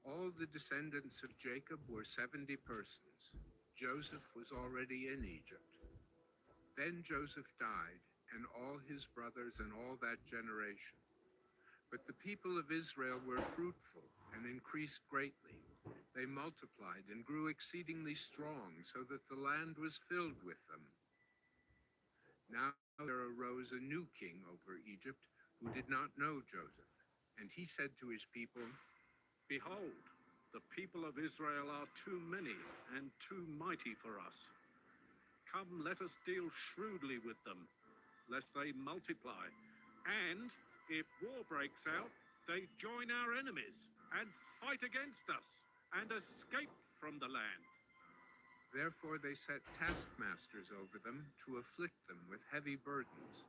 All the descendants of Jacob were 70 persons. Joseph was already in Egypt. Then Joseph died, and all his brothers and all that generation. But the people of Israel were fruitful and increased greatly. They multiplied and grew exceedingly strong, so that the land was filled with them. Now there arose a new king over Egypt who did not know Joseph. And he said to his people, "Behold, the people of Israel are too many and too mighty for us. Come, let us deal shrewdly with them, lest they multiply. And if war breaks out, they join our enemies and fight against us and escape from the land." Therefore they set taskmasters over them to afflict them with heavy burdens.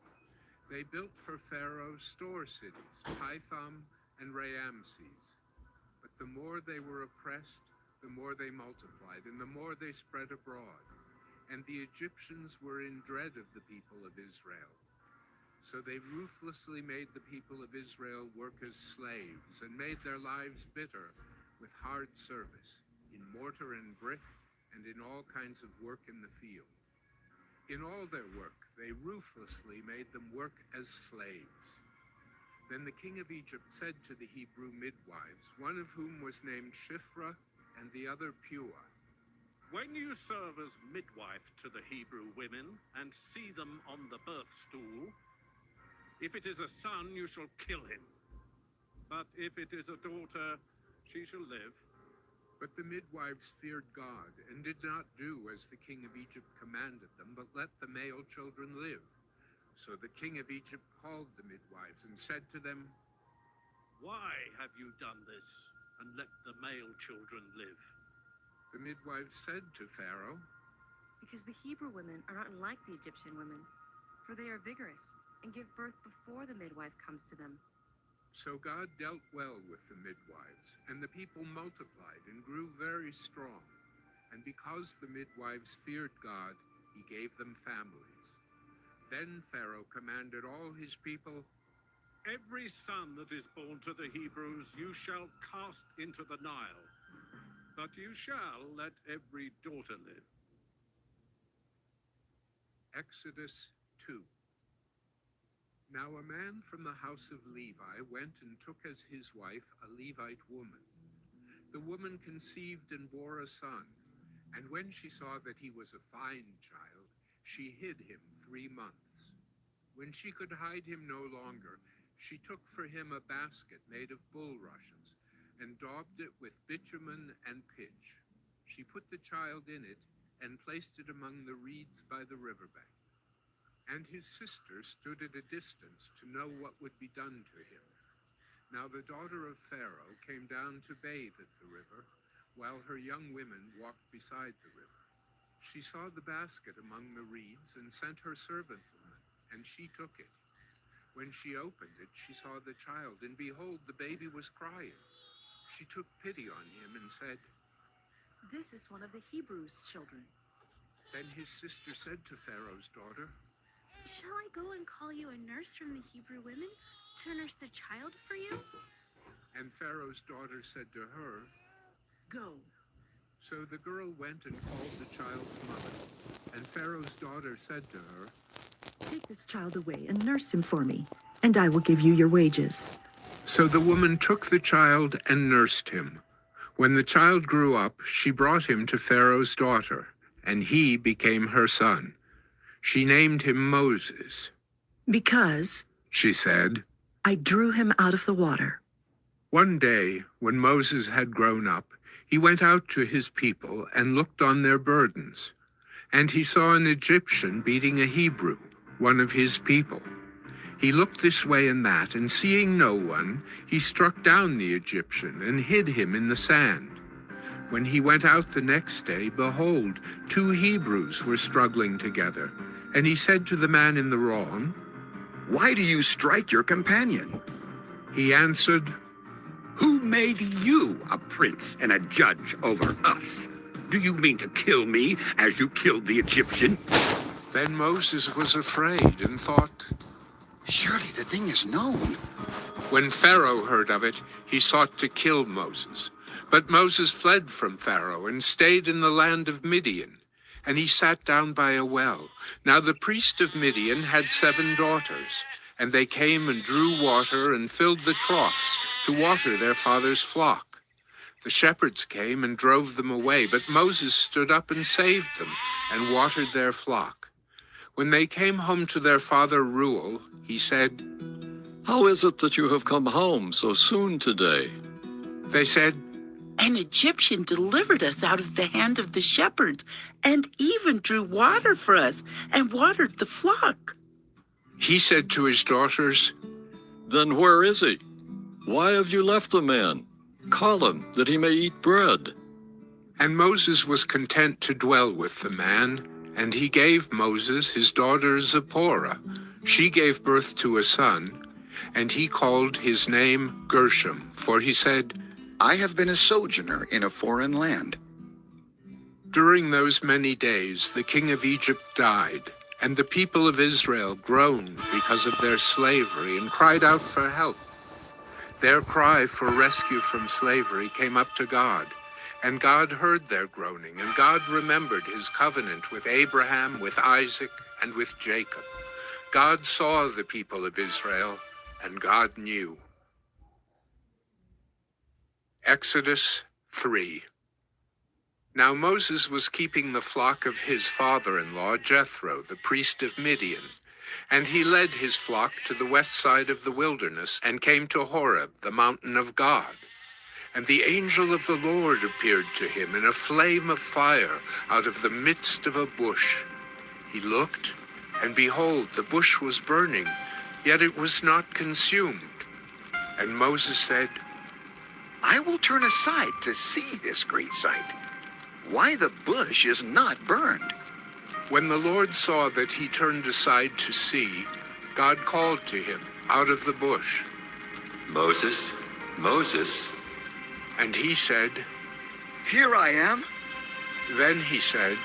They built for Pharaoh store cities, Pithom and Raamses. But the more they were oppressed, the more they multiplied, and the more they spread abroad. And the Egyptians were in dread of the people of Israel. So they ruthlessly made the people of Israel work as slaves, and made their lives bitter with hard service, in mortar and brick, and in all kinds of work in the field. In all their work, they ruthlessly made them work as slaves. Then the king of Egypt said to the Hebrew midwives, one of whom was named Shiphrah and the other Puah, "When you serve as midwife to the Hebrew women and see them on the birth stool, if it is a son, you shall kill him. But if it is a daughter, she shall live." But the midwives feared God and did not do as the king of Egypt commanded them, but let the male children live. So the king of Egypt called the midwives and said to them, "Why have you done this and let the male children live?" The midwives said to Pharaoh, "Because the Hebrew women are not like the Egyptian women, for they are vigorous and give birth before the midwife comes to them." So God dealt well with the midwives, and the people multiplied and grew very strong. And because the midwives feared God, he gave them families. Then Pharaoh commanded all his people, "Every son that is born to the Hebrews you shall cast into the Nile, but you shall let every daughter live." Exodus 2. Now a man from the house of Levi went and took as his wife a Levite woman. The woman conceived and bore a son, and when she saw that he was a fine child, she hid him 3 months. When she could hide him no longer, she took for him a basket made of bulrushes and daubed it with bitumen and pitch. She put the child in it and placed it among the reeds by the riverbank. And his sister stood at a distance to know what would be done to him. Now the daughter of Pharaoh came down to bathe at the river, while her young women walked beside the river. She saw the basket among the reeds and sent her servant woman, and she took it. When she opened it, she saw the child, and behold, the baby was crying. She took pity on him and said, "This is one of the Hebrews' children." Then his sister said to Pharaoh's daughter, "Shall I go and call you a nurse from the Hebrew women to nurse the child for you?" And Pharaoh's daughter said to her, "Go." So the girl went and called the child's mother. And Pharaoh's daughter said to her, "Take this child away and nurse him for me, and I will give you your wages." So the woman took the child and nursed him. When the child grew up, she brought him to Pharaoh's daughter, and he became her son. She named him Moses. "Because," she said, "I drew him out of the water." One day, when Moses had grown up, he went out to his people and looked on their burdens. And he saw an Egyptian beating a Hebrew, one of his people. He looked this way and that, and seeing no one, he struck down the Egyptian and hid him in the sand. When he went out the next day, behold, 2 Hebrews were struggling together. And he said to the man in the wrong, "Why do you strike your companion?" He answered, "Who made you a prince and a judge over us? Do you mean to kill me as you killed the Egyptian?" Then Moses was afraid and thought, Surely the thing is known. When Pharaoh heard of it, he sought to kill Moses. But Moses fled from Pharaoh and stayed in the land of Midian, and he sat down by a well. Now the priest of Midian had 7 daughters, and they came and drew water and filled the troughs to water their father's flock. The shepherds came and drove them away, but Moses stood up and saved them and watered their flock. When they came home to their father Reuel, he said, "How is it that you have come home so soon today?" They said, "An Egyptian delivered us out of the hand of the shepherds, and even drew water for us, and watered the flock." He said to his daughters, "Then where is he? Why have you left the man? Call him, that he may eat bread." And Moses was content to dwell with the man, and he gave Moses his daughter Zipporah. She gave birth to a son, and he called his name Gershom, for he said, I have been a sojourner in a foreign land. During those many days the king of Egypt died, and the people of Israel groaned because of their slavery and cried out for help. Their cry for rescue from slavery came up to God, and God heard their groaning, and God remembered his covenant with Abraham, with Isaac, and with Jacob. God saw the people of Israel, and God knew. Exodus 3. Now Moses was keeping the flock of his father-in-law Jethro, the priest of Midian, and he led his flock to the west side of the wilderness and came to Horeb, the mountain of God. And the angel of the Lord appeared to him in a flame of fire out of the midst of a bush. He looked, and behold, the bush was burning, yet it was not consumed. And Moses said, I will turn aside to see this great sight, why the bush is not burned. When the Lord saw that he turned aside to see, God called to him out of the bush, Moses, Moses. And he said, Here I am. Then he said,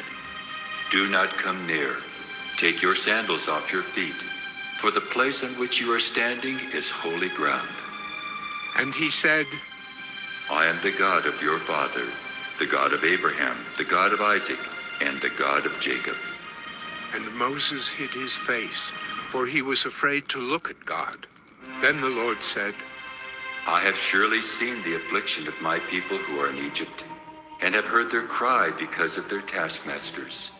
Do not come near. Take your sandals off your feet, for the place on which you are standing is holy ground. And he said, I am the God of your father, the God of Abraham, the God of Isaac, and the God of Jacob. And Moses hid his face, for he was afraid to look at God. Then the Lord said, I have surely seen the affliction of my people who are in Egypt, and have heard their cry because of their taskmasters.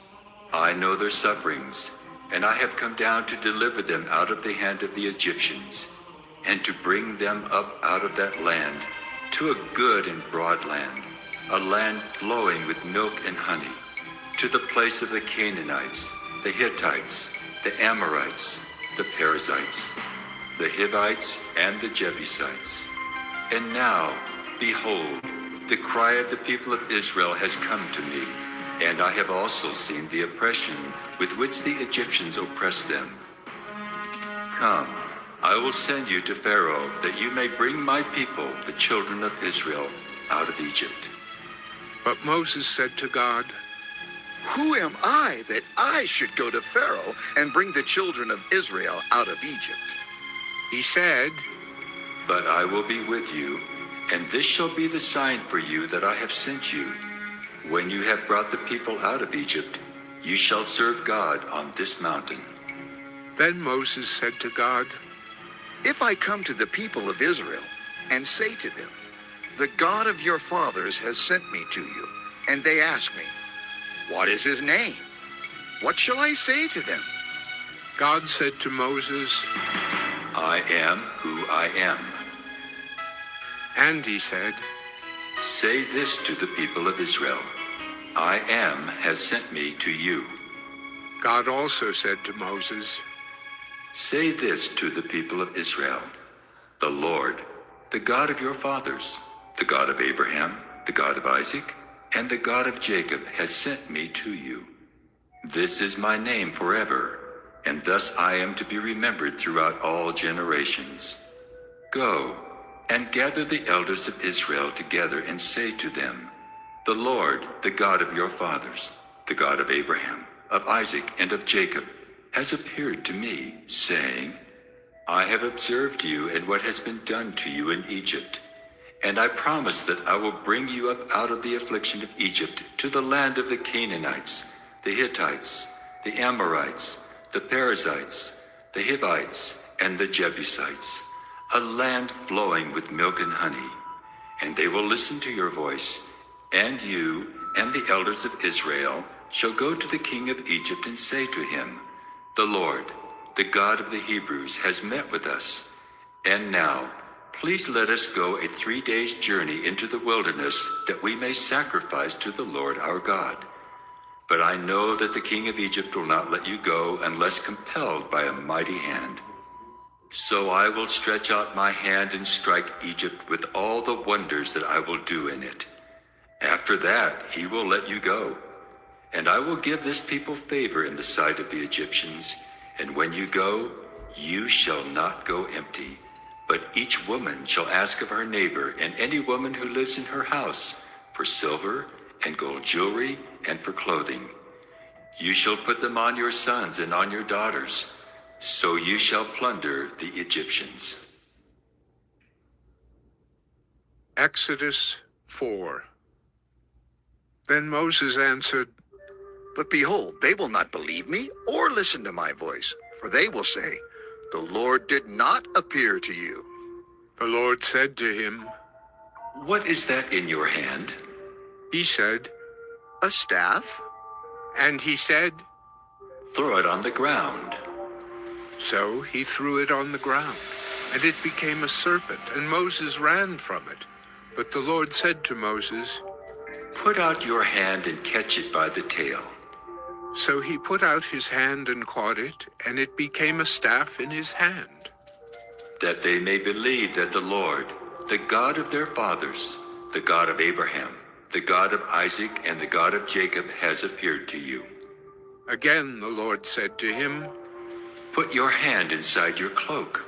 I know their sufferings, and I have come down to deliver them out of the hand of the Egyptians, and to bring them up out of that land to a good and broad land, a land flowing with milk and honey, to the place of the Canaanites, the Hittites, the Amorites, the Perizzites, the Hivites, and the Jebusites. And now, behold, the cry of the people of Israel has come to me, and I have also seen the oppression with which the Egyptians oppress them. Come, I will send you to Pharaoh, that you may bring my people, the children of Israel, out of Egypt. But Moses said to God, Who am I that I should go to Pharaoh and bring the children of Israel out of Egypt? He said, But I will be with you, and this shall be the sign for you that I have sent you. When you have brought the people out of Egypt, you shall serve God on this mountain. Then Moses said to God, If I come to the people of Israel and say to them, The God of your fathers has sent me to you, and they ask me, What is his name? What shall I say to them? God said to Moses, I am who I am. And he said, Say this to the people of Israel, I am has sent me to you. God also said to Moses, Say this to the people of Israel, The Lord, the God of your fathers, the God of Abraham, the God of Isaac, and the God of Jacob has sent me to you. This is my name forever, and thus I am to be remembered throughout all generations. Go and gather the elders of Israel together and say to them, The Lord, the God of your fathers, the God of Abraham, of Isaac, and of Jacob, has appeared to me, saying, I have observed you and what has been done to you in Egypt. And I promise that I will bring you up out of the affliction of Egypt to the land of the Canaanites, the Hittites, the Amorites, the Perizzites, the Hivites, and the Jebusites, a land flowing with milk and honey. And they will listen to your voice, and you and the elders of Israel shall go to the king of Egypt and say to him, "The Lord, the God of the Hebrews, has met with us. And now, please let us go a 3 days' journey into the wilderness that we may sacrifice to the Lord our God. But I know that the king of Egypt will not let you go unless compelled by a mighty hand. So I will stretch out my hand and strike Egypt with all the wonders that I will do in it. After that, he will let you go. And I will give this people favor in the sight of the Egyptians. And when you go, you shall not go empty. But each woman shall ask of her neighbor and any woman who lives in her house for silver and gold jewelry and for clothing. You shall put them on your sons and on your daughters. So you shall plunder the Egyptians." Exodus 4. Then Moses answered, But behold, they will not believe me or listen to my voice, for they will say, "The Lord did not appear to you." The Lord said to him, "What is that in your hand?" He said, "A staff." And he said, "Throw it on the ground." So he threw it on the ground, and it became a serpent, and Moses ran from it. But the Lord said to Moses, "Put out your hand and catch it by the tail." So he put out his hand and caught it, and it became a staff in his hand. "That they may believe that the Lord, the God of their fathers, the God of Abraham, the God of Isaac, and the God of Jacob has appeared to you." Again the Lord said to him, "Put your hand inside your cloak."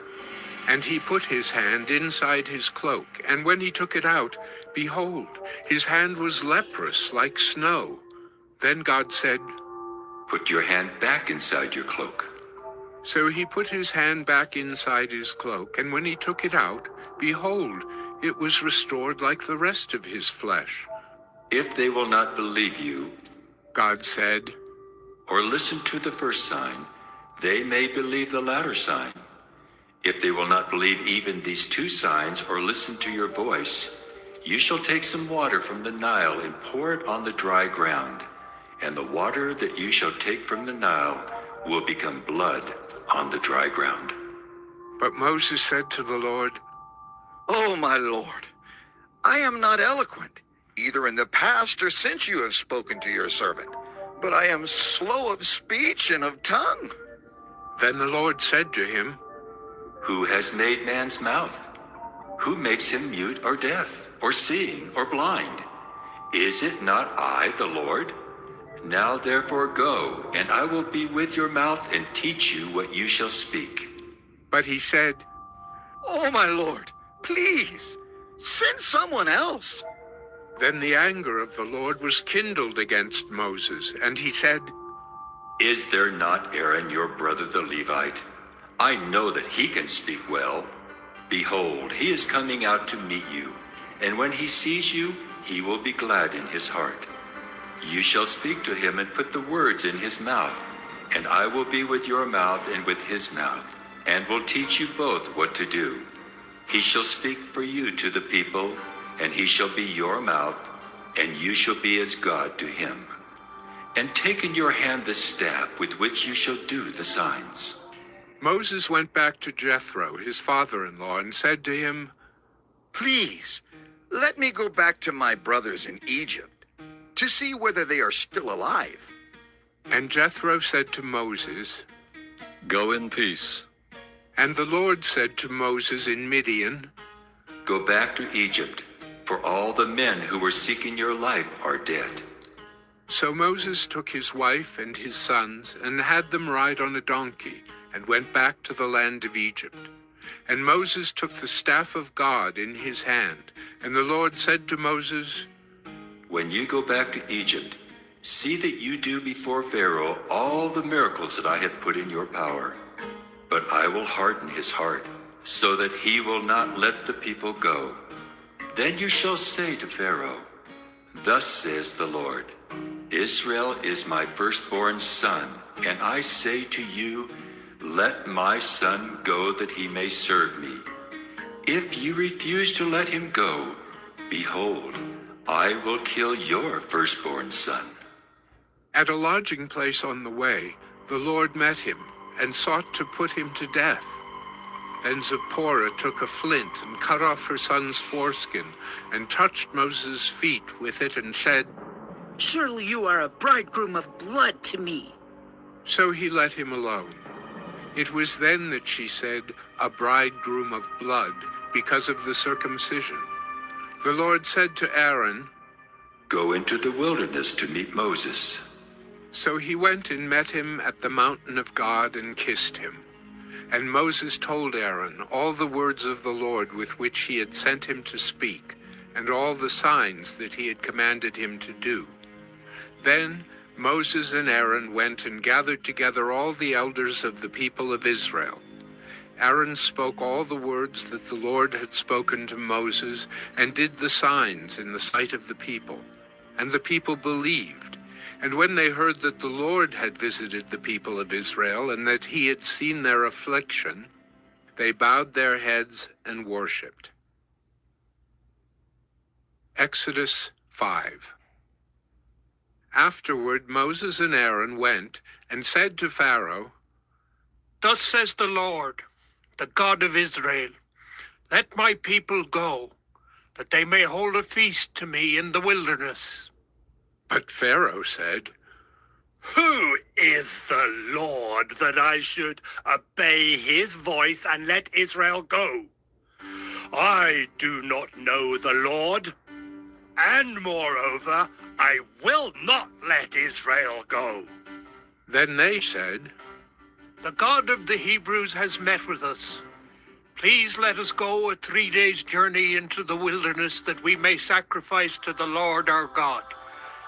And he put his hand inside his cloak, and when he took it out, behold, his hand was leprous like snow. Then God said, "Put your hand back inside your cloak." So he put his hand back inside his cloak, and when he took it out, behold, it was restored like the rest of his flesh. "If they will not believe you," God said, "or listen to the first sign, they may believe the latter sign. If they will not believe even these 2 signs or listen to your voice, you shall take some water from the Nile and pour it on the dry ground, and the water that you shall take from the Nile will become blood on the dry ground." But Moses said to the Lord, "Oh, my Lord, I am not eloquent, either in the past or since you have spoken to your servant, but I am slow of speech and of tongue." Then the Lord said to him, "Who has made man's mouth? Who makes him mute or deaf, or seeing or blind? Is it not I, the Lord? Now therefore go, and I will be with your mouth and teach you what you shall speak." But he said, "Oh, my Lord, please, send someone else." Then the anger of the Lord was kindled against Moses, and he said, "Is there not Aaron your brother the Levite? I know that he can speak well. Behold, he is coming out to meet you, and when he sees you, he will be glad in his heart. You shall speak to him and put the words in his mouth, and I will be with your mouth and with his mouth, and will teach you both what to do. He shall speak for you to the people, and he shall be your mouth, and you shall be as God to him. And take in your hand the staff with which you shall do the signs." Moses went back to Jethro, his father-in-law, and said to him, "Please, let me go back to my brothers in Egypt to see whether they are still alive." And Jethro said to Moses, Go in peace. And the Lord said to Moses in Midian, "Go back to Egypt, for all the men who were seeking your life are dead." So Moses took his wife and his sons, and had them ride on a donkey, and went back to the land of Egypt. And Moses took the staff of God in his hand, and the Lord said to Moses, "When you go back to Egypt, see that you do before Pharaoh all the miracles that I have put in your power. but I will harden his heart, so that he will not let the people go. Then you shall say to Pharaoh, Thus says the Lord, Israel is my firstborn son, and I say to you, Let my son go that he may serve me. If you refuse to let him go, behold, I will kill your firstborn son. At a lodging place on the way, the Lord met him and sought to put him to death. Then Zipporah took a flint and cut off her son's foreskin and touched Moses' feet with it and said, Surely you are a bridegroom of blood to me. So he let him alone. It was then that she said, a bridegroom of blood, because of the circumcision. The Lord said to Aaron, Go into the wilderness to meet Moses. So he went and met him at the mountain of God and kissed him. And Moses told Aaron all the words of the Lord with which he had sent him to speak, and all the signs that he had commanded him to do. Then Moses and Aaron went and gathered together all the elders of the people of Israel. Aaron spoke all the words that the Lord had spoken to Moses, and did the signs in the sight of the people. And the people believed. And when they heard that the Lord had visited the people of Israel, and that he had seen their affliction, they bowed their heads and worshipped. Exodus 5. Afterward Moses and Aaron went and said to Pharaoh, Thus says the Lord, the God of Israel, Let my people go, that they may hold a feast to me in the wilderness. But Pharaoh said, Who is the Lord that I should obey his voice and let Israel go? I do not know the Lord, and moreover, I will not let Israel go. Then they said, The God of the Hebrews has met with us. Please let us go a 3 days' journey into the wilderness, that we may sacrifice to the Lord our God,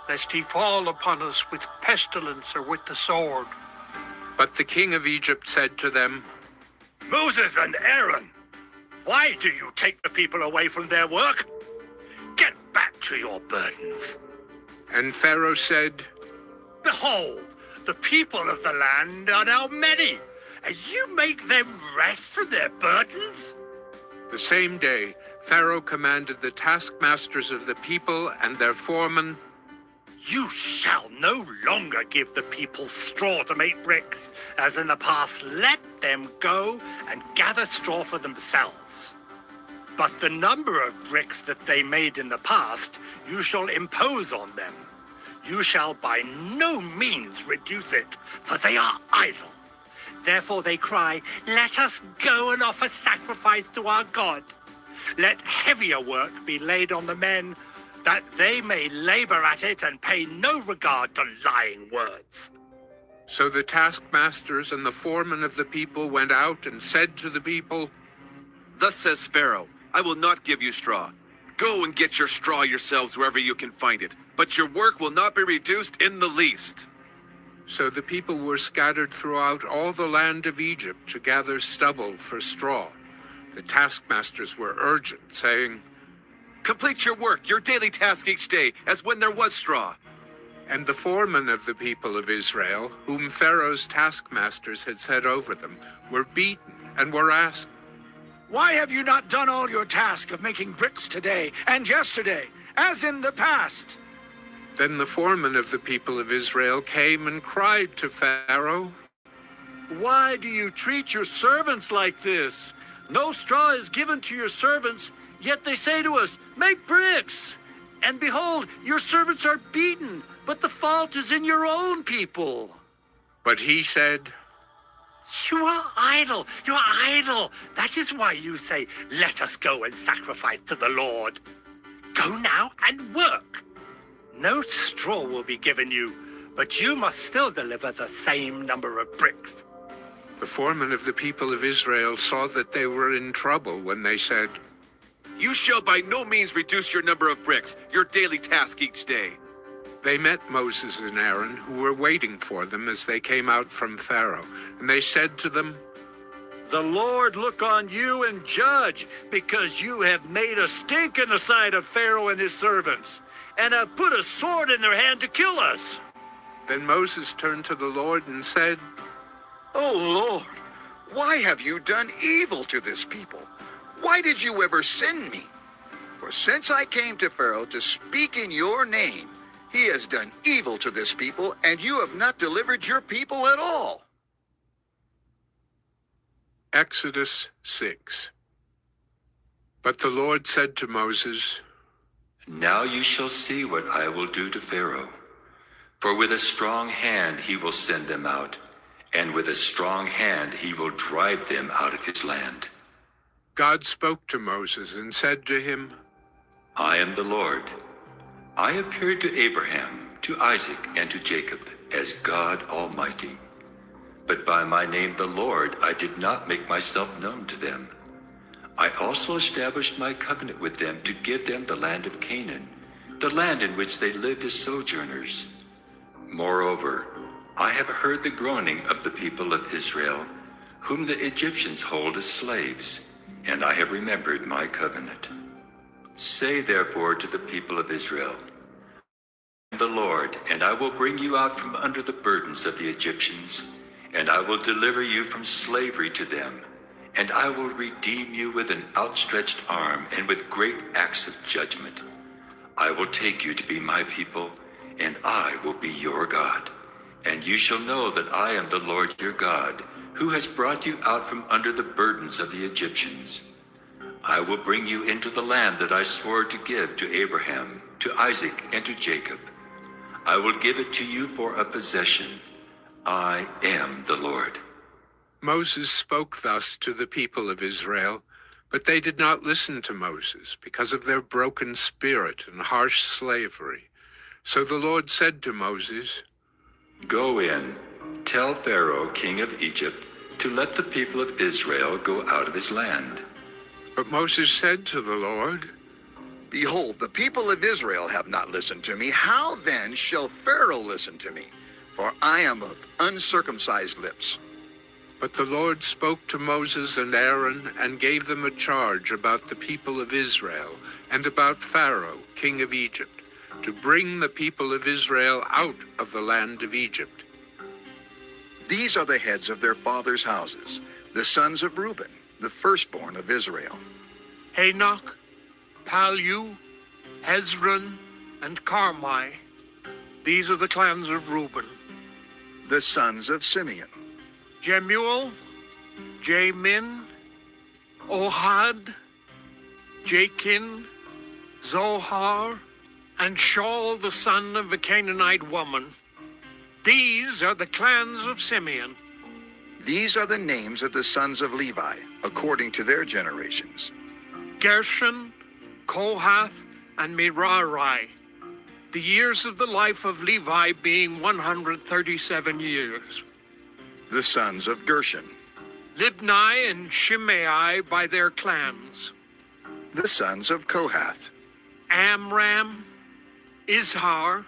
lest he fall upon us with pestilence or with the sword. But the king of Egypt said to them, Moses and Aaron, why do you take the people away from their work? Get back to your burdens. And Pharaoh said, Behold, the people of the land are now many, and you make them rest from their burdens? The same day, Pharaoh commanded the taskmasters of the people and their foremen, You shall no longer give the people straw to make bricks, as in the past. Let them go and gather straw for themselves. But the number of bricks that they made in the past, you shall impose on them. You shall by no means reduce it, for they are idle. Therefore they cry, Let us go and offer sacrifice to our God. Let heavier work be laid on the men, that they may labor at it and pay no regard to lying words. So the taskmasters and the foremen of the people went out and said to the people, Thus says Pharaoh, I will not give you straw. Go and get your straw yourselves wherever you can find it, but your work will not be reduced in the least. So the people were scattered throughout all the land of Egypt to gather stubble for straw. The taskmasters were urgent, saying, Complete your work, your daily task each day, as when there was straw. And the foremen of the people of Israel, whom Pharaoh's taskmasters had set over them, were beaten and were asked, Why have you not done all your task of making bricks today and yesterday, as in the past? Then the foreman of the people of Israel came and cried to Pharaoh, Why do you treat your servants like this? No straw is given to your servants, yet they say to us, Make bricks! And behold, your servants are beaten, but the fault is in your own people. But he said, You are idle, you are idle. That is why you say, Let us go and sacrifice to the Lord. Go now and work. No straw will be given you, but you must still deliver the same number of bricks. The foreman of the people of Israel saw that they were in trouble when they said, You shall by no means reduce your number of bricks, your daily task each day. They met Moses and Aaron, who were waiting for them as they came out from Pharaoh, and they said to them, The Lord look on you and judge, because you have made a stink in the sight of Pharaoh and his servants, and have put a sword in their hand to kill us. Then Moses turned to the Lord and said, "O Lord, why have you done evil to this people? Why did you ever send me? For since I came to Pharaoh to speak in your name, he has done evil to this people, and you have not delivered your people at all." Exodus 6. But the Lord said to Moses, "Now you shall see what I will do to Pharaoh. For with a strong hand he will send them out, and with a strong hand he will drive them out of his land." God spoke to Moses and said to him, "I am the Lord. I appeared to Abraham, to Isaac, and to Jacob as God Almighty. But by my name the Lord I did not make myself known to them. I also established my covenant with them to give them the land of Canaan, the land in which they lived as sojourners. Moreover, I have heard the groaning of the people of Israel, whom the Egyptians hold as slaves, and I have remembered my covenant. Say therefore to the people of Israel, I am the Lord, and I will bring you out from under the burdens of the Egyptians, and I will deliver you from slavery to them, and I will redeem you with an outstretched arm and with great acts of judgment. I will take you to be my people, and I will be your God. And you shall know that I am the Lord your God, who has brought you out from under the burdens of the Egyptians. I will bring you into the land that I swore to give to Abraham, to Isaac, and to Jacob. I will give it to you for a possession. I am the Lord." Moses spoke thus to the people of Israel, but they did not listen to Moses because of their broken spirit and harsh slavery. So the Lord said to Moses, "Go in, tell Pharaoh, king of Egypt, to let the people of Israel go out of his land." But Moses said to the Lord, "Behold, the people of Israel have not listened to me. How then shall Pharaoh listen to me? For I am of uncircumcised lips." But the Lord spoke to Moses and Aaron and gave them a charge about the people of Israel and about Pharaoh, king of Egypt, to bring the people of Israel out of the land of Egypt. These are the heads of their fathers' houses, the sons of Reuben, the firstborn of Israel. Enoch, Palu, Hezron, and Carmi. These are the clans of Reuben. The sons of Simeon. Jemuel, Jamin, Ohad, Jachin, Zohar, and Shaul the son of a Canaanite woman. These are the clans of Simeon. These are the names of the sons of Levi, according to their generations. Gershon, Kohath, and Merari. The years of the life of Levi being 137 years. The sons of Gershon. Libni and Shimei by their clans. The sons of Kohath. Amram, Izhar,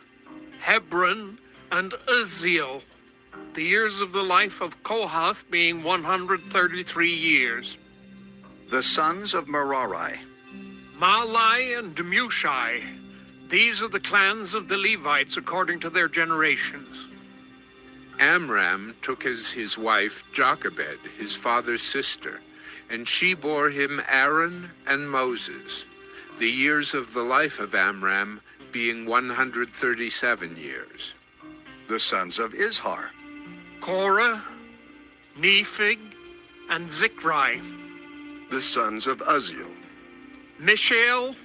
Hebron, and Uzziel. The years of the life of Kohath being 133 years. The sons of Merari. Malai and Mushai. These are the clans of the Levites according to their generations. Amram took as his wife Jochebed, his father's sister, and she bore him Aaron and Moses, the years of the life of Amram being 137 years. The sons of Izhar. Korah, Nephig, and Zikri. The sons of Uzziel. Mishael,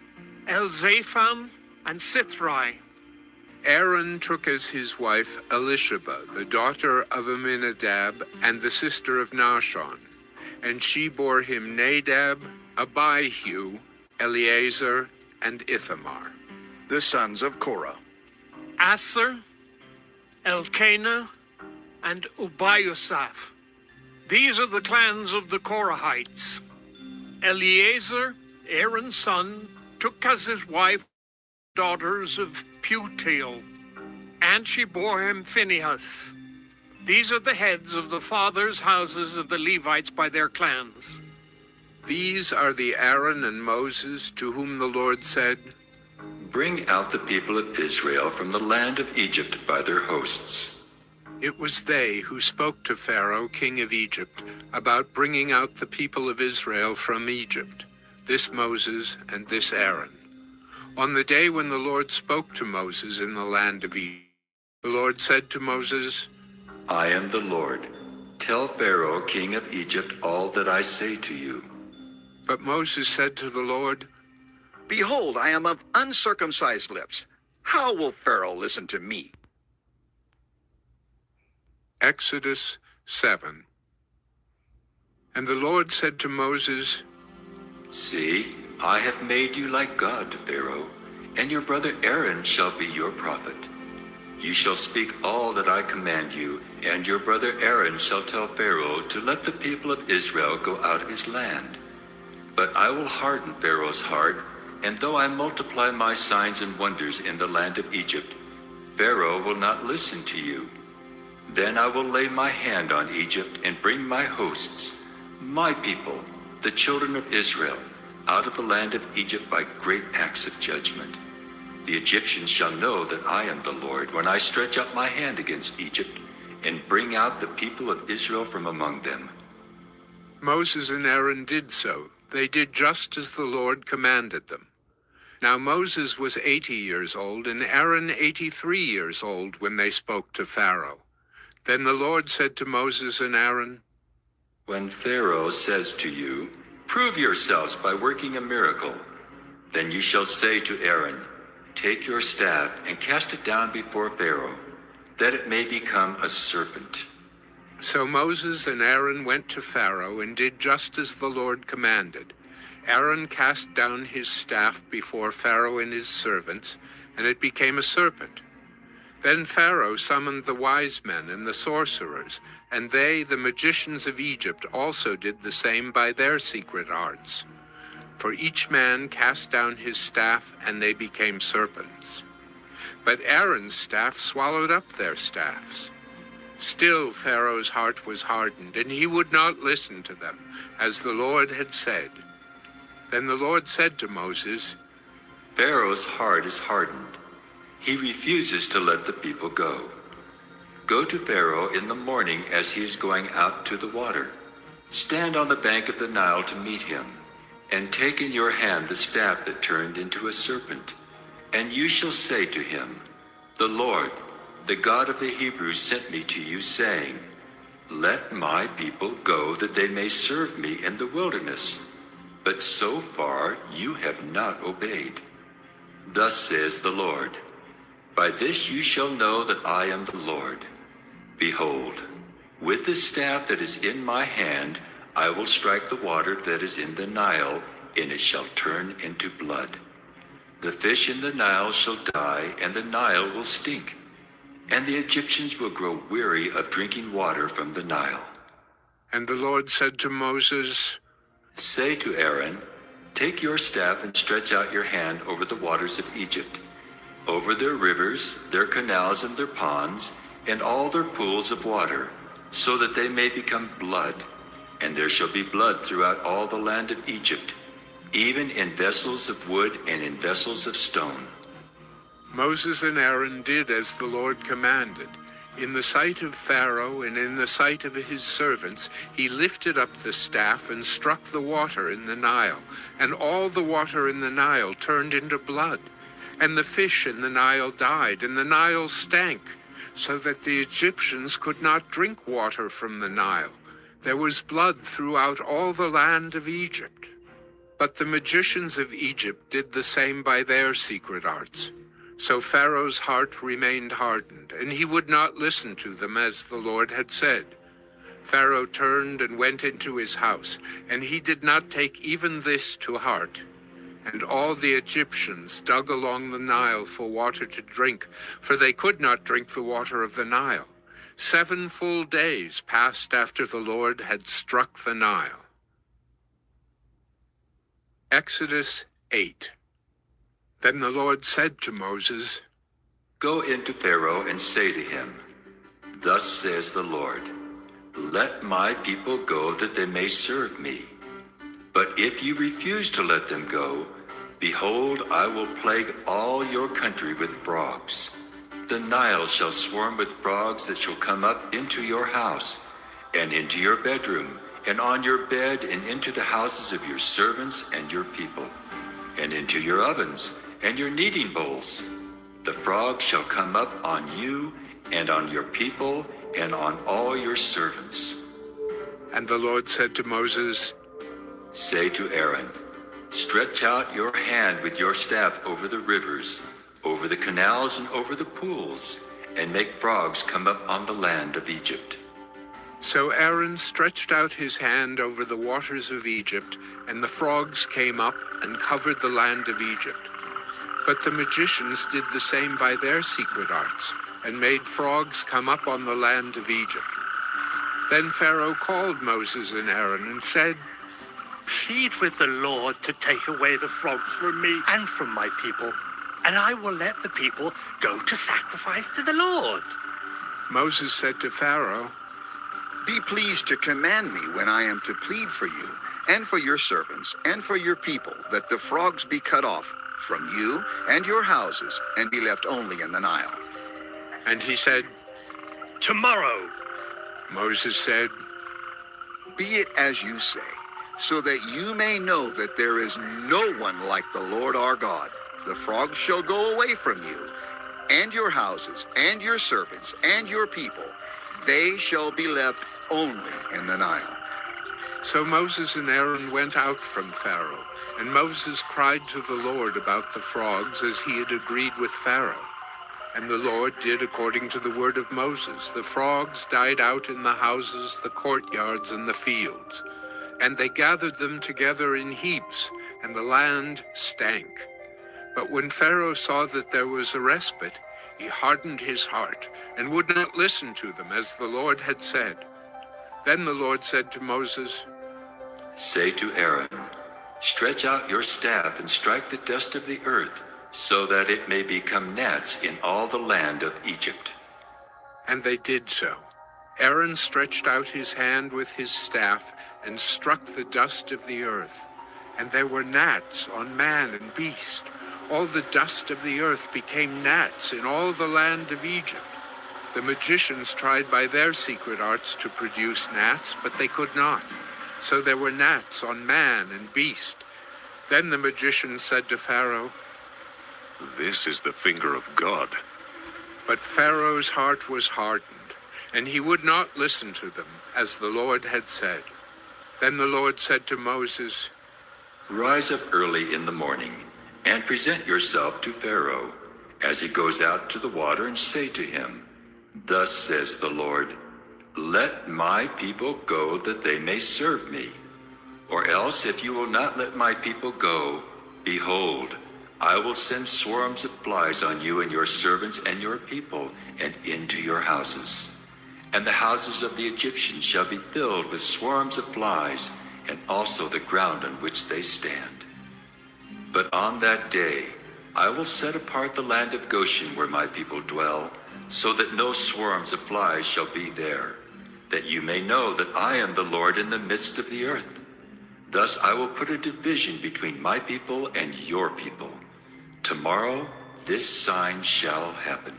Elzaphan, and Sithri. Aaron took as his wife Elisheba, the daughter of Aminadab and the sister of Nahshon, and she bore him Nadab, Abihu, Eleazar, and Ithamar. The sons of Korah. Aser, Elkanah, and Ubiasaph. These are the clans of the Korahites. Eleazar, Aaron's son, took as his wife daughters of Putiel, and she bore him Phinehas. These are the heads of the fathers' houses of the Levites by their clans. These are the Aaron and Moses to whom the Lord said, Bring out the people of Israel from the land of Egypt by their hosts. It was they who spoke to Pharaoh, king of Egypt, about bringing out the people of Israel from Egypt, this Moses and this Aaron. On the day when the Lord spoke to Moses in the land of Egypt, the Lord said to Moses, I am the Lord. Tell Pharaoh, king of Egypt, all that I say to you. But Moses said to the Lord, Behold, I am of uncircumcised lips. How will Pharaoh listen to me? Exodus 7. And the Lord said to Moses, See, I have made you like God to Pharaoh, and your brother Aaron shall be your prophet. You shall speak all that I command you, and your brother Aaron shall tell Pharaoh to let the people of Israel go out of his land. But I will harden Pharaoh's heart, and though I multiply my signs and wonders in the land of Egypt, Pharaoh will not listen to you. Then I will lay my hand on Egypt and bring my hosts, my people, the children of Israel, out of the land of Egypt by great acts of judgment. The Egyptians shall know that I am the Lord when I stretch out my hand against Egypt and bring out the people of Israel from among them. Moses and Aaron did so. They did just as the Lord commanded them. Now Moses was 80 years old, and Aaron 83 years old when they spoke to Pharaoh. Then the Lord said to Moses and Aaron, When Pharaoh says to you, Prove yourselves by working a miracle, then you shall say to Aaron, Take your staff and cast it down before Pharaoh, that it may become a serpent. So Moses and Aaron went to Pharaoh and did just as the Lord commanded. Aaron cast down his staff before Pharaoh and his servants, and it became a serpent. Then Pharaoh summoned the wise men and the sorcerers, and they, the magicians of Egypt, also did the same by their secret arts. For each man cast down his staff, and they became serpents. But Aaron's staff swallowed up their staffs. Still Pharaoh's heart was hardened, and he would not listen to them, as the Lord had said. Then the Lord said to Moses, Pharaoh's heart is hardened. He refuses to let the people go. Go to Pharaoh in the morning as he is going out to the water. Stand on the bank of the Nile to meet him, and take in your hand the staff that turned into a serpent. And you shall say to him, The Lord, the God of the Hebrews, sent me to you, saying, Let my people go that they may serve me in the wilderness. But so far you have not obeyed. Thus says the Lord, By this you shall know that I am the Lord. Behold, with the staff that is in my hand, I will strike the water that is in the Nile, and it shall turn into blood. The fish in the Nile shall die, and the Nile will stink, and the Egyptians will grow weary of drinking water from the Nile. And the Lord said to Moses, Say to Aaron, Take your staff and stretch out your hand over the waters of Egypt, over their rivers, their canals, and their ponds, and all their pools of water, so that they may become blood. And there shall be blood throughout all the land of Egypt, even in vessels of wood and in vessels of stone. Moses and Aaron did as the Lord commanded. In the sight of Pharaoh and in the sight of his servants, he lifted up the staff and struck the water in the Nile, and all the water in the Nile turned into blood. And the fish in the Nile died, and the Nile stank, so that the Egyptians could not drink water from the Nile. There was blood throughout all the land of Egypt. But the magicians of Egypt did the same by their secret arts. So Pharaoh's heart remained hardened, and he would not listen to them as the Lord had said. Pharaoh turned and went into his house, and he did not take even this to heart. And all the Egyptians dug along the Nile for water to drink, for they could not drink the water of the Nile. 7 full days passed after the Lord had struck the Nile. Exodus 8. Then the Lord said to Moses, Go into Pharaoh and say to him, Thus says the Lord, let my people go that they may serve me. But if you refuse to let them go, behold, I will plague all your country with frogs. The Nile shall swarm with frogs that shall come up into your house, and into your bedroom, and on your bed, and into the houses of your servants and your people, and into your ovens and your kneading bowls. The frogs shall come up on you, and on your people, and on all your servants. And the Lord said to Moses, say to Aaron, stretch out your hand with your staff over the rivers, over the canals and over the pools, and make frogs come up on the land of Egypt. So Aaron stretched out his hand over the waters of Egypt, and the frogs came up and covered the land of Egypt. But the magicians did the same by their secret arts, and made frogs come up on the land of Egypt. Then Pharaoh called Moses and Aaron and said, plead with the Lord to take away the frogs from me and from my people, and I will let the people go to sacrifice to the Lord. Moses said to Pharaoh, be pleased to command me when I am to plead for you, and for your servants, and for your people, that the frogs be cut off from you and your houses, and be left only in the Nile. And he said, tomorrow. Moses said, be it as you say, so that you may know that there is no one like the Lord our God. The frogs shall go away from you, and your houses, and your servants, and your people. They shall be left only in the Nile. So Moses and Aaron went out from Pharaoh, and Moses cried to the Lord about the frogs as he had agreed with Pharaoh. And the Lord did according to the word of Moses. The frogs died out in the houses, the courtyards, and the fields. And they gathered them together in heaps, and the land stank. But when Pharaoh saw that there was a respite, he hardened his heart, and would not listen to them, as the Lord had said. Then the Lord said to Moses, say to Aaron, stretch out your staff and strike the dust of the earth, so that it may become gnats in all the land of Egypt. And they did so. Aaron stretched out his hand with his staff and struck the dust of the earth, and there were gnats on man and beast. All the dust of the earth became gnats in all the land of Egypt. The magicians tried by their secret arts to produce gnats, but they could not. So there were gnats on man and beast. Then the magicians said to Pharaoh, this is the finger of God. But Pharaoh's heart was hardened, and he would not listen to them, as the Lord had said. Then the Lord said to Moses, rise up early in the morning, and present yourself to Pharaoh, as he goes out to the water, and say to him, thus says the Lord, let my people go that they may serve me. Or else, if you will not let my people go, behold, I will send swarms of flies on you and your servants and your people, and into your houses. And the houses of the Egyptians shall be filled with swarms of flies, and also the ground on which they stand. But on that day I will set apart the land of Goshen where my people dwell, so that no swarms of flies shall be there, that you may know that I am the Lord in the midst of the earth. Thus I will put a division between my people and your people. Tomorrow this sign shall happen.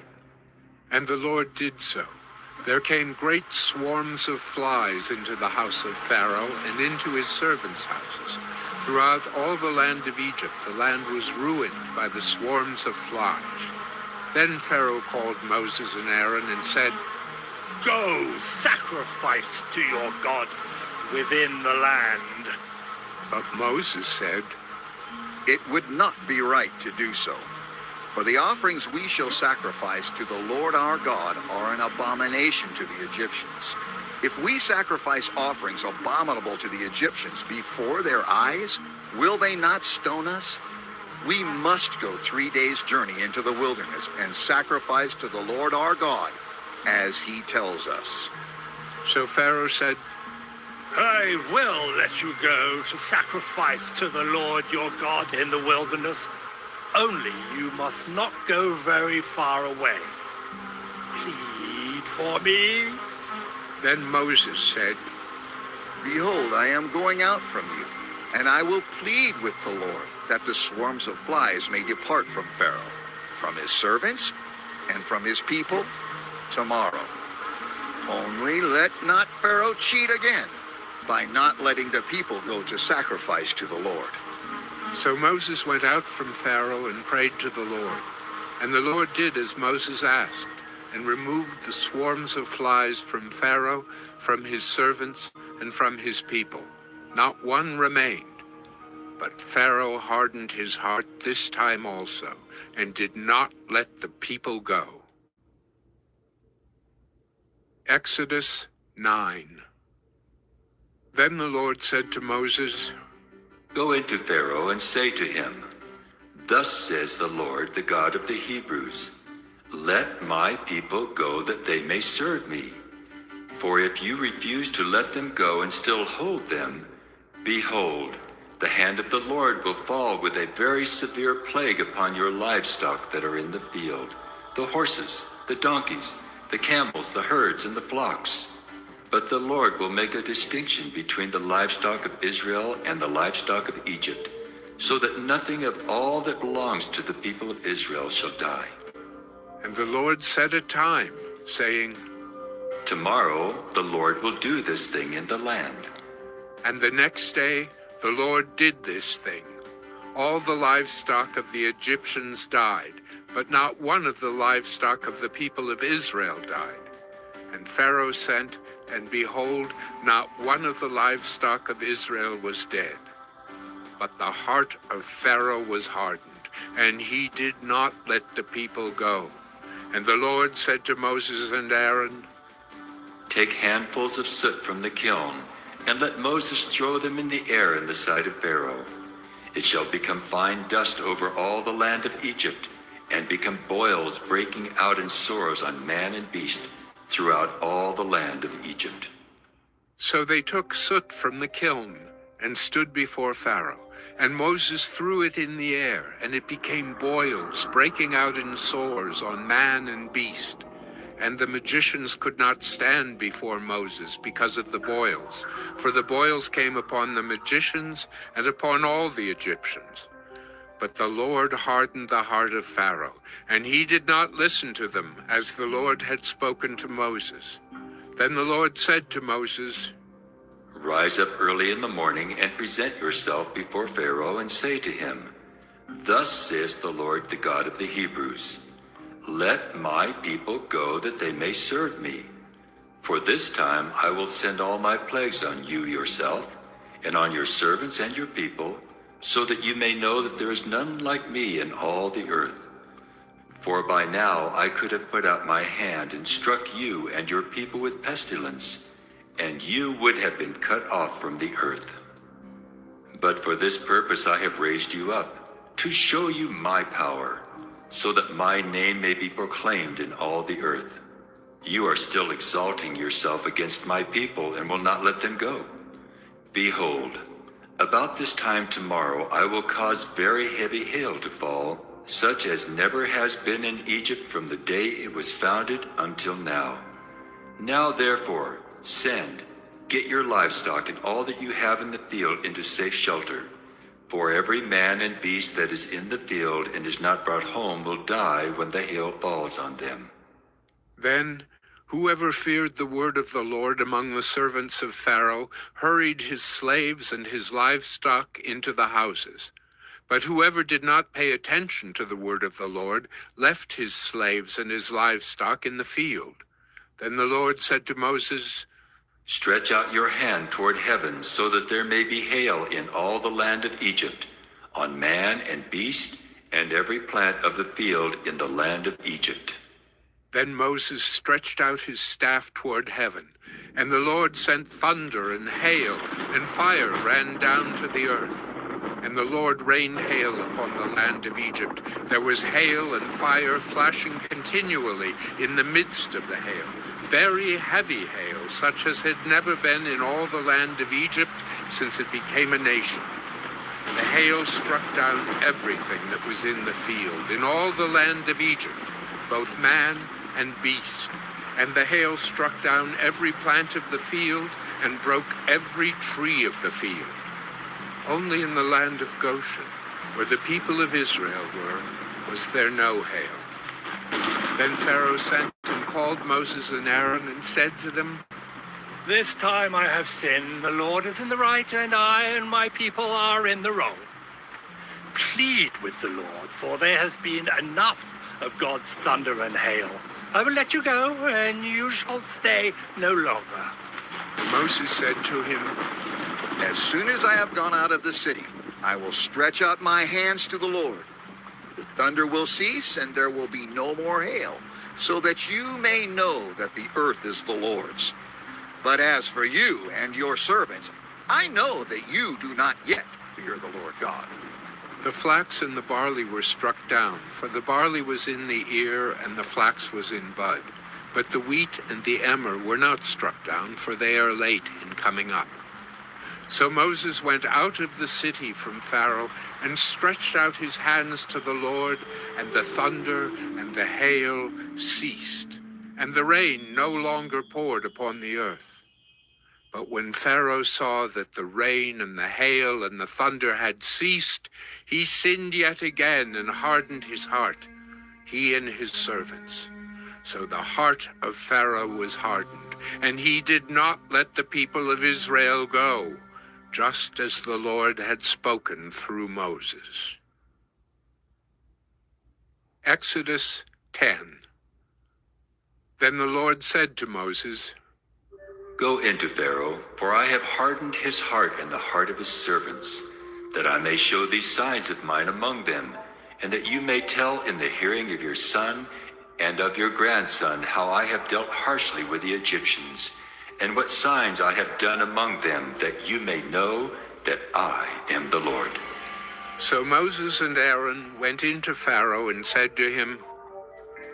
And the Lord did so. There came great swarms of flies into the house of Pharaoh and into his servants' houses. Throughout all the land of Egypt, the land was ruined by the swarms of flies. Then Pharaoh called Moses and Aaron and said, go sacrifice to your God within the land. But Moses said, it would not be right to do so. For the offerings we shall sacrifice to the Lord our God are an abomination to the Egyptians. If we sacrifice offerings abominable to the Egyptians before their eyes, will they not stone us? We must go 3 days' journey into the wilderness and sacrifice to the Lord our God, as he tells us. So Pharaoh said, I will let you go to sacrifice to the Lord your God in the wilderness. Only you must not go very far away. Plead for me? Then Moses said, Behold, I am going out from you, and I will plead with the Lord that the swarms of flies may depart from Pharaoh, from his servants, and from his people tomorrow. Only let not Pharaoh cheat again by not letting the people go to sacrifice to the Lord. So Moses went out from Pharaoh and prayed to the Lord. And the Lord did as Moses asked, and removed the swarms of flies from Pharaoh, from his servants, and from his people. Not one remained. But Pharaoh hardened his heart this time also, and did not let the people go. Exodus 9. Then the Lord said to Moses, Go into Pharaoh and say to him, Thus says the Lord, the God of the Hebrews, Let my people go that they may serve me. For if you refuse to let them go and still hold them, behold, the hand of the Lord will fall with a very severe plague upon your livestock that are in the field, the horses, the donkeys, the camels, the herds, and the flocks. But the Lord will make a distinction between the livestock of Israel and the livestock of Egypt, so that nothing of all that belongs to the people of Israel shall die. And the Lord set a time, saying, Tomorrow the Lord will do this thing in the land. And the next day the Lord did this thing. All the livestock of the Egyptians died, but not one of the livestock of the people of Israel died. And Pharaoh sent, and behold, not one of the livestock of Israel was dead. But the heart of Pharaoh was hardened, and he did not let the people go. And the Lord said to Moses and Aaron, Take handfuls of soot from the kiln, and let Moses throw them in the air in the sight of Pharaoh. It shall become fine dust over all the land of Egypt, and become boils breaking out in sores on man and beast throughout all the land of Egypt. So they took soot from the kiln and stood before Pharaoh. And Moses threw it in the air, and it became boils, breaking out in sores on man and beast. And the magicians could not stand before Moses because of the boils, for the boils came upon the magicians and upon all the Egyptians. But the Lord hardened the heart of Pharaoh, and he did not listen to them, as the Lord had spoken to Moses. Then the Lord said to Moses, Rise up early in the morning and present yourself before Pharaoh and say to him, Thus says the Lord, the God of the Hebrews, Let my people go that they may serve me. For this time I will send all my plagues on you yourself, and on your servants and your people, so that you may know that there is none like me in all the earth. For by now I could have put out my hand and struck you and your people with pestilence, and you would have been cut off from the earth. But for this purpose I have raised you up, to show you my power, so that my name may be proclaimed in all the earth. You are still exalting yourself against my people and will not let them go. Behold, about this time tomorrow I will cause very heavy hail to fall, such as never has been in Egypt from the day it was founded until now. Now therefore, send, get your livestock and all that you have in the field into safe shelter. For every man and beast that is in the field and is not brought home will die when the hail falls on them. Then whoever feared the word of the Lord among the servants of Pharaoh hurried his slaves and his livestock into the houses. But whoever did not pay attention to the word of the Lord left his slaves and his livestock in the field. Then the Lord said to Moses, Stretch out your hand toward heaven, so that there may be hail in all the land of Egypt, on man and beast, and every plant of the field in the land of Egypt. Then Moses stretched out his staff toward heaven, and the Lord sent thunder and hail, and fire ran down to the earth. And the Lord rained hail upon the land of Egypt. There was hail and fire flashing continually in the midst of the hail, very heavy hail, such as had never been in all the land of Egypt since it became a nation. The hail struck down everything that was in the field, in all the land of Egypt, both man and beast. And the hail struck down every plant of the field and broke every tree of the field. Only in the land of Goshen, where the people of Israel were, was there no hail. Then Pharaoh sent and called Moses and Aaron and said to them, This time I have sinned. The Lord is in the right, and I and my people are in the wrong. Plead with the Lord, for there has been enough of God's thunder and hail. I will let you go, and you shall stay no longer. Moses said to him, As soon as I have gone out of the city, I will stretch out my hands to the Lord. The thunder will cease, and there will be no more hail, so that you may know that the earth is the Lord's. But as for you and your servants, I know that you do not yet fear the Lord God. The flax and the barley were struck down, for the barley was in the ear and the flax was in bud. But the wheat and the emmer were not struck down, for they are late in coming up. So Moses went out of the city from Pharaoh and stretched out his hands to the Lord, and the thunder and the hail ceased, and the rain no longer poured upon the earth. But when Pharaoh saw that the rain and the hail and the thunder had ceased, he sinned yet again and hardened his heart, he and his servants. So the heart of Pharaoh was hardened, and he did not let the people of Israel go, just as the Lord had spoken through Moses. Exodus 10. Then the Lord said to Moses, Go into Pharaoh, for I have hardened his heart and the heart of his servants, that I may show these signs of mine among them, and that you may tell in the hearing of your son and of your grandson how I have dealt harshly with the Egyptians, and what signs I have done among them, that you may know that I am the Lord. So Moses and Aaron went into Pharaoh and said to him,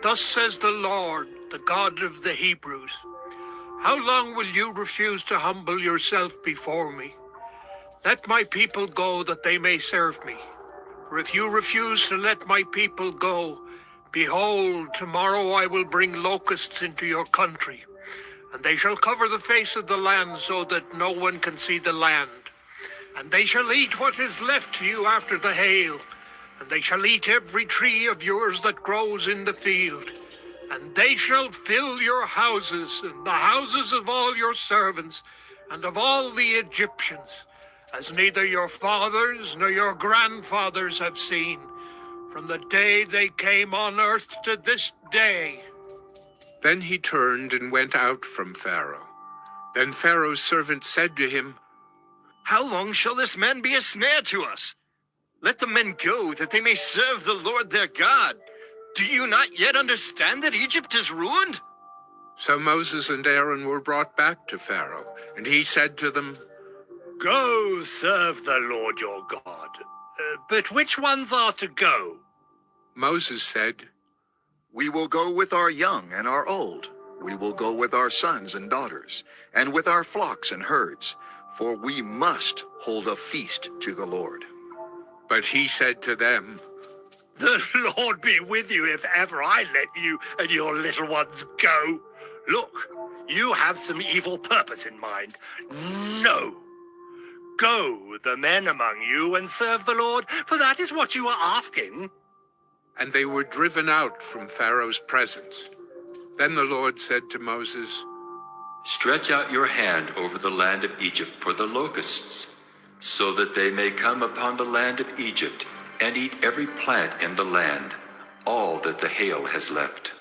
Thus says the Lord, the God of the Hebrews, how long will you refuse to humble yourself before me? Let my people go, that they may serve me. For if you refuse to let my people go, behold, tomorrow I will bring locusts into your country, and they shall cover the face of the land so that no one can see the land. And they shall eat what is left to you after the hail, and they shall eat every tree of yours that grows in the field. And they shall fill your houses, and the houses of all your servants, and of all the Egyptians, as neither your fathers nor your grandfathers have seen, from the day they came on earth to this day. Then he turned and went out from Pharaoh. Then Pharaoh's servants said to him, How long shall this man be a snare to us? Let the men go, that they may serve the Lord their God. Do you not yet understand that Egypt is ruined? So Moses and Aaron were brought back to Pharaoh, and he said to them, Go serve the Lord your God. But which ones are to go? Moses said, We will go with our young and our old. We will go with our sons and daughters, and with our flocks and herds, for we must hold a feast to the Lord. But he said to them, The Lord be with you if ever I let you and your little ones go. Look, you have some evil purpose in mind. No. Go, the men among you, and serve the Lord, for that is what you are asking. And they were driven out from Pharaoh's presence. Then the Lord said to Moses, Stretch out your hand over the land of Egypt for the locusts, so that they may come upon the land of Egypt, and eat every plant in the land, all that the hail has left.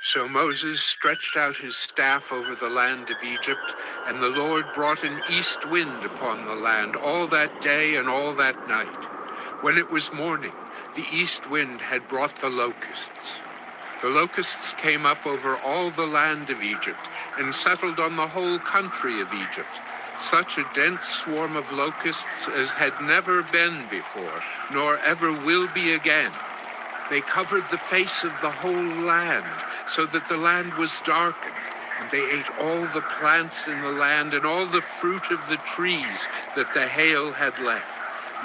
So Moses stretched out his staff over the land of Egypt, and the Lord brought an east wind upon the land all that day and all that night. When it was morning, the east wind had brought the locusts. The locusts came up over all the land of Egypt and settled on the whole country of Egypt, such a dense swarm of locusts as had never been before, nor ever will be again. They covered the face of the whole land, so that the land was darkened, and they ate all the plants in the land and all the fruit of the trees that the hail had left.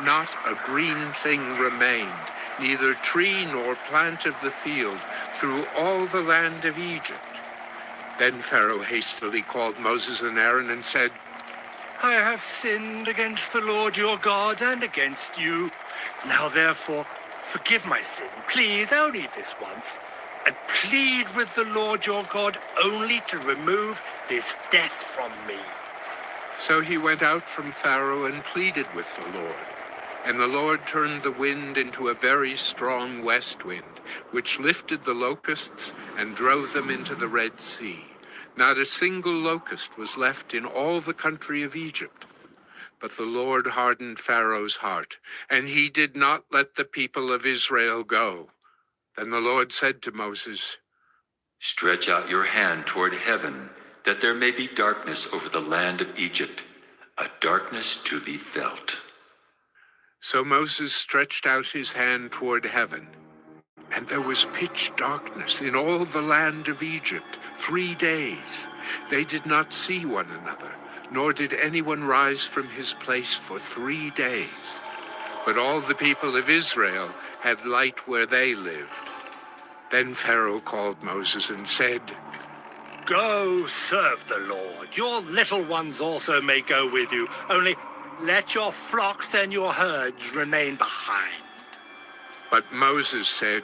Not a green thing remained, neither tree nor plant of the field, through all the land of Egypt. Then Pharaoh hastily called Moses and Aaron and said, I have sinned against the Lord your God and against you. Now therefore, forgive my sin, please, only this once, and plead with the Lord your God only to remove this death from me. So he went out from Pharaoh and pleaded with the Lord. And the Lord turned the wind into a very strong west wind, which lifted the locusts and drove them into the Red Sea. Not a single locust was left in all the country of Egypt. But the Lord hardened Pharaoh's heart, and he did not let the people of Israel go. Then the Lord said to Moses, Stretch out your hand toward heaven, that there may be darkness over the land of Egypt, a darkness to be felt. So Moses stretched out his hand toward heaven, and there was pitch darkness in all the land of Egypt 3 days. They did not see one another, nor did anyone rise from his place for 3 days. But all the people of Israel had light where they lived. Then Pharaoh called Moses and said, Go serve the Lord. Your little ones also may go with you. Only let your flocks and your herds remain behind. But Moses said,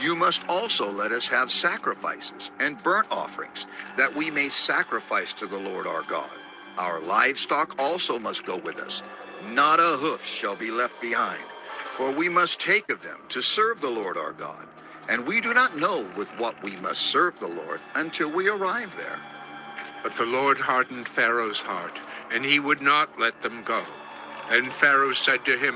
You must also let us have sacrifices and burnt offerings, that we may sacrifice to the Lord our God. Our livestock also must go with us. Not a hoof shall be left behind, for we must take of them to serve the Lord our God. And we do not know with what we must serve the Lord until we arrive there. But the Lord hardened Pharaoh's heart, and he would not let them go. Then Pharaoh said to him,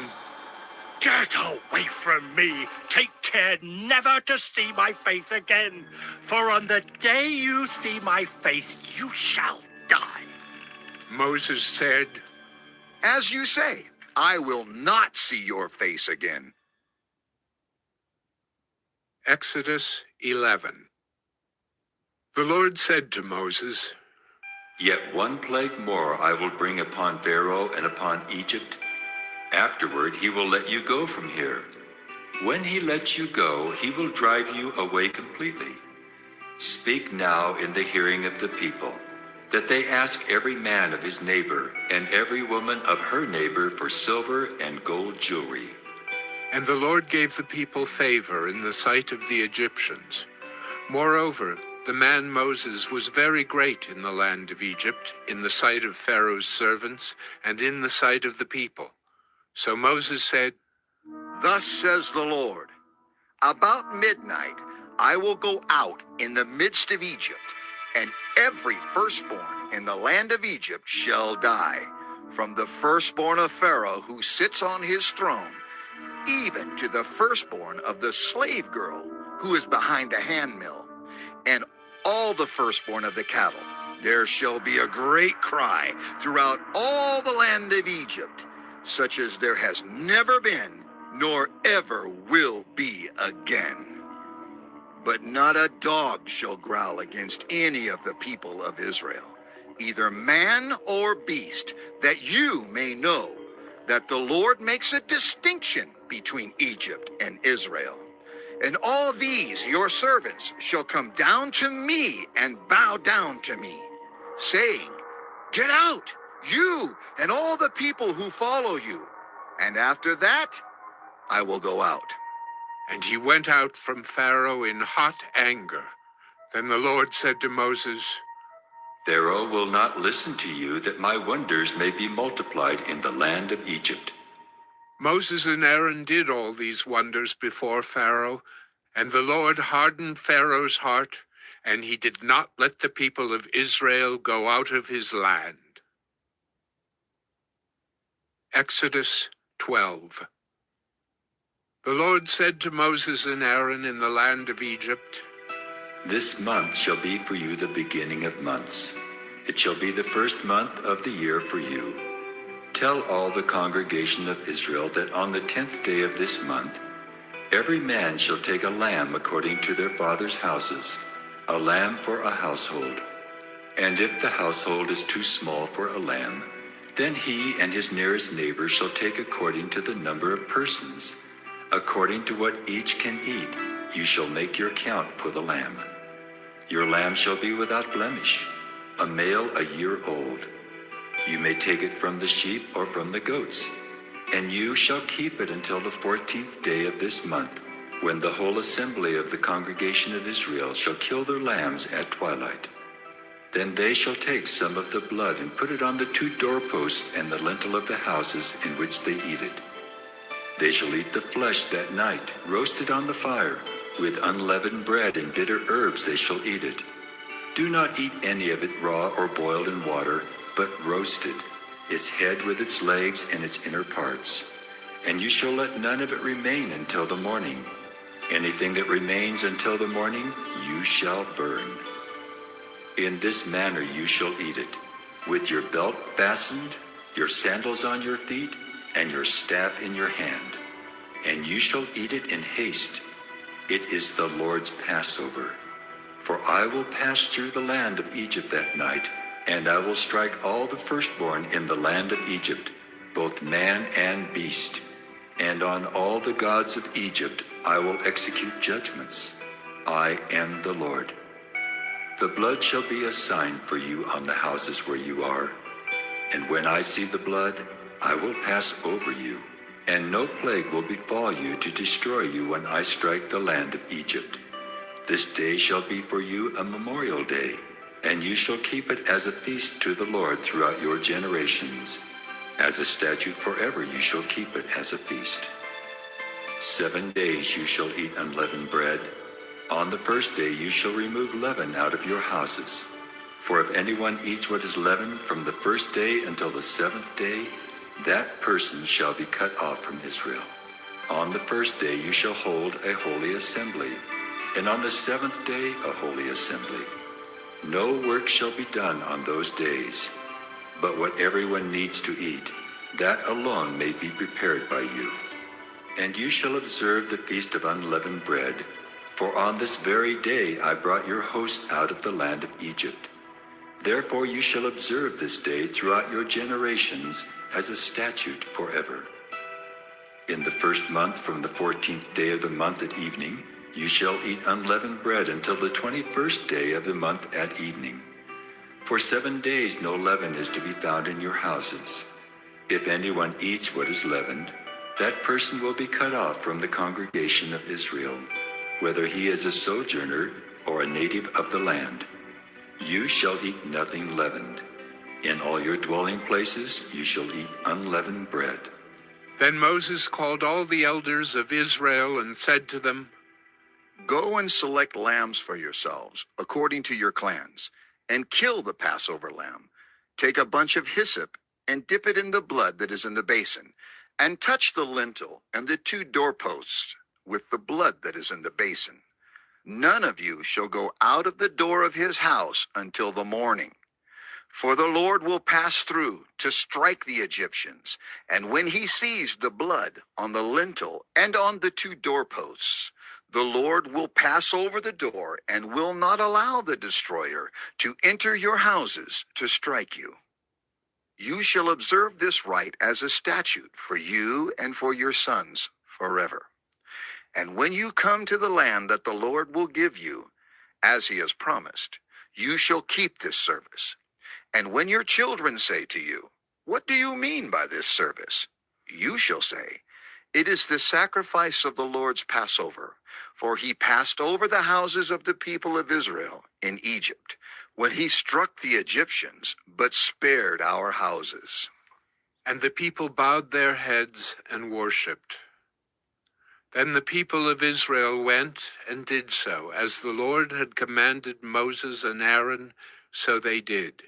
Get away from me. Take care never to see my face again. For on the day you see my face, you shall die. Moses said, As you say, I will not see your face again. Exodus 11. The Lord said to Moses, Yet one plague more I will bring upon Pharaoh and upon Egypt. Afterward he will let you go from here. When he lets you go, he will drive you away completely. Speak now in the hearing of the people, that they ask every man of his neighbor and every woman of her neighbor for silver and gold jewelry. And the Lord gave the people favor in the sight of the Egyptians. Moreover, the man Moses was very great in the land of Egypt, in the sight of Pharaoh's servants, and in the sight of the people. So Moses said, Thus says the Lord, about midnight I will go out in the midst of Egypt, and every firstborn in the land of Egypt shall die, from the firstborn of Pharaoh who sits on his throne, even to the firstborn of the slave girl who is behind the handmill, and all the firstborn of the cattle. There shall be a great cry throughout all the land of Egypt, such as there has never been, nor ever will be again. But not a dog shall growl against any of the people of Israel, either man or beast, that you may know that the Lord makes a distinction between Egypt and Israel. And all these your servants shall come down to me and bow down to me, saying, Get out, you and all the people who follow you. And after that, I will go out. And he went out from Pharaoh in hot anger. Then the Lord said to Moses, Pharaoh will not listen to you, that my wonders may be multiplied in the land of Egypt. Moses and Aaron did all these wonders before Pharaoh, and the Lord hardened Pharaoh's heart, and he did not let the people of Israel go out of his land. Exodus 12. The Lord said to Moses and Aaron in the land of Egypt, This month shall be for you the beginning of months. It shall be the first month of the year for you. Tell all the congregation of Israel that on the 10th day of this month, every man shall take a lamb according to their fathers' houses, a lamb for a household. And if the household is too small for a lamb, then he and his nearest neighbor shall take according to the number of persons. According to what each can eat, you shall make your count for the lamb. Your lamb shall be without blemish, a male a year old. You may take it from the sheep or from the goats, and you shall keep it until the 14th day of this month, when the whole assembly of the congregation of Israel shall kill their lambs at twilight. Then they shall take some of the blood and put it on the 2 doorposts and the lintel of the houses in which they eat it. They shall eat the flesh that night, roasted on the fire. With unleavened bread and bitter herbs they shall eat it. Do not eat any of it raw or boiled in water, but roasted, its head with its legs and its inner parts. And you shall let none of it remain until the morning. Anything that remains until the morning you shall burn. In this manner you shall eat it, with your belt fastened, your sandals on your feet, and your staff in your hand. And you shall eat it in haste. It is the Lord's Passover. For I will pass through the land of Egypt that night, and I will strike all the firstborn in the land of Egypt, both man and beast. And on all the gods of Egypt I will execute judgments. I am the Lord. The blood shall be a sign for you on the houses where you are. And when I see the blood, I will pass over you, and no plague will befall you to destroy you when I strike the land of Egypt. This day shall be for you a memorial day, and you shall keep it as a feast to the Lord throughout your generations. As a statute forever you shall keep it as a feast. 7 days you shall eat unleavened bread. On the first day you shall remove leaven out of your houses. For if anyone eats what is leavened from the first day until the 7th day, that person shall be cut off from Israel. On the first day you shall hold a holy assembly, and on the 7th day a holy assembly. No work shall be done on those days, but what everyone needs to eat, that alone may be prepared by you. And you shall observe the feast of unleavened bread, for on this very day I brought your hosts out of the land of Egypt. Therefore you shall observe this day throughout your generations as a statute forever. In the first month from the 14th day of the month at evening, you shall eat unleavened bread until the 21st day of the month at evening. For 7 days no leaven is to be found in your houses. If anyone eats what is leavened, that person will be cut off from the congregation of Israel, whether he is a sojourner or a native of the land. You shall eat nothing leavened. In all your dwelling places you shall eat unleavened bread. Then Moses called all the elders of Israel and said to them, Go and select lambs for yourselves, according to your clans, and kill the Passover lamb. Take a bunch of hyssop and dip it in the blood that is in the basin, and touch the lintel and the 2 doorposts with the blood that is in the basin. None of you shall go out of the door of his house until the morning. For the Lord will pass through to strike the Egyptians, and when he sees the blood on the lintel and on the 2 doorposts, the Lord will pass over the door and will not allow the destroyer to enter your houses to strike you. You shall observe this rite as a statute for you and for your sons forever. And when you come to the land that the Lord will give you, as he has promised, you shall keep this service. And when your children say to you, What do you mean by this service? You shall say, It is the sacrifice of the Lord's Passover, for he passed over the houses of the people of Israel in Egypt, when he struck the Egyptians, but spared our houses. And the people bowed their heads and worshipped. Then the people of Israel went and did so, as the Lord had commanded Moses and Aaron, so they did.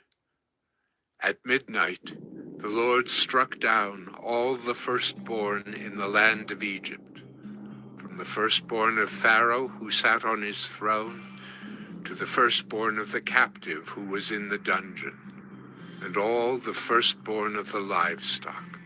At midnight, the Lord struck down all the firstborn in the land of Egypt, from the firstborn of Pharaoh who sat on his throne, to the firstborn of the captive who was in the dungeon, and all the firstborn of the livestock.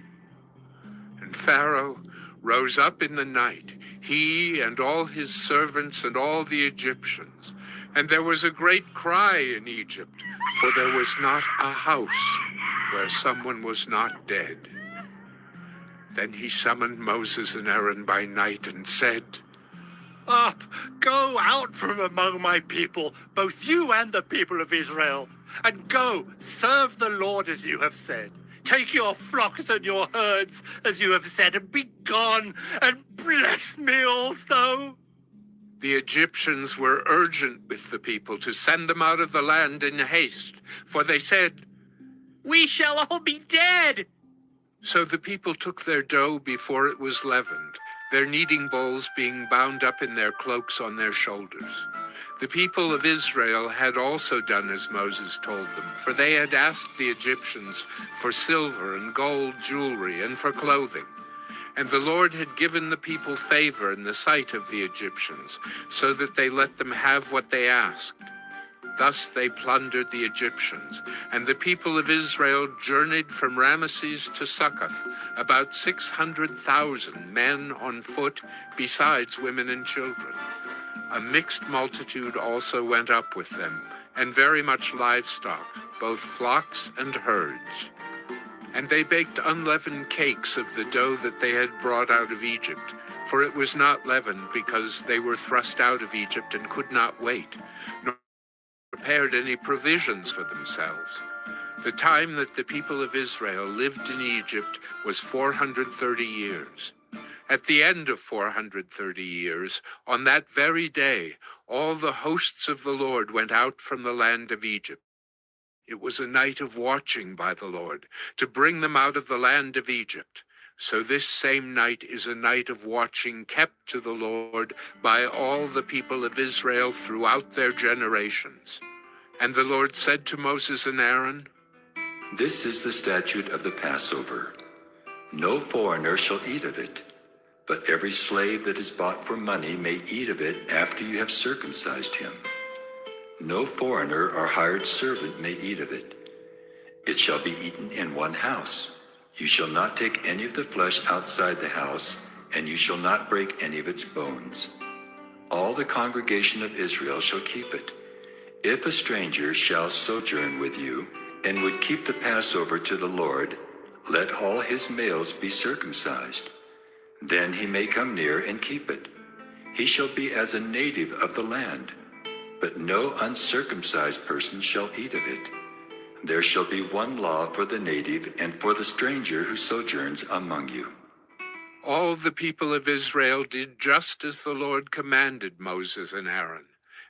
And Pharaoh rose up in the night, he and all his servants and all the Egyptians, and there was a great cry in Egypt, for there was not a house where someone was not dead. Then he summoned Moses and Aaron by night and said, Up, go out from among my people, both you and the people of Israel, and go, serve the Lord as you have said. Take your flocks and your herds as you have said, and be gone, and bless me also. The Egyptians were urgent with the people to send them out of the land in haste, for they said, "We shall all be dead." So the people took their dough before it was leavened, their kneading bowls being bound up in their cloaks on their shoulders. The people of Israel had also done as Moses told them, for they had asked the Egyptians for silver and gold jewelry and for clothing. And the Lord had given the people favor in the sight of the Egyptians, so that they let them have what they asked. Thus they plundered the Egyptians, and the people of Israel journeyed from Ramesses to Succoth, about 600,000 men on foot, besides women and children. A mixed multitude also went up with them, and very much livestock, both flocks and herds. And they baked unleavened cakes of the dough that they had brought out of Egypt, for it was not leavened, because they were thrust out of Egypt and could not wait, nor prepared any provisions for themselves. The time that the people of Israel lived in Egypt was 430 years. At the end of 430 years, on that very day, all the hosts of the Lord went out from the land of Egypt. It was a night of watching by the Lord, to bring them out of the land of Egypt. So this same night is a night of watching kept to the Lord by all the people of Israel throughout their generations. And the Lord said to Moses and Aaron, This is the statute of the Passover. No foreigner shall eat of it, but every slave that is bought for money may eat of it after you have circumcised him. No foreigner or hired servant may eat of it. It shall be eaten in one house. You shall not take any of the flesh outside the house, and you shall not break any of its bones. All the congregation of Israel shall keep it. If a stranger shall sojourn with you, and would keep the Passover to the Lord, let all his males be circumcised. Then he may come near and keep it. He shall be as a native of the land, but no uncircumcised person shall eat of it. There shall be one law for the native and for the stranger who sojourns among you. All the people of Israel did just as the Lord commanded Moses and Aaron.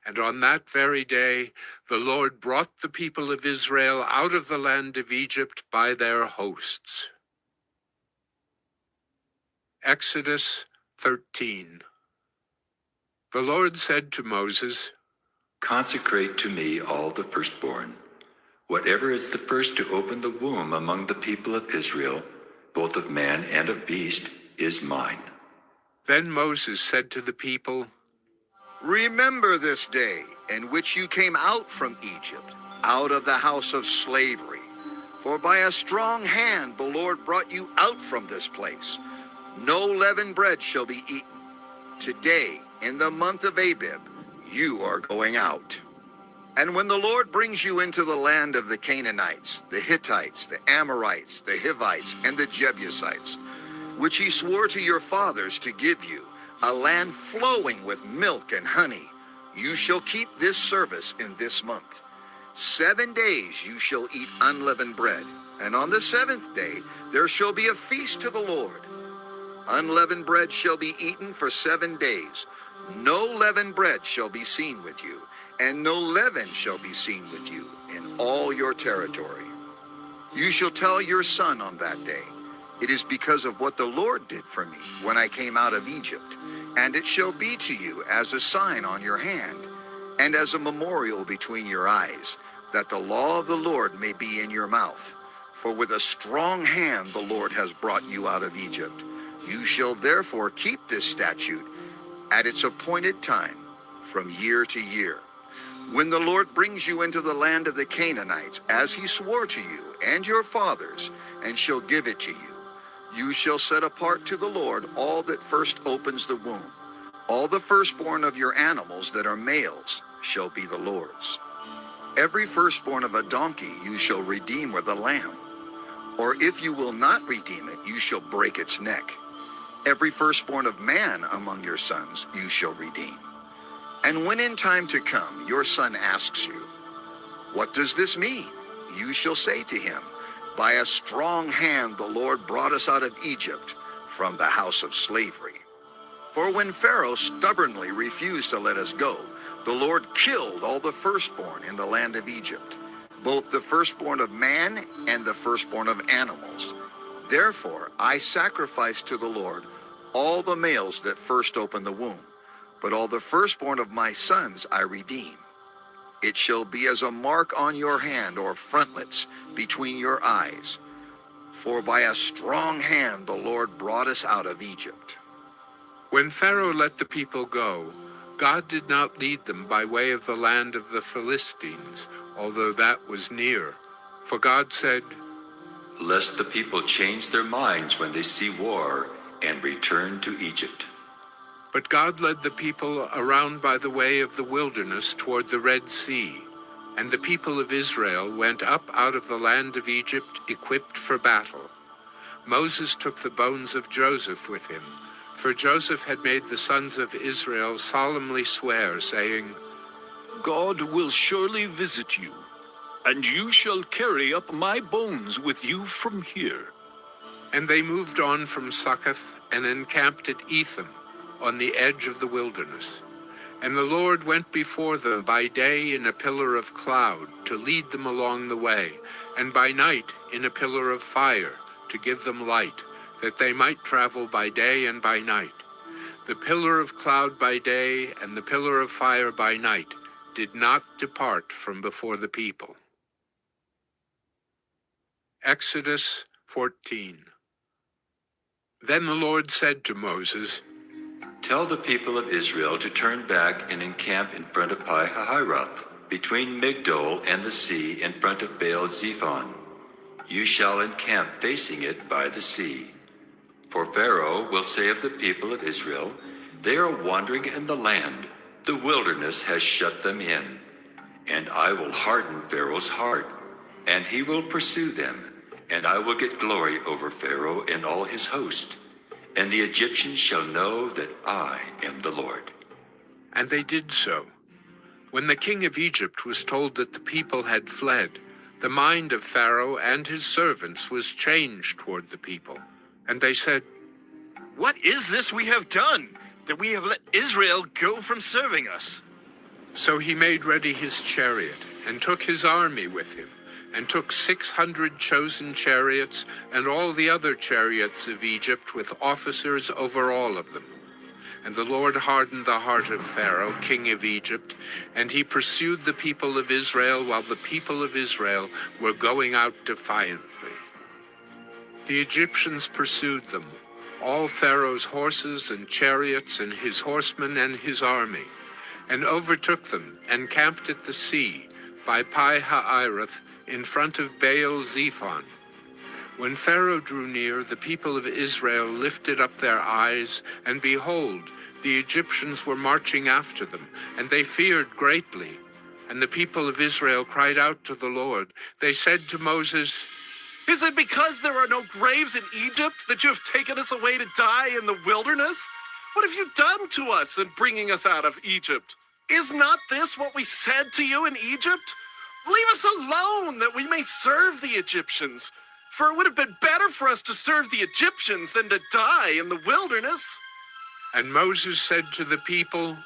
And on that very day, the Lord brought the people of Israel out of the land of Egypt by their hosts. Exodus 13. The Lord said to Moses, Consecrate to me all the firstborn. Whatever is the first to open the womb among the people of Israel, both of man and of beast, is mine. Then Moses said to the people, Remember this day in which you came out from Egypt, out of the house of slavery. For by a strong hand the Lord brought you out from this place. No leavened bread shall be eaten. Today, in the month of Abib, you are going out. And when the Lord brings you into the land of the Canaanites, the Hittites, the Amorites, the Hivites, and the Jebusites, which he swore to your fathers to give you, a land flowing with milk and honey, you shall keep this service in this month. 7 days you shall eat unleavened bread, and on the 7th day there shall be a feast to the Lord. Unleavened bread shall be eaten for 7 days. No leavened bread shall be seen with you, and no leaven shall be seen with you in all your territory. You shall tell your son on that day, It is because of what the Lord did for me when I came out of Egypt. And it shall be to you as a sign on your hand, and as a memorial between your eyes, that the law of the Lord may be in your mouth. For with a strong hand the Lord has brought you out of Egypt. You shall therefore keep this statute at its appointed time, from year to year. When the Lord brings you into the land of the Canaanites, as he swore to you and your fathers, and shall give it to you, you shall set apart to the Lord all that first opens the womb. All the firstborn of your animals that are males shall be the Lord's. Every firstborn of a donkey you shall redeem with a lamb. Or if you will not redeem it, you shall break its neck. Every firstborn of man among your sons you shall redeem. And when in time to come your son asks you, what does this mean? You shall say to him, by a strong hand the Lord brought us out of Egypt, from the house of slavery. For when Pharaoh stubbornly refused to let us go, the Lord killed all the firstborn in the land of Egypt, both the firstborn of man and the firstborn of animals. Therefore I sacrifice to the Lord all the males that first open the womb, but all the firstborn of my sons I redeem. It shall be as a mark on your hand or frontlets between your eyes. For by a strong hand the Lord brought us out of Egypt. When Pharaoh let the people go, God did not lead them by way of the land of the Philistines, although that was near. For God said, lest the people change their minds when they see war and return to Egypt. But God led the people around by the way of the wilderness toward the Red Sea, and the people of Israel went up out of the land of Egypt equipped for battle. Moses took the bones of Joseph with him, for Joseph had made the sons of Israel solemnly swear, saying, God will surely visit you, and you shall carry up my bones with you from here. And they moved on from Succoth and encamped at Etham, on the edge of the wilderness. And the Lord went before them by day in a pillar of cloud to lead them along the way, and by night in a pillar of fire to give them light, that they might travel by day and by night. The pillar of cloud by day and the pillar of fire by night did not depart from before the people. Exodus 14. Then the Lord said to Moses, tell the people of Israel to turn back and encamp in front of Pi-hahiroth, between Migdol and the sea in front of Baal-zephon. You shall encamp facing it by the sea. For Pharaoh will say of the people of Israel, they are wandering in the land, the wilderness has shut them in. And I will harden Pharaoh's heart, and he will pursue them, and I will get glory over Pharaoh and all his host. And the Egyptians shall know that I am the Lord. And they did so. When the king of Egypt was told that the people had fled, the mind of Pharaoh and his servants was changed toward the people. And they said, what is this we have done, that we have let Israel go from serving us? So he made ready his chariot, and took his army with him, and took 600 chosen chariots, and all the other chariots of Egypt with officers over all of them. And the Lord hardened the heart of Pharaoh, king of Egypt, and he pursued the people of Israel while the people of Israel were going out defiantly. The Egyptians pursued them, all Pharaoh's horses and chariots and his horsemen and his army, and overtook them and camped at the sea by Pi-hahiroth, in front of Baal-zephon. When Pharaoh drew near, the people of Israel lifted up their eyes, and behold, the Egyptians were marching after them, and they feared greatly. And the people of Israel cried out to the Lord. They said to Moses, is it because there are no graves in Egypt that you have taken us away to die in the wilderness? What have you done to us in bringing us out of Egypt? Is not this what we said to you in Egypt? Leave us alone that we may serve the Egyptians, for it would have been better for us to serve the Egyptians than to die in the wilderness. And Moses said to the people,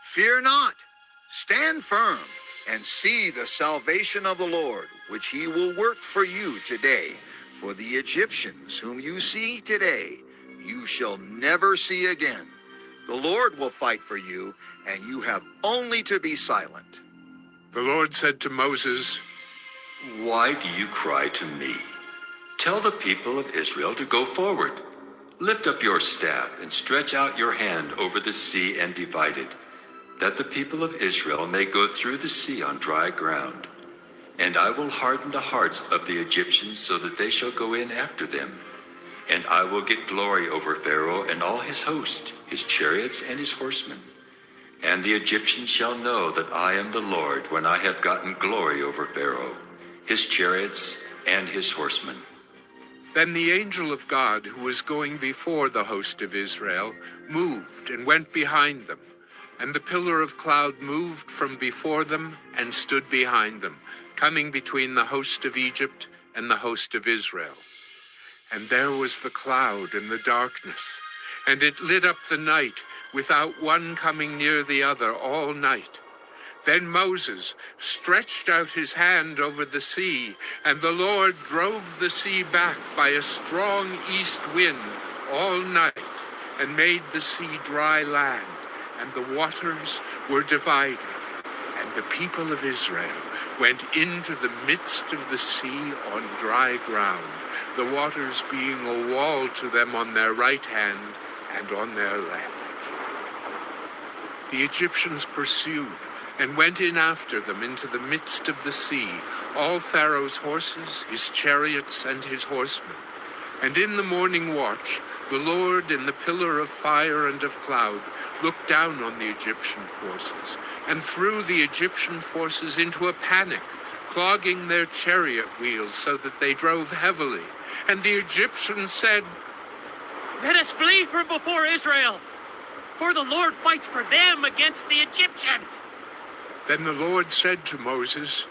fear not, stand firm, and see the salvation of the Lord, which he will work for you today. For the Egyptians whom you see today, you shall never see again. The Lord will fight for you, and you have only to be silent. The Lord said to Moses, why do you cry to me? Tell the people of Israel to go forward. Lift up your staff and stretch out your hand over the sea and divide it, that the people of Israel may go through the sea on dry ground. And I will harden the hearts of the Egyptians so that they shall go in after them. And I will get glory over Pharaoh and all his host, his chariots and his horsemen. And the Egyptians shall know that I am the Lord when I have gotten glory over Pharaoh, his chariots and his horsemen. Then the angel of God, who was going before the host of Israel, moved and went behind them. And the pillar of cloud moved from before them and stood behind them, coming between the host of Egypt and the host of Israel. And there was the cloud and the darkness, and it lit up the night, without one coming near the other all night. Then Moses stretched out his hand over the sea, and the Lord drove the sea back by a strong east wind all night, and made the sea dry land, and the waters were divided. And the people of Israel went into the midst of the sea on dry ground, the waters being a wall to them on their right hand and on their left. The Egyptians pursued and went in after them into the midst of the sea, all Pharaoh's horses, his chariots, and his horsemen. And in the morning watch, the Lord in the pillar of fire and of cloud looked down on the Egyptian forces and threw the Egyptian forces into a panic, clogging their chariot wheels so that they drove heavily. And the Egyptians said, "Let us flee from before Israel, for the Lord fights for them against the Egyptians." Then the Lord said to Moses,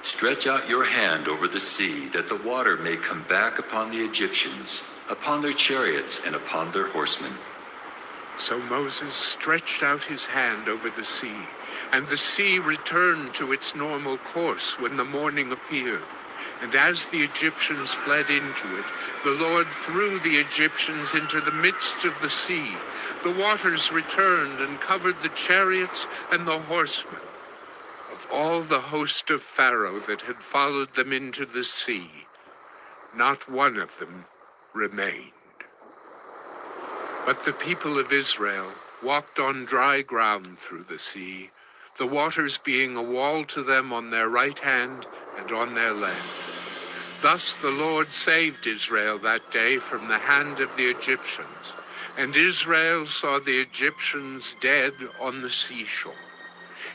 Stretch out your hand over the sea, that the water may come back upon the Egyptians, upon their chariots, and upon their horsemen. So Moses stretched out his hand over the sea, and the sea returned to its normal course when the morning appeared. And as the Egyptians fled into it, the Lord threw the Egyptians into the midst of the sea. The waters returned and covered the chariots and the horsemen. Of all the host of Pharaoh that had followed them into the sea, not one of them remained. But the people of Israel walked on dry ground through the sea, the waters being a wall to them on their right hand and on their left. Thus the Lord saved Israel that day from the hand of the Egyptians, and Israel saw the Egyptians dead on the seashore.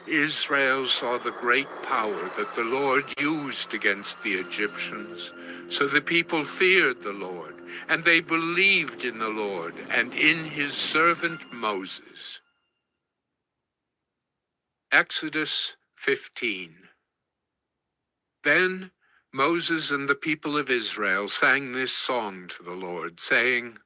Israel saw the great power that the Lord used against the Egyptians. So the people feared the Lord, and they believed in the Lord and in his servant Moses. Exodus 15. Then Moses and the people of Israel sang this song to the Lord, saying,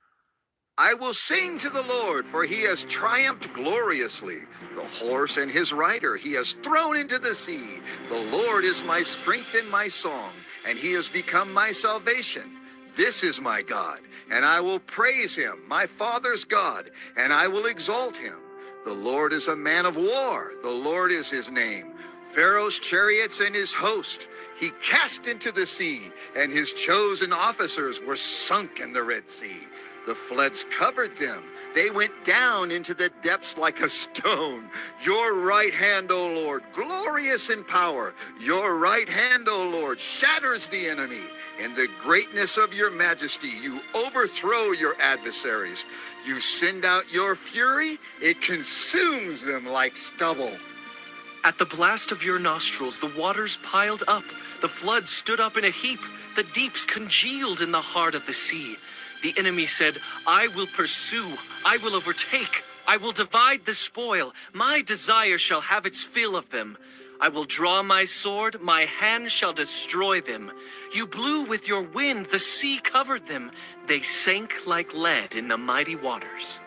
I will sing to the Lord, for he has triumphed gloriously. The horse and his rider he has thrown into the sea. The Lord is my strength and my song, and he has become my salvation. This is my God, and I will praise him, my father's God, and I will exalt him. The Lord is a man of war. The Lord is his name. Pharaoh's chariots and his host he cast into the sea, and his chosen officers were sunk in the Red Sea. The floods covered them. They went down into the depths like a stone. Your right hand, O Lord, glorious in power. Your right hand, O Lord, shatters the enemy. In the greatness of your majesty, you overthrow your adversaries. You send out your fury. It consumes them like stubble. At the blast of your nostrils, the waters piled up. The floods stood up in a heap. The deeps congealed in the heart of the sea. The enemy said, I will pursue, I will overtake, I will divide the spoil. My desire shall have its fill of them. I will draw my sword, my hand shall destroy them. You blew with your wind, the sea covered them. They sank like lead in the mighty waters.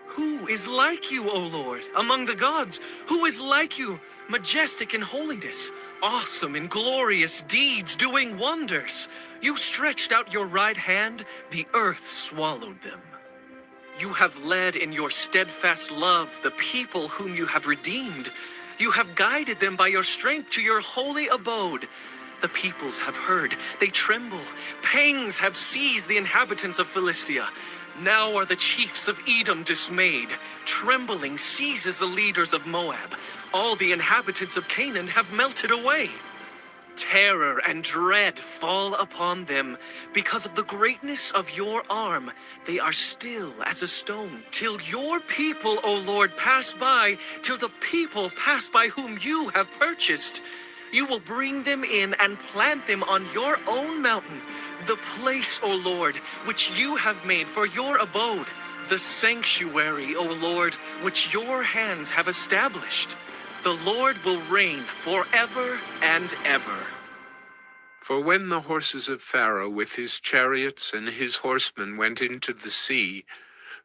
Who is like you, O Lord, among the gods? Who is like you, majestic in holiness, awesome in glorious deeds, doing wonders? You stretched out your right hand, the earth swallowed them. You have led in your steadfast love the people whom you have redeemed. You have guided them by your strength to your holy abode. The peoples have heard, they tremble. Pangs have seized the inhabitants of Philistia. Now are the chiefs of Edom dismayed. Trembling seizes the leaders of Moab. All the inhabitants of Canaan have melted away. Terror and dread fall upon them. Because of the greatness of your arm, they are still as a stone. Till your people, O Lord, pass by, till the people pass by whom you have purchased. You will bring them in and plant them on your own mountain, the place, O Lord, which you have made for your abode, the sanctuary, O Lord, which your hands have established. The Lord will reign forever and ever. For when the horses of Pharaoh with his chariots and his horsemen went into the sea,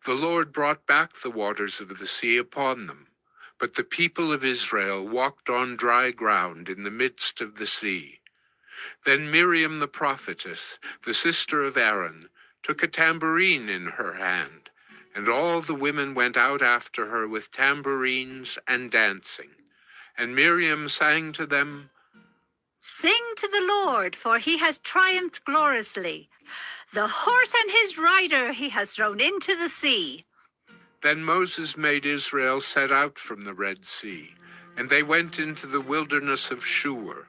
the Lord brought back the waters of the sea upon them. But the people of Israel walked on dry ground in the midst of the sea. Then Miriam the prophetess, the sister of Aaron, took a tambourine in her hand, and all the women went out after her with tambourines and dancing. And Miriam sang to them, "Sing to the Lord, for he has triumphed gloriously. The horse and his rider he has thrown into the sea." Then Moses made Israel set out from the Red Sea, and they went into the wilderness of Shur.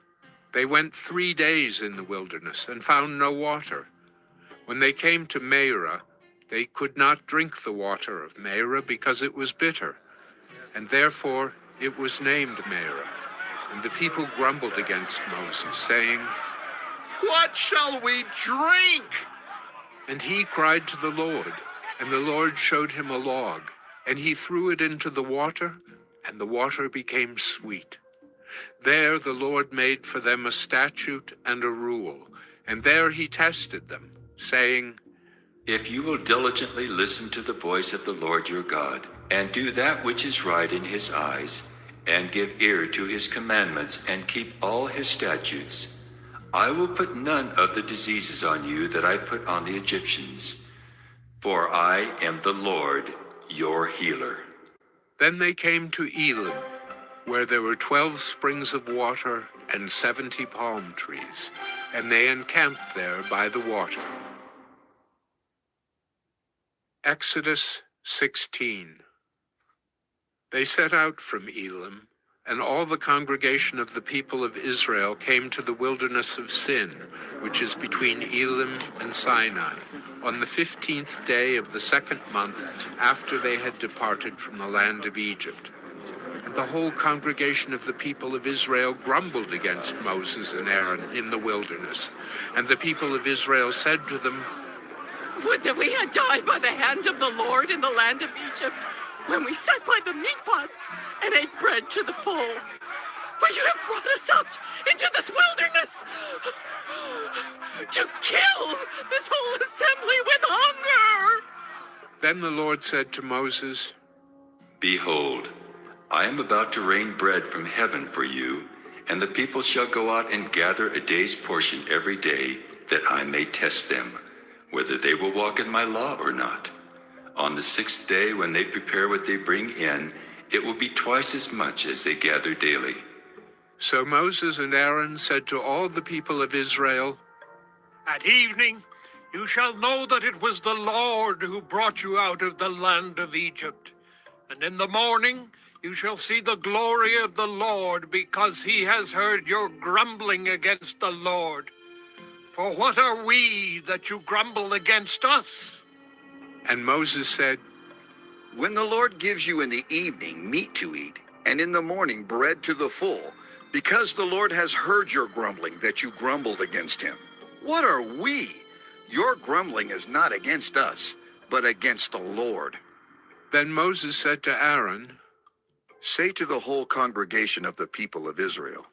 They went 3 days in the wilderness and found no water. When they came to Marah, they could not drink the water of Marah because it was bitter, and therefore it was named Marah. And the people grumbled against Moses, saying, "What shall we drink?" And he cried to the Lord, and the Lord showed him a log, and he threw it into the water, and the water became sweet. There the Lord made for them a statute and a rule, and there he tested them, saying, If you will diligently listen to the voice of the Lord your God, and do that which is right in his eyes, and give ear to his commandments, and keep all his statutes, I will put none of the diseases on you that I put on the Egyptians, for I am the Lord your healer. Then they came to Elim, where there were 12 springs of water and 70 palm trees, and they encamped there by the water. Exodus 16. They set out from Elim, and all the congregation of the people of Israel came to the wilderness of Sin, which is between Elim and Sinai, on the 15th day of the 2nd month after they had departed from the land of Egypt. And the whole congregation of the people of Israel grumbled against Moses and Aaron in the wilderness. And the people of Israel said to them, Would that we had died by the hand of the Lord in the land of Egypt, when we sat by the meat pots and ate bread to the full. For you have brought us up into this wilderness to kill this whole assembly with hunger. Then the Lord said to Moses, Behold, I am about to rain bread from heaven for you, and the people shall go out and gather a day's portion every day, that I may test them, whether they will walk in my law or not. On the 6th day, when they prepare what they bring in, it will be twice as much as they gather daily. So Moses and Aaron said to all the people of Israel, At evening you shall know that it was the Lord who brought you out of the land of Egypt. And in the morning you shall see the glory of the Lord, because he has heard your grumbling against the Lord. For what are we that you grumble against us? And Moses said, When the Lord gives you in the evening meat to eat, and in the morning bread to the full, because the Lord has heard your grumbling that you grumbled against him. What are we? Your grumbling is not against us, but against the Lord. Then Moses said to Aaron, Say to the whole congregation of the people of Israel,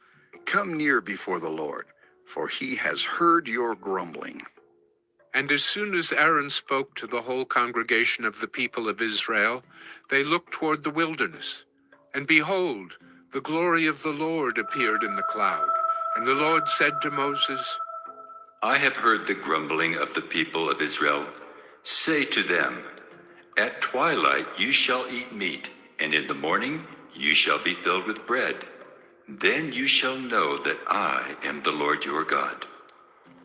Come near before the Lord, for he has heard your grumbling. And as soon as Aaron spoke to the whole congregation of the people of Israel, they looked toward the wilderness. And behold, the glory of the Lord appeared in the cloud. And the Lord said to Moses, I have heard the grumbling of the people of Israel. Say to them, At twilight you shall eat meat, and in the morning you shall be filled with bread. Then you shall know that I am the Lord your God.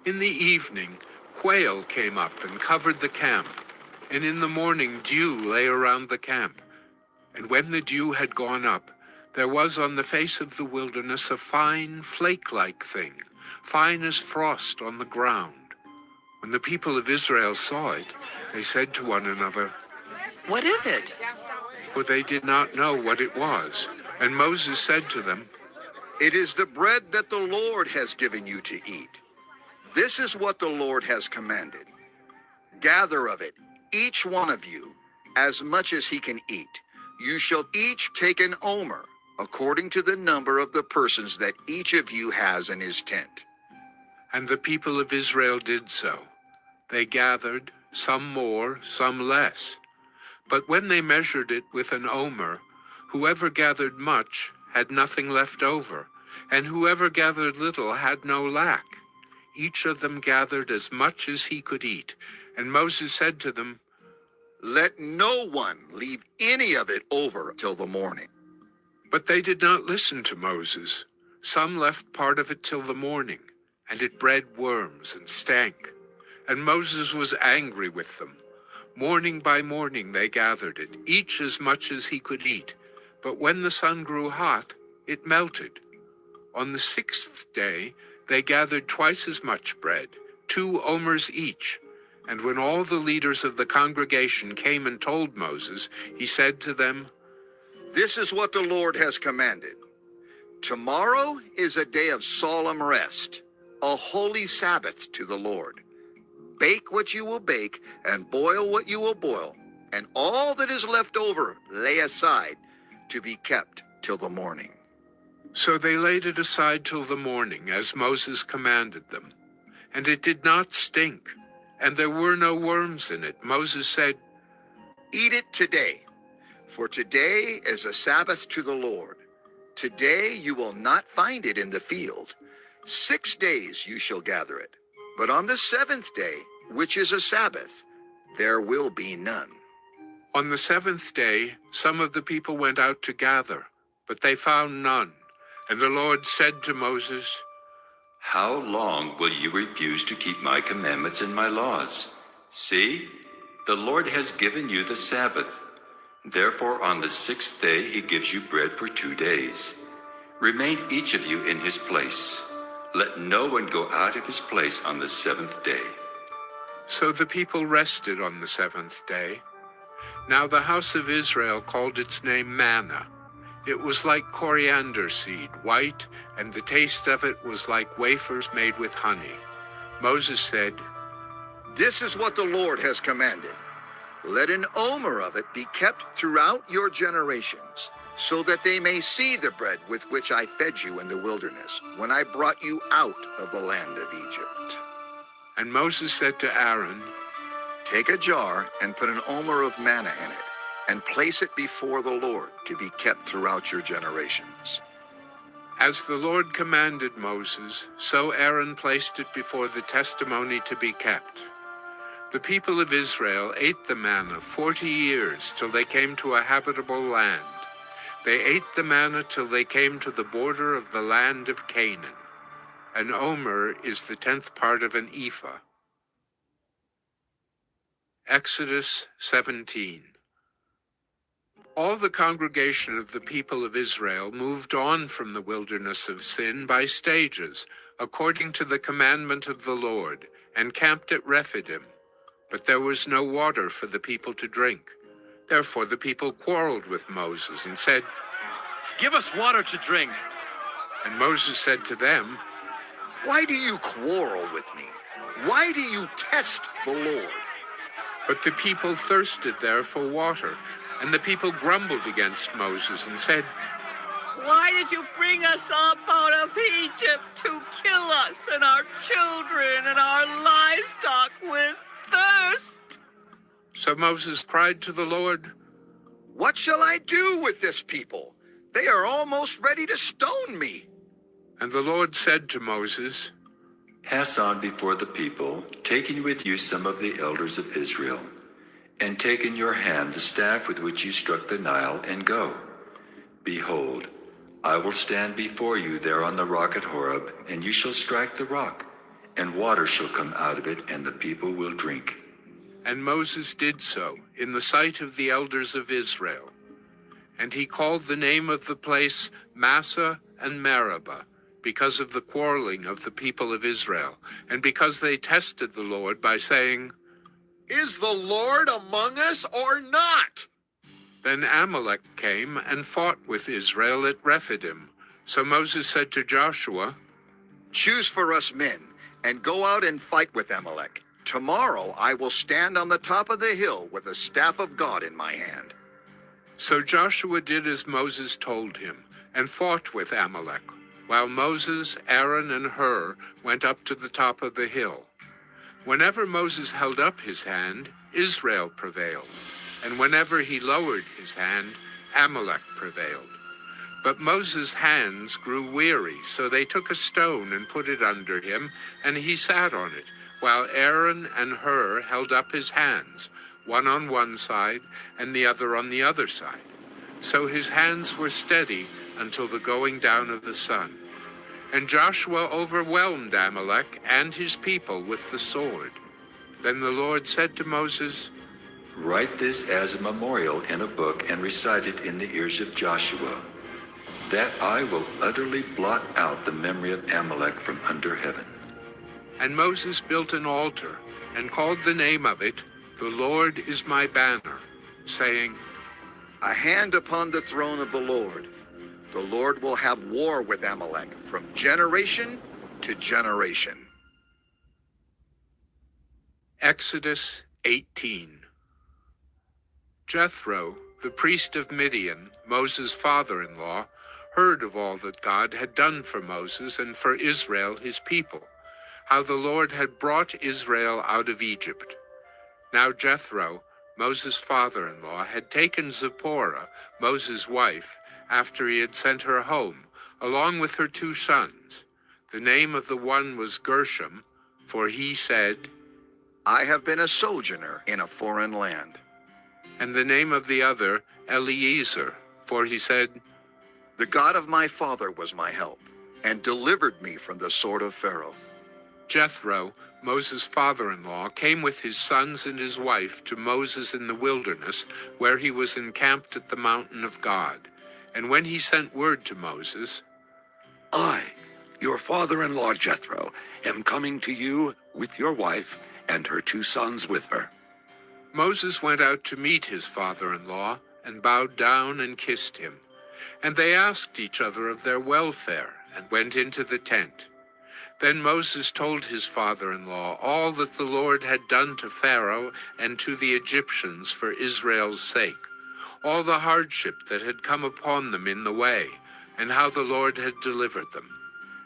In the evening, quail came up and covered the camp, and in the morning dew lay around the camp. And when the dew had gone up, there was on the face of the wilderness a fine flake-like thing, fine as frost on the ground. When the people of Israel saw it, they said to one another, What is it? For they did not know what it was. And Moses said to them, It is the bread that the Lord has given you to eat. This is what the Lord has commanded. Gather of it, each one of you, as much as he can eat. You shall each take an omer, according to the number of the persons that each of you has in his tent. And the people of Israel did so. They gathered, some more, some less. But when they measured it with an omer, whoever gathered much had nothing left over, and whoever gathered little had no lack. Each of them gathered as much as he could eat. And Moses said to them, Let no one leave any of it over till the morning. But they did not listen to Moses. Some left part of it till the morning, and it bred worms and stank. And Moses was angry with them. Morning by morning they gathered it, each as much as he could eat. But when the sun grew hot, it melted. On the 6th day they gathered twice as much bread, 2 omers each. And when all the leaders of the congregation came and told Moses, he said to them, This is what the Lord has commanded. Tomorrow is a day of solemn rest, a holy Sabbath to the Lord. Bake what you will bake, and boil what you will boil, and all that is left over lay aside to be kept till the morning. So they laid it aside till the morning, as Moses commanded them. And it did not stink, and there were no worms in it. Moses said, Eat it today, for today is a Sabbath to the Lord. Today you will not find it in the field. 6 days you shall gather it. But on the 7th day, which is a Sabbath, there will be none. On the 7th day, some of the people went out to gather, but they found none. And the Lord said to Moses, How long will you refuse to keep my commandments and my laws? See, the Lord has given you the Sabbath. Therefore on the 6th day he gives you bread for 2 days. Remain each of you in his place. Let no one go out of his place on the 7th day. So the people rested on the 7th day. Now the house of Israel called its name manna. It was like coriander seed, white, and the taste of it was like wafers made with honey. Moses said, This is what the Lord has commanded. Let an omer of it be kept throughout your generations, so that they may see the bread with which I fed you in the wilderness, when I brought you out of the land of Egypt. And Moses said to Aaron, Take a jar and put an omer of manna in it, and place it before the Lord to be kept throughout your generations. As the Lord commanded Moses, so Aaron placed it before the testimony to be kept. The people of Israel ate the manna 40 years till they came to a habitable land. They ate the manna till they came to the border of the land of Canaan. An omer is the 10th part of an ephah. Exodus 17. All the congregation of the people of Israel moved on from the wilderness of Sin by stages, according to the commandment of the Lord, and camped at Rephidim. But there was no water for the people to drink. Therefore the people quarreled with Moses and said, Give us water to drink. And Moses said to them, Why do you quarrel with me? Why do you test the Lord? But the people thirsted there for water, and the people grumbled against Moses and said, Why did you bring us up out of Egypt to kill us and our children and our livestock with thirst? So Moses cried to the Lord, What shall I do with this people? They are almost ready to stone me. And the Lord said to Moses, Pass on before the people, taking with you some of the elders of Israel, and take in your hand the staff with which you struck the Nile, and go. Behold, I will stand before you there on the rock at Horeb, and you shall strike the rock, and water shall come out of it, and the people will drink. And Moses did so in the sight of the elders of Israel. And he called the name of the place Massah and Meribah, because of the quarreling of the people of Israel, and because they tested the Lord by saying, Is the Lord among us or not? Then Amalek came and fought with Israel at Rephidim. So Moses said to Joshua, "Choose for us men, and go out and fight with Amalek. Tomorrow I will stand on the top of the hill with the staff of God in my hand." So Joshua did as Moses told him, and fought with Amalek, while Moses, Aaron, and Hur went up to the top of the hill. Whenever Moses held up his hand, Israel prevailed, and whenever he lowered his hand, Amalek prevailed. But Moses' hands grew weary, so they took a stone and put it under him, and he sat on it, while Aaron and Hur held up his hands, one on one side and the other on the other side. So his hands were steady until the going down of the sun. And Joshua overwhelmed Amalek and his people with the sword. Then the Lord said to Moses, "Write this as a memorial in a book and recite it in the ears of Joshua, that I will utterly blot out the memory of Amalek from under heaven." And Moses built an altar and called the name of it, "The Lord is my banner," saying, "A hand upon the throne of the Lord. The Lord will have war with Amalek from generation to generation." Exodus 18. Jethro, the priest of Midian, Moses' father-in-law, heard of all that God had done for Moses and for Israel his people, how the Lord had brought Israel out of Egypt. Now Jethro, Moses' father-in-law, had taken Zipporah, Moses' wife, after he had sent her home, along with her 2 sons. The name of the one was Gershom, for he said, "I have been a sojourner in a foreign land." And the name of the other, Eliezer, for he said, "The God of my father was my help, and delivered me from the sword of Pharaoh." Jethro, Moses' father-in-law, came with his sons and his wife to Moses in the wilderness, where he was encamped at the mountain of God. And when he sent word to Moses, "I, your father-in-law Jethro, am coming to you with your wife and her 2 sons with her." Moses went out to meet his father-in-law and bowed down and kissed him. And they asked each other of their welfare and went into the tent. Then Moses told his father-in-law all that the Lord had done to Pharaoh and to the Egyptians for Israel's sake, all the hardship that had come upon them in the way, and how the Lord had delivered them.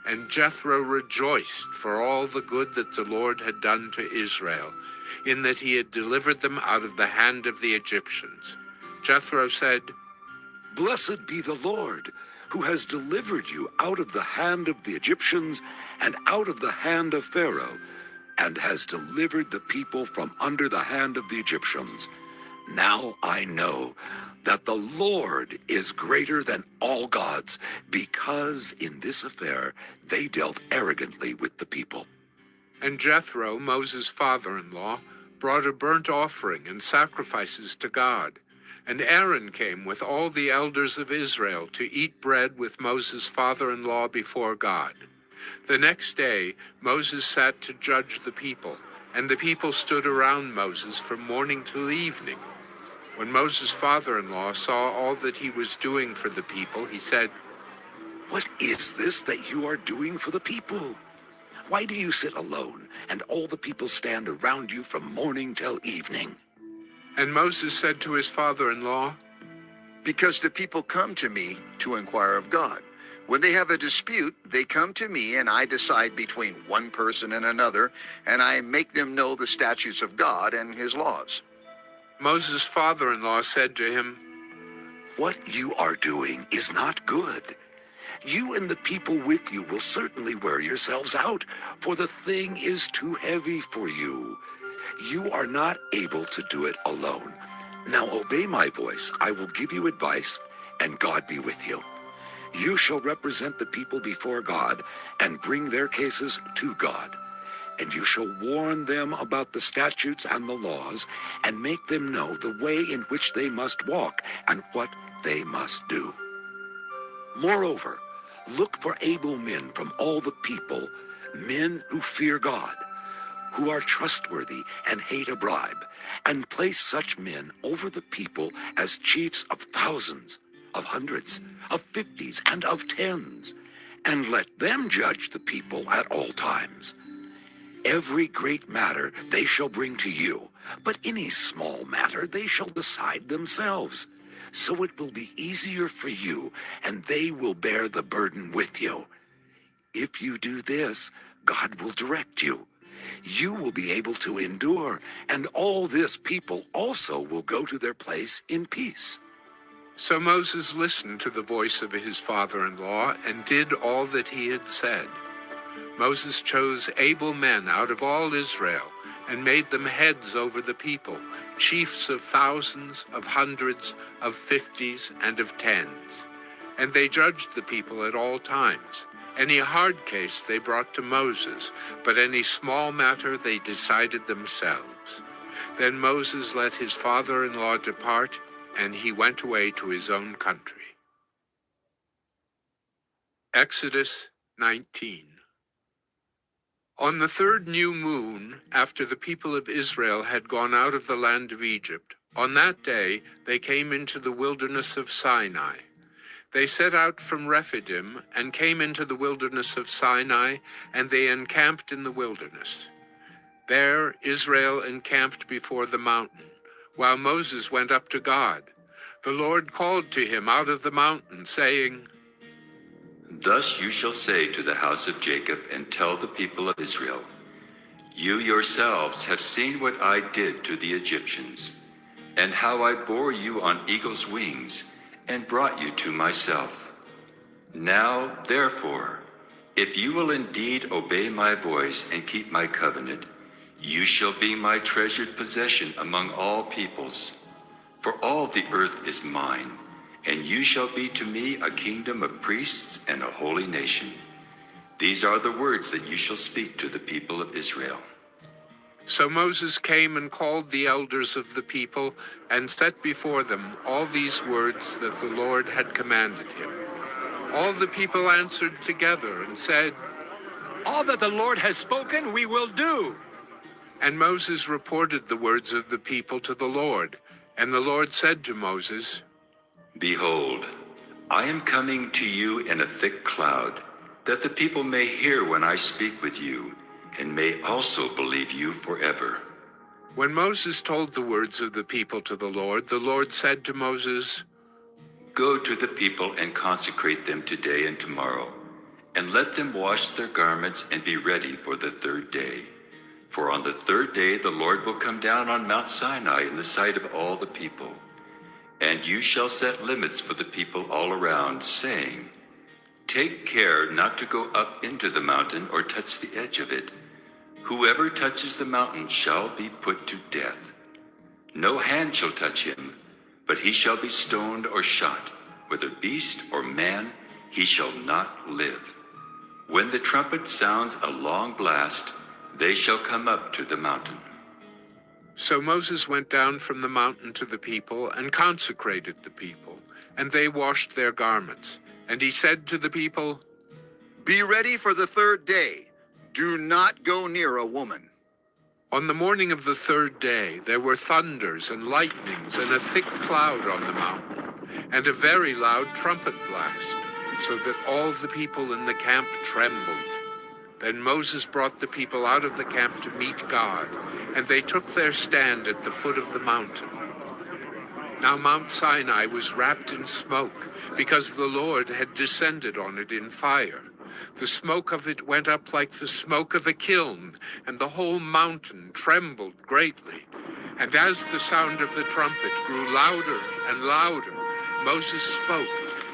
And Jethro rejoiced for all the good that the Lord had done to Israel, in that he had delivered them out of the hand of the Egyptians. Jethro said, "Blessed be the Lord, who has delivered you out of the hand of the Egyptians and out of the hand of Pharaoh, and has delivered the people from under the hand of the Egyptians. Now I know that the Lord is greater than all gods, because in this affair they dealt arrogantly with the people." And Jethro, Moses' father-in-law, brought a burnt offering and sacrifices to God. And Aaron came with all the elders of Israel to eat bread with Moses' father-in-law before God. The next day Moses sat to judge the people, and the people stood around Moses from morning till evening. When Moses' father-in-law saw all that he was doing for the people, he said, "What is this that you are doing for the people? Why do you sit alone, and all the people stand around you from morning till evening?" And Moses said to his father-in-law, "Because the people come to me to inquire of God. When they have a dispute, they come to me, and I decide between one person and another, and I make them know the statutes of God and his laws." Moses' father-in-law said to him, "What you are doing is not good. You and the people with you will certainly wear yourselves out, for the thing is too heavy for you. You are not able to do it alone. Now obey my voice. I will give you advice, and God be with you. You shall represent the people before God and bring their cases to God. And you shall warn them about the statutes and the laws, and make them know the way in which they must walk and what they must do. Moreover, look for able men from all the people, men who fear God, who are trustworthy and hate a bribe, and place such men over the people as chiefs of thousands, of hundreds, of 50s, and of 10s, and let them judge the people at all times. Every great matter they shall bring to you, but any small matter they shall decide themselves. So it will be easier for you, and they will bear the burden with you. If you do this, God will direct you. You will be able to endure, and all this people also will go to their place in peace. So Moses listened to the voice of his father-in-law and did all that he had said. Moses chose able men out of all Israel and made them heads over the people, chiefs of thousands, of hundreds, of 50s, and of 10s. And they judged the people at all times. Any hard case they brought to Moses, but any small matter they decided themselves. Then Moses let his father-in-law depart, and he went away to his own country. Exodus 19. On the third new moon, after the people of Israel had gone out of the land of Egypt, on that day they came into the wilderness of Sinai. They set out from Rephidim and came into the wilderness of Sinai, and they encamped in the wilderness. There Israel encamped before the mountain, while Moses went up to God. The Lord called to him out of the mountain, saying, Thus you shall say to the house of Jacob and tell the people of Israel, You yourselves have seen what I did to the Egyptians, and how I bore you on eagle's wings and brought you to myself. Now, therefore, if you will indeed obey my voice and keep my covenant, you shall be my treasured possession among all peoples. For all the earth is mine, and you shall be to me a kingdom of priests and a holy nation. These are the words that you shall speak to the people of Israel. So Moses came and called the elders of the people and set before them all these words that the Lord had commanded him. All the people answered together and said, All that the Lord has spoken, we will do. And Moses reported the words of the people to the Lord. And the Lord said to Moses, Behold, I am coming to you in a thick cloud, that the people may hear when I speak with you, and may also believe you forever. When Moses told the words of the people to the Lord said to Moses, Go to the people and consecrate them today and tomorrow, and let them wash their garments and be ready for the third day. For on the third day the Lord will come down on Mount Sinai in the sight of all the people. And you shall set limits for the people all around, saying, Take care not to go up into the mountain or touch the edge of it. Whoever touches the mountain shall be put to death. No hand shall touch him, but he shall be stoned or shot. Whether beast or man, he shall not live. When the trumpet sounds a long blast, they shall come up to the mountain. So Moses went down from the mountain to the people and consecrated the people, and they washed their garments. And he said to the people, Be ready for the third day. Do not go near a woman. On the morning of the third day there were thunders and lightnings and a thick cloud on the mountain, and a very loud trumpet blast, so that all the people in the camp trembled. Then Moses brought the people out of the camp to meet God, and they took their stand at the foot of the mountain. Now Mount Sinai was wrapped in smoke, because the Lord had descended on it in fire. The smoke of it went up like the smoke of a kiln, and the whole mountain trembled greatly. And as the sound of the trumpet grew louder and louder, Moses spoke,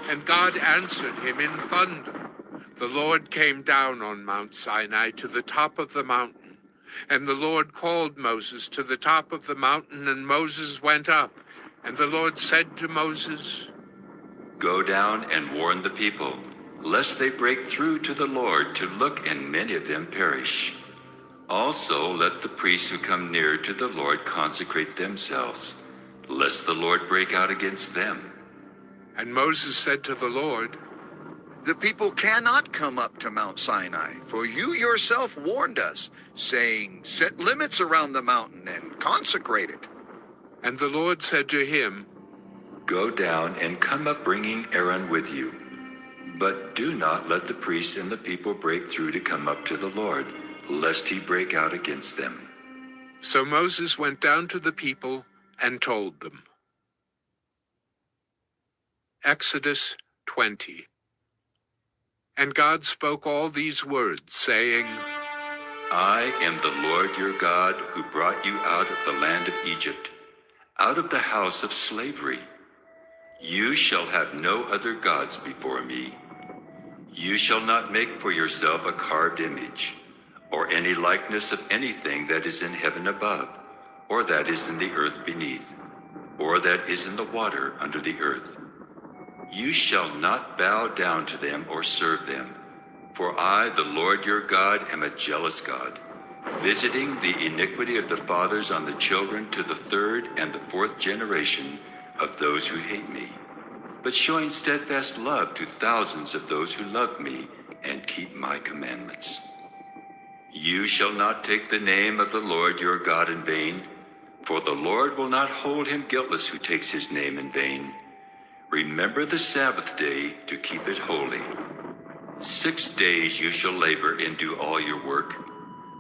and God answered him in thunder. The Lord came down on Mount Sinai to the top of the mountain. And the Lord called Moses to the top of the mountain, and Moses went up. And the Lord said to Moses, Go down and warn the people, lest they break through to the Lord to look and many of them perish. Also let the priests who come near to the Lord consecrate themselves, lest the Lord break out against them. And Moses said to the Lord, The people cannot come up to Mount Sinai, for you yourself warned us, saying, Set limits around the mountain and consecrate it. And the Lord said to him, Go down and come up bringing Aaron with you. But do not let the priests and the people break through to come up to the Lord, lest he break out against them." So Moses went down to the people and told them. Exodus 20. And God spoke all these words, saying, "I am the Lord your God, who brought you out of the land of Egypt, out of the house of slavery. You shall have no other gods before me. You shall not make for yourself a carved image, or any likeness of anything that is in heaven above, or that is in the earth beneath, or that is in the water under the earth. You shall not bow down to them or serve them, for I, the Lord your God, am a jealous God, visiting the iniquity of the fathers on the children to the third and the fourth generation of those who hate me, but showing steadfast love to thousands of those who love me and keep my commandments. You shall not take the name of the Lord your God in vain, for the Lord will not hold him guiltless who takes his name in vain. Remember the Sabbath day to keep it holy. 6 days you shall labor and do all your work,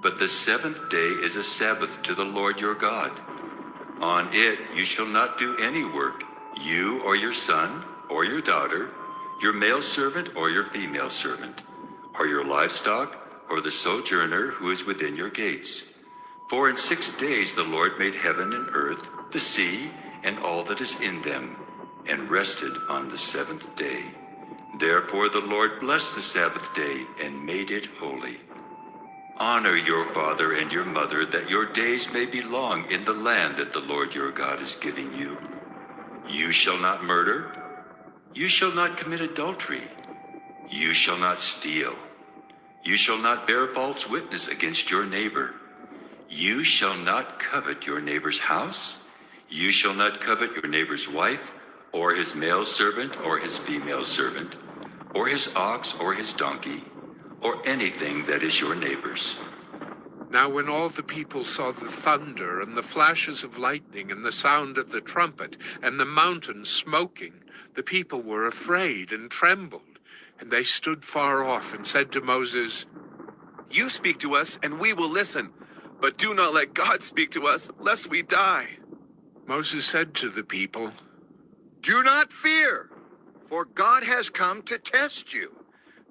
but the seventh day is a Sabbath to the Lord your God. On it you shall not do any work, you or your son or your daughter, your male servant or your female servant, or your livestock, or the sojourner who is within your gates. For in 6 days the Lord made heaven and earth, the sea, and all that is in them, and rested on the seventh day. Therefore the Lord blessed the Sabbath day and made it holy. Honor your father and your mother, that your days may be long in the land that the Lord your God is giving you. You shall not murder. You shall not commit adultery. You shall not steal. You shall not bear false witness against your neighbor. You shall not covet your neighbor's house. You shall not covet your neighbor's wife, or his male servant, or his female servant, or his ox, or his donkey, or anything that is your neighbor's." Now when all the people saw the thunder and the flashes of lightning and the sound of the trumpet and the mountain smoking, the people were afraid and trembled, and they stood far off and said to Moses, "You speak to us, and we will listen, but do not let God speak to us, lest we die." Moses said to the people, "Do not fear, for God has come to test you,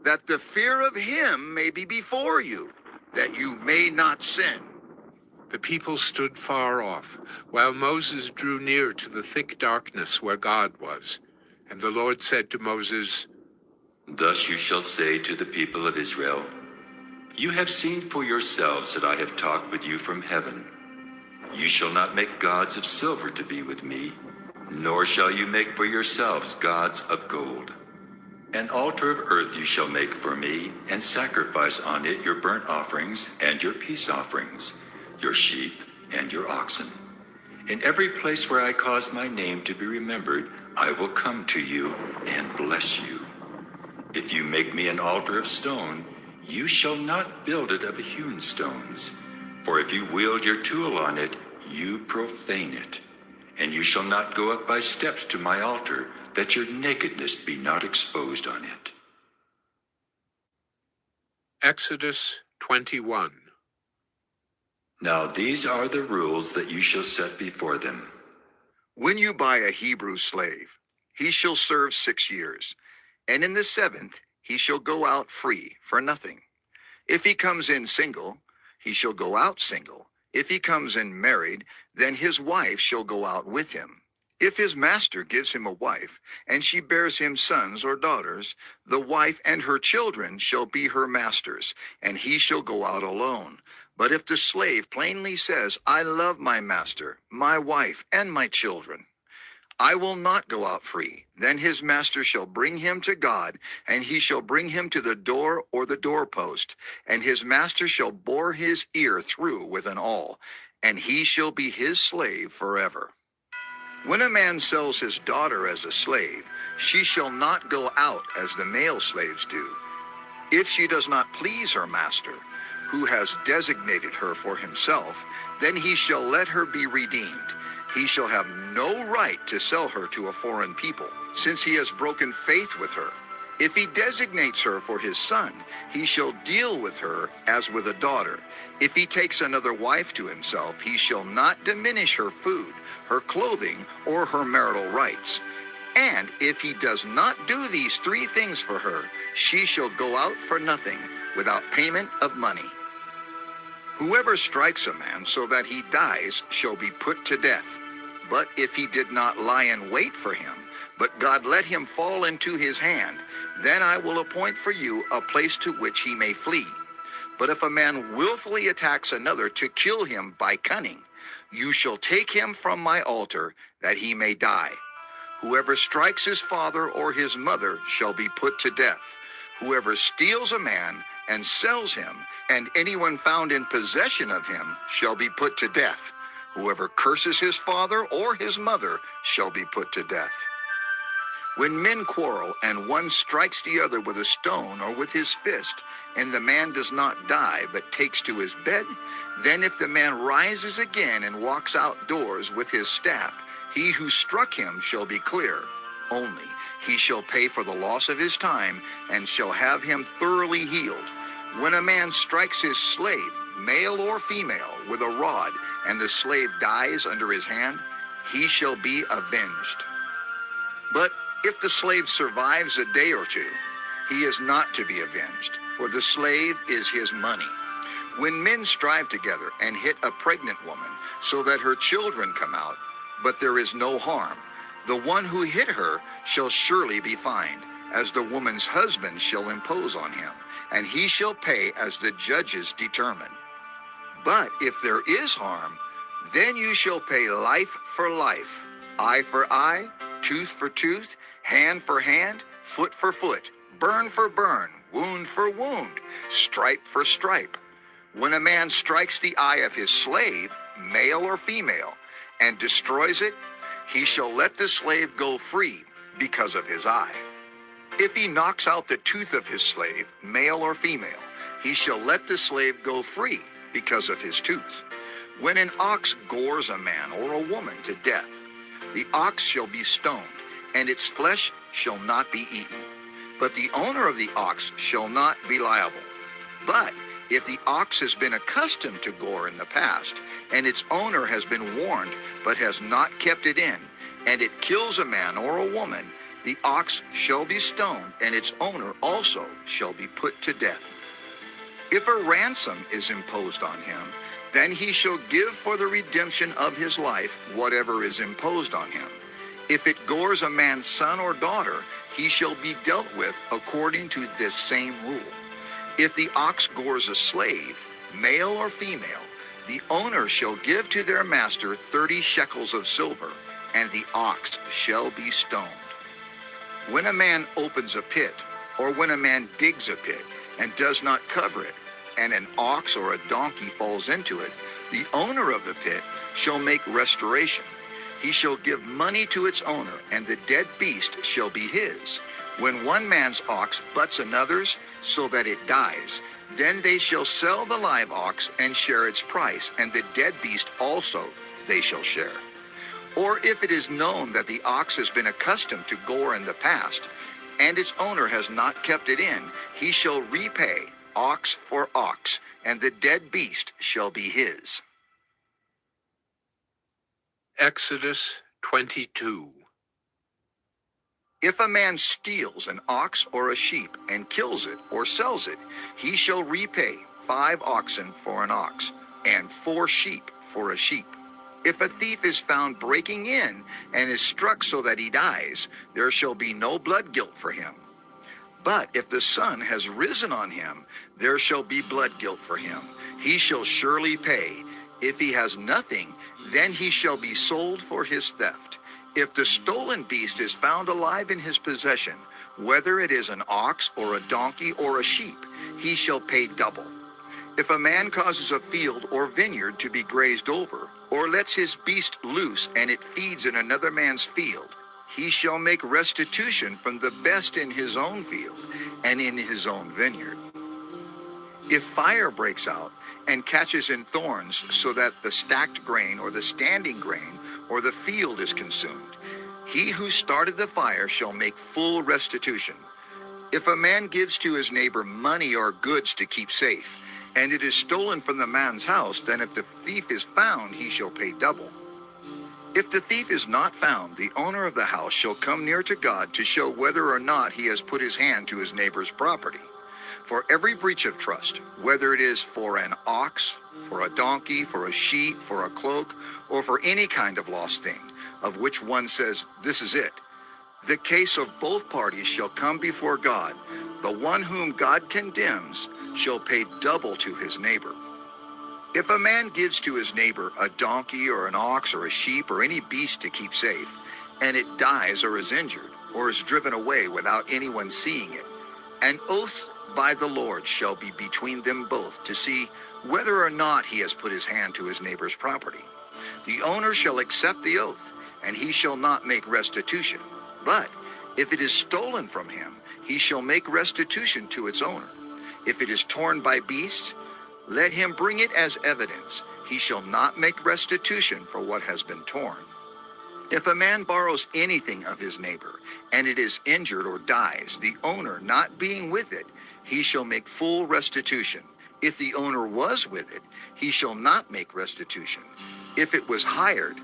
that the fear of him may be before you, that you may not sin." The people stood far off, while Moses drew near to the thick darkness where God was. And the Lord said to Moses, "Thus you shall say to the people of Israel, You have seen for yourselves that I have talked with you from heaven. You shall not make gods of silver to be with me, nor shall you make for yourselves gods of gold. An altar of earth you shall make for me, and sacrifice on it your burnt offerings and your peace offerings, your sheep and your oxen. In every place where I cause my name to be remembered, I will come to you and bless you. If you make me an altar of stone, you shall not build it of hewn stones. For if you wield your tool on it, you profane it. And you shall not go up by steps to my altar, that your nakedness be not exposed on it." Exodus 21. Now these are the rules that you shall set before them. "When you buy a Hebrew slave, he shall serve 6 years, and in the 7th he shall go out free for nothing. If he comes in single, he shall go out single. If he comes in married, then his wife shall go out with him. If his master gives him a wife, and she bears him sons or daughters, the wife and her children shall be her master's, and he shall go out alone. But if the slave plainly says, I love my master, my wife, and my children, I will not go out free, then his master shall bring him to God, and he shall bring him to the door or the doorpost, and his master shall bore his ear through with an awl, and he shall be his slave forever. When a man sells his daughter as a slave, she shall not go out as the male slaves do. If she does not please her master, who has designated her for himself, then he shall let her be redeemed, he shall have no right to sell her to a foreign people, since he has broken faith with her. If he designates her for his son, he shall deal with her as with a daughter. If he takes another wife to himself, he shall not diminish her food, her clothing, or her marital rights. And if he does not do these three things for her, she shall go out for nothing, without payment of money. Whoever strikes a man so that he dies shall be put to death. But if he did not lie in wait for him, but God let him fall into his hand, then I will appoint for you a place to which he may flee. But if a man willfully attacks another to kill him by cunning, you shall take him from my altar, that he may die. Whoever strikes his father or his mother shall be put to death. Whoever steals a man and sells him, and anyone found in possession of him, shall be put to death. Whoever curses his father or his mother shall be put to death. When men quarrel, and one strikes the other with a stone or with his fist, and the man does not die, but takes to his bed, then if the man rises again and walks outdoors with his staff, he who struck him shall be clear. Only he shall pay for the loss of his time, and shall have him thoroughly healed. When a man strikes his slave, male or female, with a rod, and the slave dies under his hand, he shall be avenged. But if the slave survives a day or two, he is not to be avenged, for the slave is his money. When men strive together and hit a pregnant woman, so that her children come out, but there is no harm, the one who hit her shall surely be fined, as the woman's husband shall impose on him, and he shall pay as the judges determine. But if there is harm, then you shall pay life for life, eye for eye, tooth for tooth, hand for hand, foot for foot, burn for burn, wound for wound, stripe for stripe. When a man strikes the eye of his slave, male or female, and destroys it, he shall let the slave go free because of his eye. If he knocks out the tooth of his slave, male or female, he shall let the slave go free because of his tooth. When an ox gores a man or a woman to death, the ox shall be stoned, and its flesh shall not be eaten. But the owner of the ox shall not be liable. But if the ox has been accustomed to gore in the past, and its owner has been warned but has not kept it in, and it kills a man or a woman, the ox shall be stoned, and its owner also shall be put to death. If a ransom is imposed on him, then he shall give for the redemption of his life whatever is imposed on him. If it gores a man's son or daughter, he shall be dealt with according to this same rule. If the ox gores a slave, male or female, the owner shall give to their master 30 shekels of silver, and the ox shall be stoned. When a man opens a pit, or when a man digs a pit and does not cover it, and an ox or a donkey falls into it, the owner of the pit shall make restoration. He shall give money to its owner, and the dead beast shall be his. When one man's ox butts another's so that it dies, then they shall sell the live ox and share its price, and the dead beast also they shall share. Or if it is known that the ox has been accustomed to gore in the past, and its owner has not kept it in, he shall repay ox for ox, and the dead beast shall be his. Exodus 22. If a man steals an ox or a sheep and kills it or sells it, he shall repay 5 oxen for an ox, and 4 sheep for a sheep. If a thief is found breaking in and is struck so that he dies, there shall be no blood guilt for him. But if the sun has risen on him, there shall be blood guilt for him. He shall surely pay. If he has nothing, then he shall be sold for his theft. If the stolen beast is found alive in his possession, whether it is an ox or a donkey or a sheep, he shall pay double. If a man causes a field or vineyard to be grazed over, or lets his beast loose and it feeds in another man's field, he shall make restitution from the best in his own field and in his own vineyard. If fire breaks out and catches in thorns so that the stacked grain or the standing grain or the field is consumed, he who started the fire shall make full restitution. If a man gives to his neighbor money or goods to keep safe, and it is stolen from the man's house, then if the thief is found, he shall pay double. If the thief is not found, the owner of the house shall come near to God to show whether or not he has put his hand to his neighbor's property. For every breach of trust, whether it is for an ox, for a donkey, for a sheep, for a cloak, or for any kind of lost thing, of which one says, "This is it," the case of both parties shall come before God. The one whom God condemns shall pay double to his neighbor. If a man gives to his neighbor a donkey or an ox or a sheep or any beast to keep safe, and it dies or is injured or is driven away without anyone seeing it, an oath by the Lord shall be between them both to see whether or not he has put his hand to his neighbor's property. The owner shall accept the oath, and he shall not make restitution. But if it is stolen from him, he shall make restitution to its owner. If it is torn by beasts, let him bring it as evidence. He shall not make restitution for what has been torn. If a man borrows anything of his neighbor, and it is injured or dies, the owner not being with it, he shall make full restitution. If the owner was with it, he shall not make restitution. If it was hired,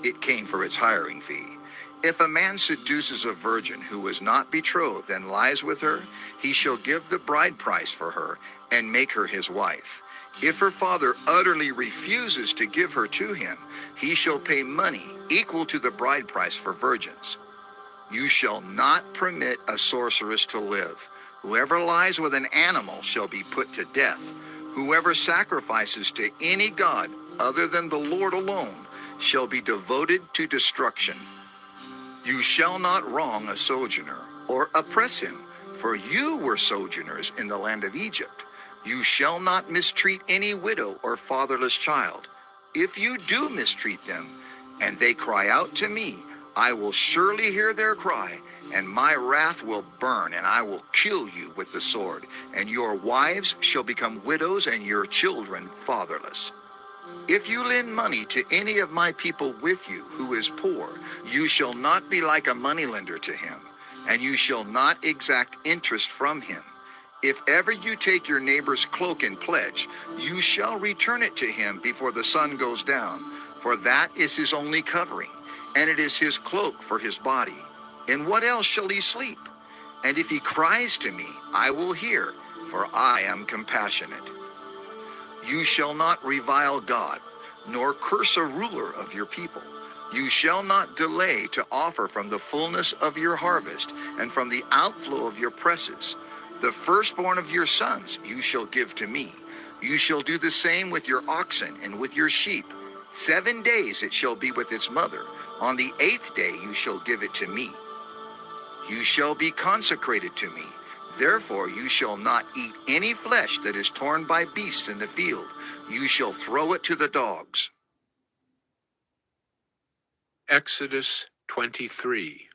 it came for its hiring fee. If a man seduces a virgin who was not betrothed and lies with her, he shall give the bride price for her and make her his wife. If her father utterly refuses to give her to him, he shall pay money equal to the bride price for virgins. You shall not permit a sorceress to live. Whoever lies with an animal shall be put to death. Whoever sacrifices to any god other than the Lord alone shall be devoted to destruction. You shall not wrong a sojourner or oppress him, for you were sojourners in the land of Egypt. You shall not mistreat any widow or fatherless child. If you do mistreat them, and they cry out to me, I will surely hear their cry, and my wrath will burn, and I will kill you with the sword, and your wives shall become widows, and your children fatherless. If you lend money to any of my people with you who is poor, you shall not be like a moneylender to him, and you shall not exact interest from him. If ever you take your neighbor's cloak in pledge, you shall return it to him before the sun goes down, for that is his only covering, and it is his cloak for his body. In what else shall he sleep? And if he cries to me, I will hear, for I am compassionate. You shall not revile God, nor curse a ruler of your people. You shall not delay to offer from the fullness of your harvest, and from the outflow of your presses. The firstborn of your sons you shall give to me. You shall do the same with your oxen and with your sheep. 7 days it shall be with its mother. On the 8th day you shall give it to me. You shall be consecrated to me. Therefore you shall not eat any flesh that is torn by beasts in the field. You shall throw it to the dogs. Exodus 23.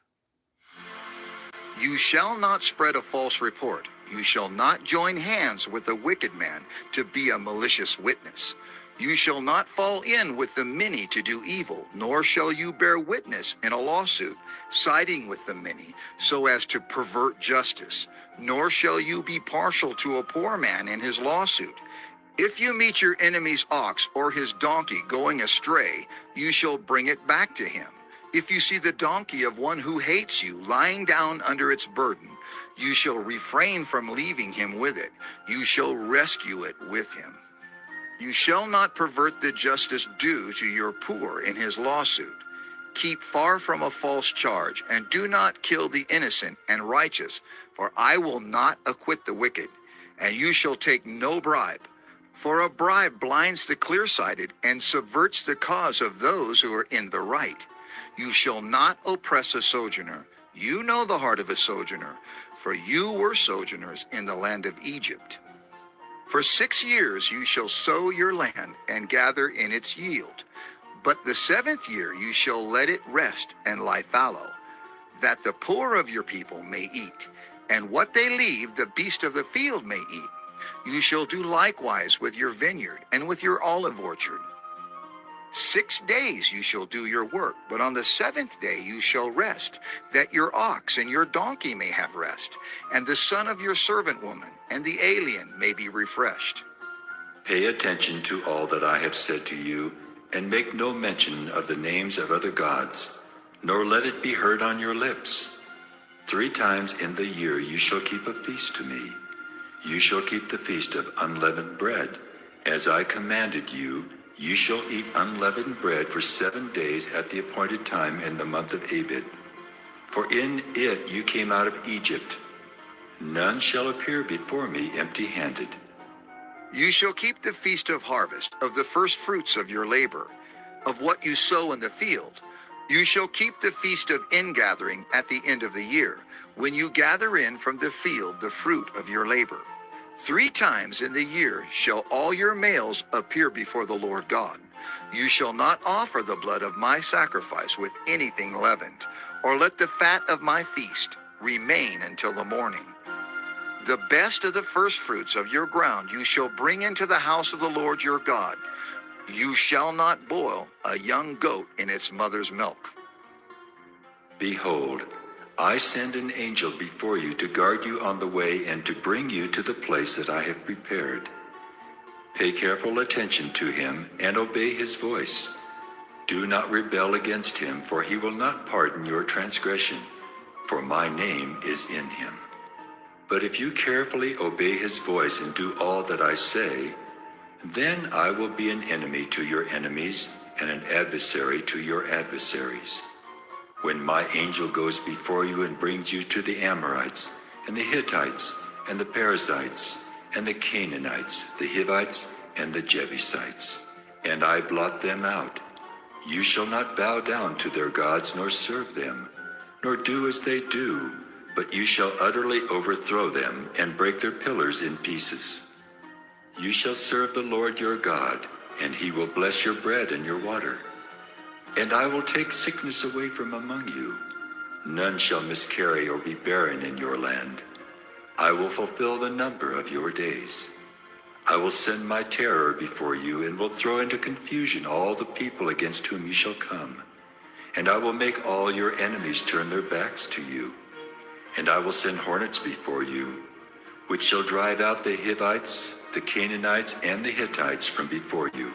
You shall not spread a false report. You shall not join hands with a wicked man to be a malicious witness. You shall not fall in with the many to do evil, nor shall you bear witness in a lawsuit, siding with the many, so as to pervert justice. Nor shall you be partial to a poor man in his lawsuit. If you meet your enemy's ox or his donkey going astray, you shall bring it back to him. If you see the donkey of one who hates you lying down under its burden, you shall refrain from leaving him with it. You shall rescue it with him. You shall not pervert the justice due to your poor in his lawsuit. Keep far from a false charge, and do not kill the innocent and righteous, for I will not acquit the wicked. And you shall take no bribe, for a bribe blinds the clear-sighted and subverts the cause of those who are in the right. You shall not oppress a sojourner. You know the heart of a sojourner, for you were sojourners in the land of Egypt. For 6 years you shall sow your land and gather in its yield. But the 7th year you shall let it rest and lie fallow, that the poor of your people may eat, and what they leave the beast of the field may eat. You shall do likewise with your vineyard and with your olive orchard. 6 days you shall do your work, but on the 7th day you shall rest, that your ox and your donkey may have rest, and the son of your servant woman and the alien may be refreshed. Pay attention to all that I have said to you, and make no mention of the names of other gods, nor let it be heard on your lips. 3 times in the year you shall keep a feast to me. You shall keep the feast of unleavened bread. As I commanded you, you shall eat unleavened bread for 7 days at the appointed time in the month of Abib. For in it you came out of Egypt. None shall appear before me empty-handed. You shall keep the feast of harvest, of the first fruits of your labor, of what you sow in the field. You shall keep the feast of ingathering at the end of the year, when you gather in from the field the fruit of your labor. 3 times in the year shall all your males appear before the Lord God. You shall not offer the blood of my sacrifice with anything leavened, or let the fat of my feast remain until the morning. The best of the first fruits of your ground you shall bring into the house of the Lord your God. You shall not boil a young goat in its mother's milk. Behold, I send an angel before you to guard you on the way and to bring you to the place that I have prepared. Pay careful attention to him and obey his voice. Do not rebel against him, for he will not pardon your transgression, for my name is in him. But if you carefully obey his voice and do all that I say, then I will be an enemy to your enemies and an adversary to your adversaries. When my angel goes before you and brings you to the Amorites, and the Hittites, and the Perizzites, and the Canaanites, the Hivites, and the Jebusites, and I blot them out, you shall not bow down to their gods nor serve them, nor do as they do, but you shall utterly overthrow them and break their pillars in pieces. You shall serve the Lord your God, and he will bless your bread and your water. And I will take sickness away from among you. None shall miscarry or be barren in your land. I will fulfill the number of your days. I will send my terror before you and will throw into confusion all the people against whom you shall come. And I will make all your enemies turn their backs to you. And I will send hornets before you, which shall drive out the Hivites, the Canaanites, and the Hittites from before you.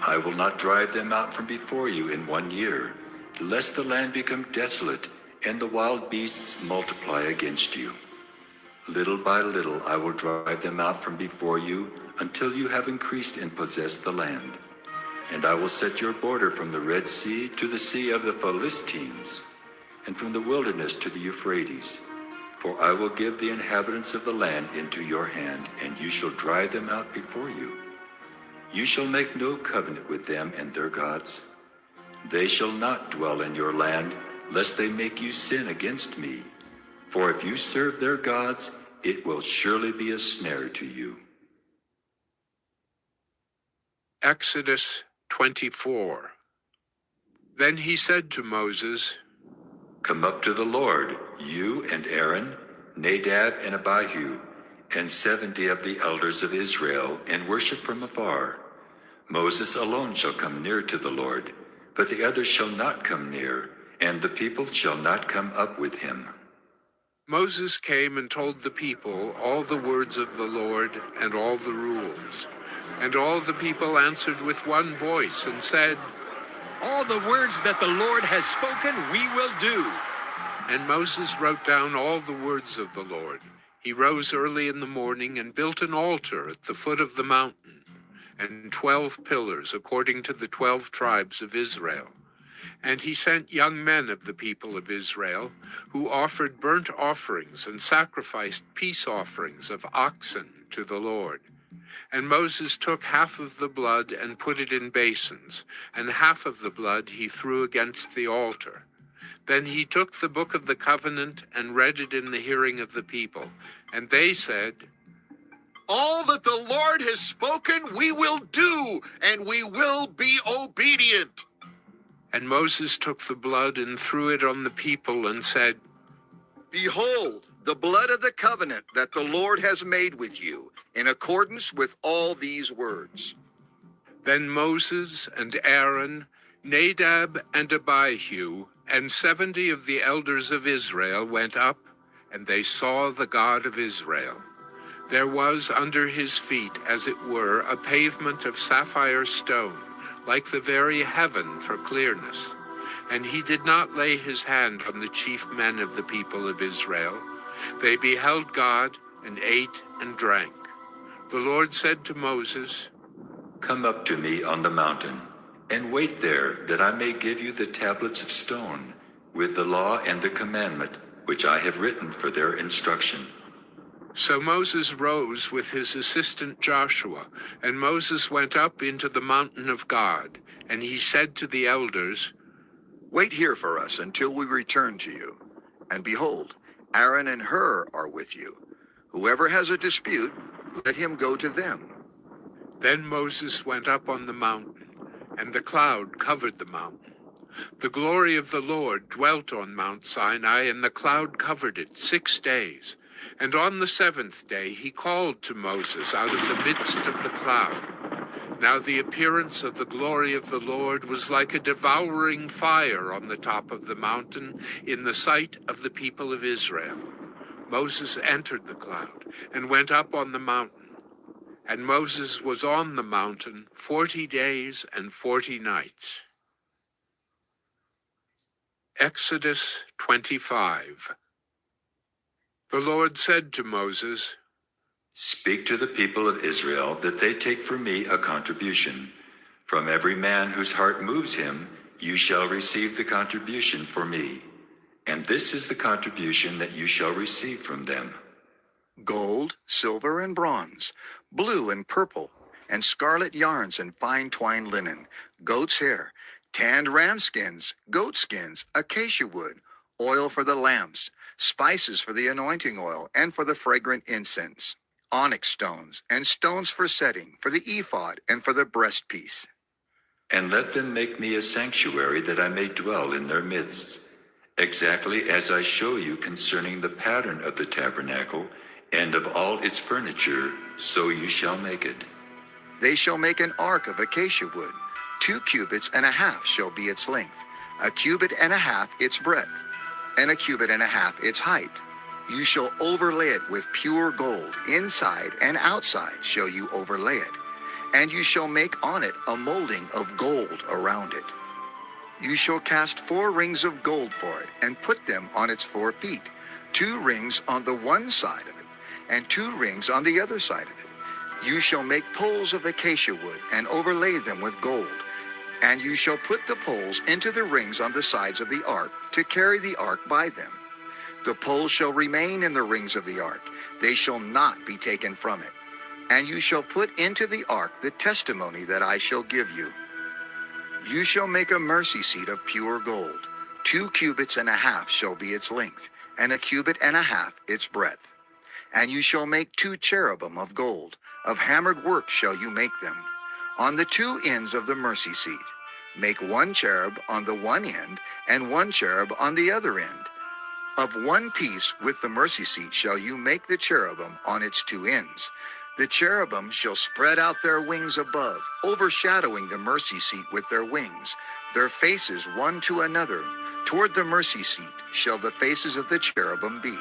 I will not drive them out from before you in 1 year, lest the land become desolate and the wild beasts multiply against you. Little by little I will drive them out from before you until you have increased and possessed the land. And I will set your border from the Red Sea to the Sea of the Philistines, and from the wilderness to the Euphrates. For I will give the inhabitants of the land into your hand, and you shall drive them out before you. You shall make no covenant with them and their gods. They shall not dwell in your land, lest they make you sin against me. For if you serve their gods, it will surely be a snare to you. Exodus 24. Then he said to Moses, Come up to the Lord, you and Aaron, Nadab and Abihu, and 70 of the elders of Israel, and worship from afar. Moses alone shall come near to the Lord, but the others shall not come near, and the people shall not come up with him. Moses came and told the people all the words of the Lord and all the rules. And all the people answered with one voice and said, All the words that the Lord has spoken, we will do. And Moses wrote down all the words of the Lord. He rose early in the morning and built an altar at the foot of the mountain, and 12 pillars according to the 12 tribes of Israel. And he sent young men of the people of Israel, who offered burnt offerings and sacrificed peace offerings of oxen to the Lord. And Moses took half of the blood and put it in basins, and half of the blood he threw against the altar. Then he took the book of the covenant and read it in the hearing of the people. And they said, All that the Lord has spoken we will do, and we will be obedient. And Moses took the blood and threw it on the people and said, Behold, the blood of the covenant that the Lord has made with you, in accordance with all these words. Then Moses and Aaron, Nadab and Abihu, and 70 of the elders of Israel went up, and they saw the God of Israel. There was under his feet, as it were, a pavement of sapphire stone, like the very heaven for clearness. And he did not lay his hand on the chief men of the people of Israel. They beheld God and ate and drank. The Lord said to Moses, Come up to me on the mountain, and wait there, that I may give you the tablets of stone, with the law and the commandment, which I have written for their instruction. So Moses rose with his assistant Joshua, and Moses went up into the mountain of God, and he said to the elders, Wait here for us until we return to you. And behold, Aaron and Hur are with you. Whoever has a dispute, let him go to them. Then Moses went up on the mountain, and the cloud covered the mountain. The glory of the Lord dwelt on Mount Sinai, and the cloud covered it 6 days. And on the 7th day he called to Moses out of the midst of the cloud. Now the appearance of the glory of the Lord was like a devouring fire on the top of the mountain in the sight of the people of Israel. Moses entered the cloud and went up on the mountain. And Moses was on the mountain 40 days and 40 nights. Exodus 25. The Lord said to Moses, Speak to the people of Israel that they take for me a contribution. From every man whose heart moves him, you shall receive the contribution for me. And this is the contribution that you shall receive from them. Gold, silver, and bronze, blue and purple, and scarlet yarns and fine twined linen, goat's hair, tanned ram skins, goat skins, acacia wood, oil for the lamps, spices for the anointing oil and for the fragrant incense, onyx stones, and stones for setting, for the ephod and for the breastpiece. And let them make me a sanctuary that I may dwell in their midst, exactly as I show you concerning the pattern of the tabernacle and of all its furniture, so you shall make it. They shall make an ark of acacia wood. 2 cubits and a half shall be its length, 1 cubit and a half its breadth, and 1 cubit and a half its height. You shall overlay it with pure gold, inside and outside shall you overlay it, and you shall make on it a molding of gold around it. You shall cast 4 rings of gold for it, and put them on its 4 feet, 2 rings on the one side of it, and 2 rings on the other side of it. You shall make poles of acacia wood, and overlay them with gold. And you shall put the poles into the rings on the sides of the ark, to carry the ark by them. The poles shall remain in the rings of the ark, they shall not be taken from it. And you shall put into the ark the testimony that I shall give you. You shall make a mercy seat of pure gold. 2 cubits and a half shall be its length, and 1 cubit and a half its breadth. And you shall make 2 cherubim of gold, of hammered work shall you make them. On the 2 ends of the mercy seat, make 1 cherub on the one end, and 1 cherub on the other end. Of one piece with the mercy seat shall you make the cherubim on its 2 ends. The cherubim shall spread out their wings above, overshadowing the mercy seat with their wings, their faces one to another. Toward the mercy seat shall the faces of the cherubim be.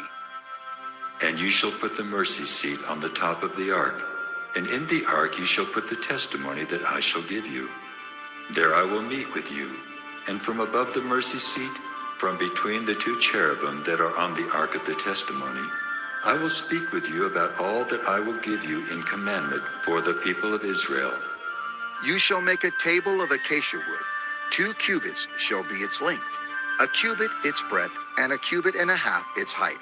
And you shall put the mercy seat on the top of the ark, and in the ark you shall put the testimony that I shall give you. There I will meet with you, and from above the mercy seat, from between the 2 cherubim that are on the ark of the testimony, I will speak with you about all that I will give you in commandment for the people of Israel. You shall make a table of acacia wood. 2 cubits shall be its length, 1 cubit its breadth, and 1 cubit and a half its height.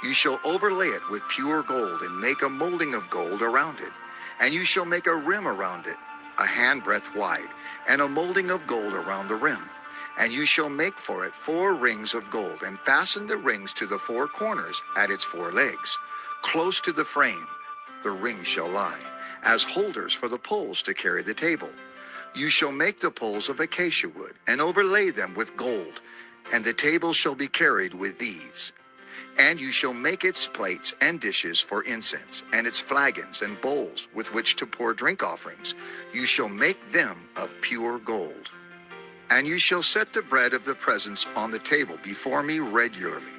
You shall overlay it with pure gold, and make a molding of gold around it. And you shall make a rim around it, a handbreadth wide, and a molding of gold around the rim. And you shall make for it 4 rings of gold, and fasten the rings to the 4 corners at its 4 legs. Close to the frame the rings shall lie, as holders for the poles to carry the table. You shall make the poles of acacia wood, and overlay them with gold, and the table shall be carried with these. And you shall make its plates and dishes for incense, and its flagons and bowls with which to pour drink offerings. You shall make them of pure gold. And you shall set the bread of the presence on the table before me regularly.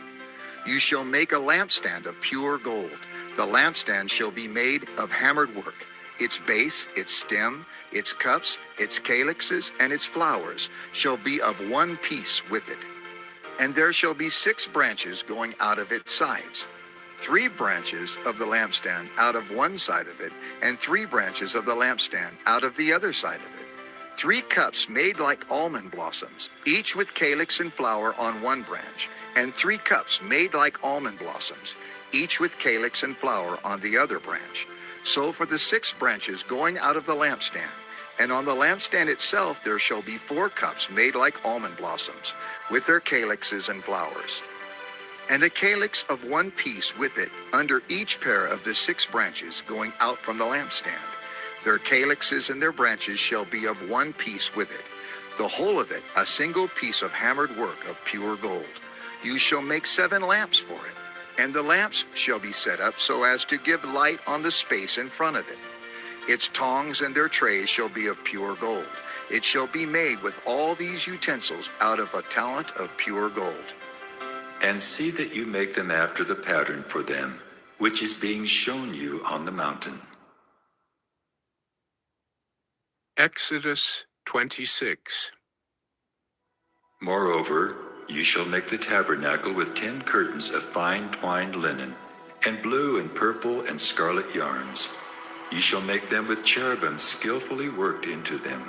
You shall make a lampstand of pure gold. The lampstand shall be made of hammered work. Its base, its stem, its cups, its calyxes, and its flowers shall be of one piece with it. And there shall be 6 branches going out of its sides, 3 branches of the lampstand out of one side of it, and 3 branches of the lampstand out of the other side of it. 3 cups made like almond blossoms, each with calyx and flower on one branch, and 3 cups made like almond blossoms, each with calyx and flower on the other branch. So for the 6 branches going out of the lampstand, and on the lampstand itself there shall be 4 cups made like almond blossoms, with their calyxes and flowers. And a calyx of one piece with it under each pair of the 6 branches going out from the lampstand. Their calyxes and their branches shall be of one piece with it, the whole of it a single piece of hammered work of pure gold. You shall make 7 lamps for it, and the lamps shall be set up so as to give light on the space in front of it. Its tongs and their trays shall be of pure gold. It shall be made with all these utensils out of a talent of pure gold. And see that you make them after the pattern for them, which is being shown you on the mountain. Exodus 26. Moreover, you shall make the tabernacle with 10 curtains of fine twined linen, and blue and purple and scarlet yarns. You shall make them with cherubim skillfully worked into them.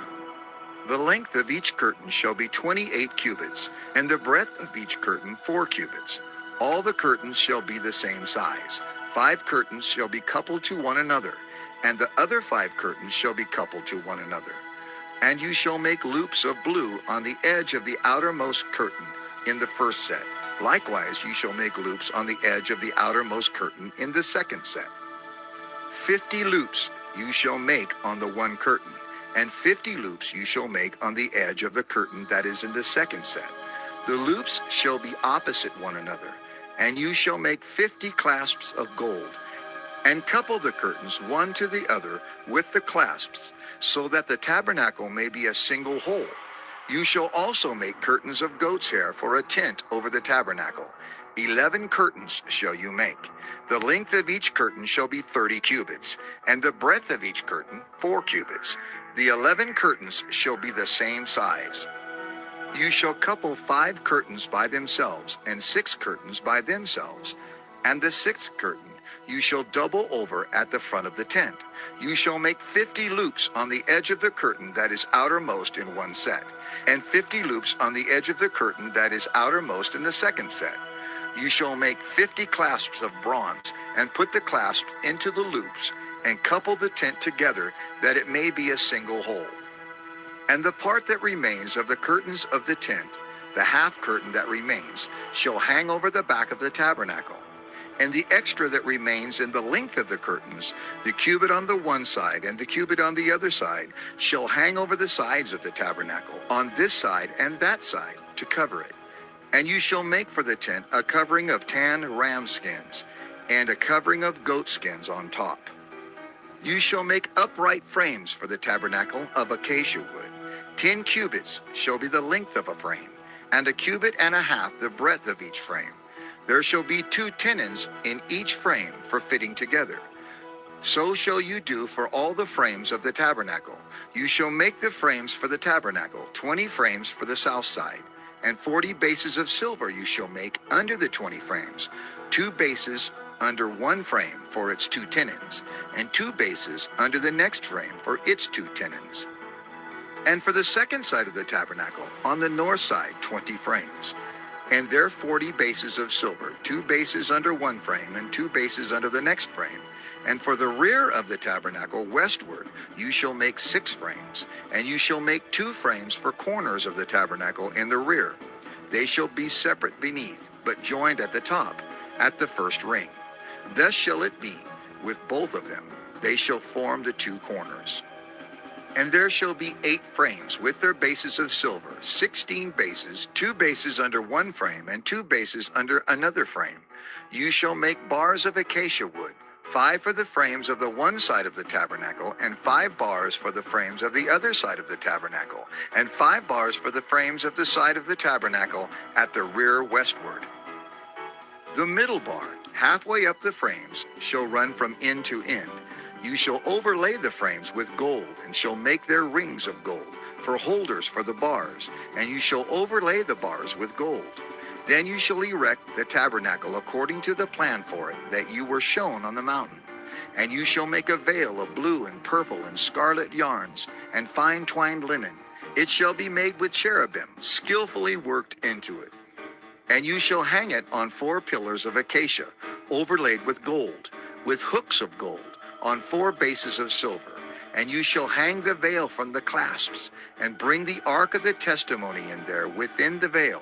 The length of each curtain shall be 28 cubits, and the breadth of each curtain 4 cubits. All the curtains shall be the same size. 5 curtains shall be coupled to one another, and the other 5 curtains shall be coupled to one another. And you shall make loops of blue on the edge of the outermost curtain in the first set. Likewise, you shall make loops on the edge of the outermost curtain in the second set. 50 loops you shall make on the one curtain, and 50 loops you shall make on the edge of the curtain that is in the second set. The loops shall be opposite one another, and you shall make 50 clasps of gold, and couple the curtains one to the other with the clasps, so that the tabernacle may be a single whole. You shall also make curtains of goat's hair for a tent over the tabernacle. 11 curtains shall you make. The length of each curtain shall be 30 cubits, and the breadth of each curtain 4 cubits. The 11 curtains shall be the same size. You shall couple 5 curtains by themselves, and 6 curtains by themselves. And the 6th curtain you shall double over at the front of the tent. You shall make 50 loops on the edge of the curtain that is outermost in one set, and 50 loops on the edge of the curtain that is outermost in the second set. You shall make 50 clasps of bronze, and put the clasp into the loops, and couple the tent together, that it may be a single whole. And the part that remains of the curtains of the tent, the half curtain that remains, shall hang over the back of the tabernacle. And the extra that remains in the length of the curtains, the cubit on the one side and the cubit on the other side, shall hang over the sides of the tabernacle, on this side and that side, to cover it. And you shall make for the tent a covering of tan ram skins, and a covering of goat skins on top. You shall make upright frames for the tabernacle of acacia wood. 10 cubits shall be the length of a frame, and a cubit and a half the breadth of each frame. There shall be 2 tenons in each frame for fitting together. So shall you do for all the frames of the tabernacle. You shall make the frames for the tabernacle, 20 frames for the south side, and 40 bases of silver you shall make under the 20 frames, 2 bases under one frame for its 2 tenons, and 2 bases under the next frame for its 2 tenons. And for the second side of the tabernacle, on the north side, 20 frames, and there 40 bases of silver, 2 bases under one frame, and 2 bases under the next frame. And for the rear of the tabernacle westward, you shall make 6 frames, and you shall make 2 frames for corners of the tabernacle in the rear. They shall be separate beneath, but joined at the top, at the first ring. Thus shall it be with both of them. They shall form the 2 corners. And there shall be 8 frames with their bases of silver, 16 bases, 2 bases under one frame, and 2 bases under another frame. You shall make bars of acacia wood, 5 for the frames of the one side of the tabernacle, and 5 bars for the frames of the other side of the tabernacle, and 5 bars for the frames of the side of the tabernacle at the rear westward. The middle bar, halfway up the frames, shall run from end to end. You shall overlay the frames with gold, and shall make their rings of gold, for holders for the bars, and you shall overlay the bars with gold. Then you shall erect the tabernacle according to the plan for it that you were shown on the mountain. And you shall make a veil of blue and purple and scarlet yarns, and fine twined linen. It shall be made with cherubim, skillfully worked into it. And you shall hang it on 4 pillars of acacia, overlaid with gold, with hooks of gold, on 4 bases of silver. And you shall hang the veil from the clasps, and bring the ark of the testimony in there within the veil.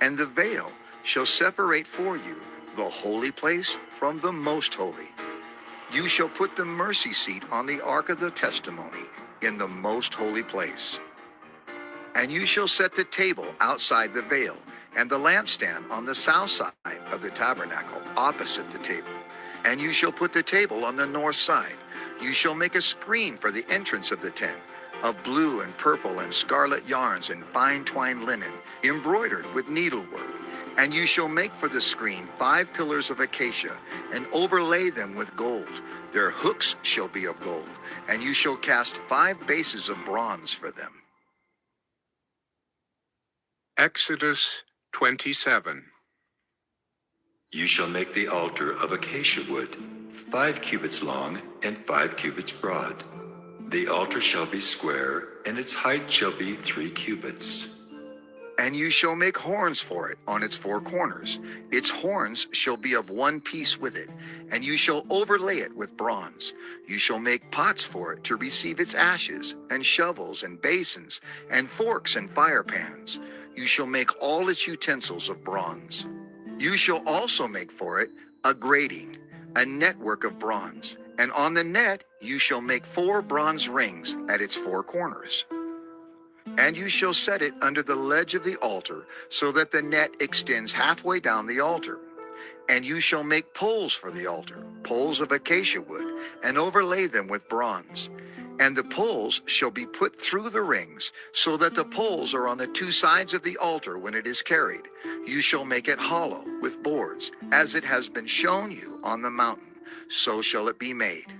And the veil shall separate for you the holy place from the most holy. You shall put the mercy seat on the ark of the testimony in the most holy place. And you shall set the table outside the veil, and the lampstand on the south side of the tabernacle opposite the table. And you shall put the table on the north side. You shall make a screen for the entrance of the tent, of blue and purple and scarlet yarns and fine twined linen, embroidered with needlework. And you shall make for the screen 5 pillars of acacia, and overlay them with gold. Their hooks shall be of gold, and you shall cast 5 bases of bronze for them. Exodus 27. You shall make the altar of acacia wood, 5 cubits long and 5 cubits broad. The altar shall be square, and its height shall be 3 cubits. And you shall make horns for it on its 4 corners. Its horns shall be of one piece with it, and you shall overlay it with bronze. You shall make pots for it to receive its ashes, and shovels and basins, and forks and fire pans. You shall make all its utensils of bronze. You shall also make for it a grating, a network of bronze, and on the net you shall make 4 bronze rings at its 4 corners. And you shall set it under the ledge of the altar, so that the net extends halfway down the altar. And you shall make poles for the altar, poles of acacia wood, and overlay them with bronze. And the poles shall be put through the rings, so that the poles are on the 2 sides of the altar when it is carried. You shall make it hollow with boards, as it has been shown you on the mountain, so shall it be made.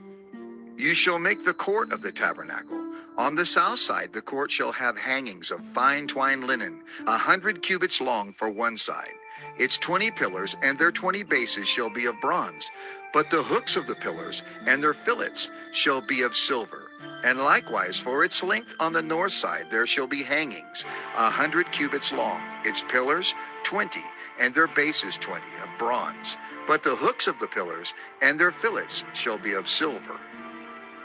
You shall make the court of the tabernacle. On the south side the court shall have hangings of fine twined linen, 100 cubits long for one side. Its 20 pillars and their 20 bases shall be of bronze, but the hooks of the pillars and their fillets shall be of silver. And likewise for its length on the north side there shall be hangings, 100 cubits long, its pillars 20, and their bases 20 of bronze. But the hooks of the pillars and their fillets shall be of silver.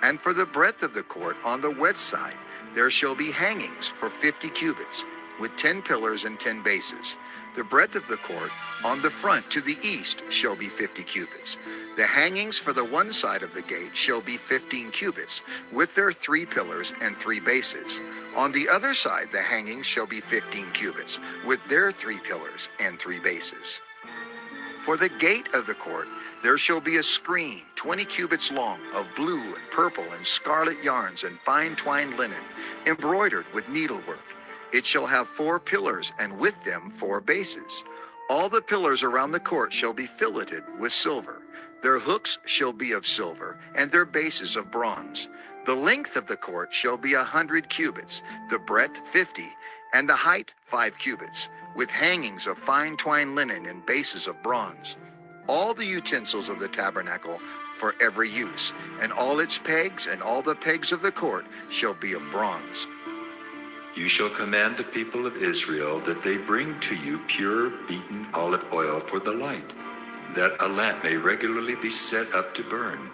And for the breadth of the court on the west side there shall be hangings for 50 cubits, with 10 pillars and 10 bases. The breadth of the court on the front to the east shall be 50 cubits. The hangings for the one side of the gate shall be 15 cubits, with their 3 pillars and 3 bases. On the other side the hangings shall be 15 cubits, with their 3 pillars and 3 bases. For the gate of the court there shall be a screen 20 cubits long, of blue and purple and scarlet yarns and fine twined linen, embroidered with needlework. It shall have 4 pillars, and with them 4 bases. All the pillars around the court shall be filleted with silver. Their hooks shall be of silver, and their bases of bronze. The length of the court shall be 100 cubits, the breadth 50, and the height 5 cubits, with hangings of fine twined linen and bases of bronze. All the utensils of the tabernacle for every use, and all its pegs and all the pegs of the court shall be of bronze. You shall command the people of Israel that they bring to you pure beaten olive oil for the light, that a lamp may regularly be set up to burn.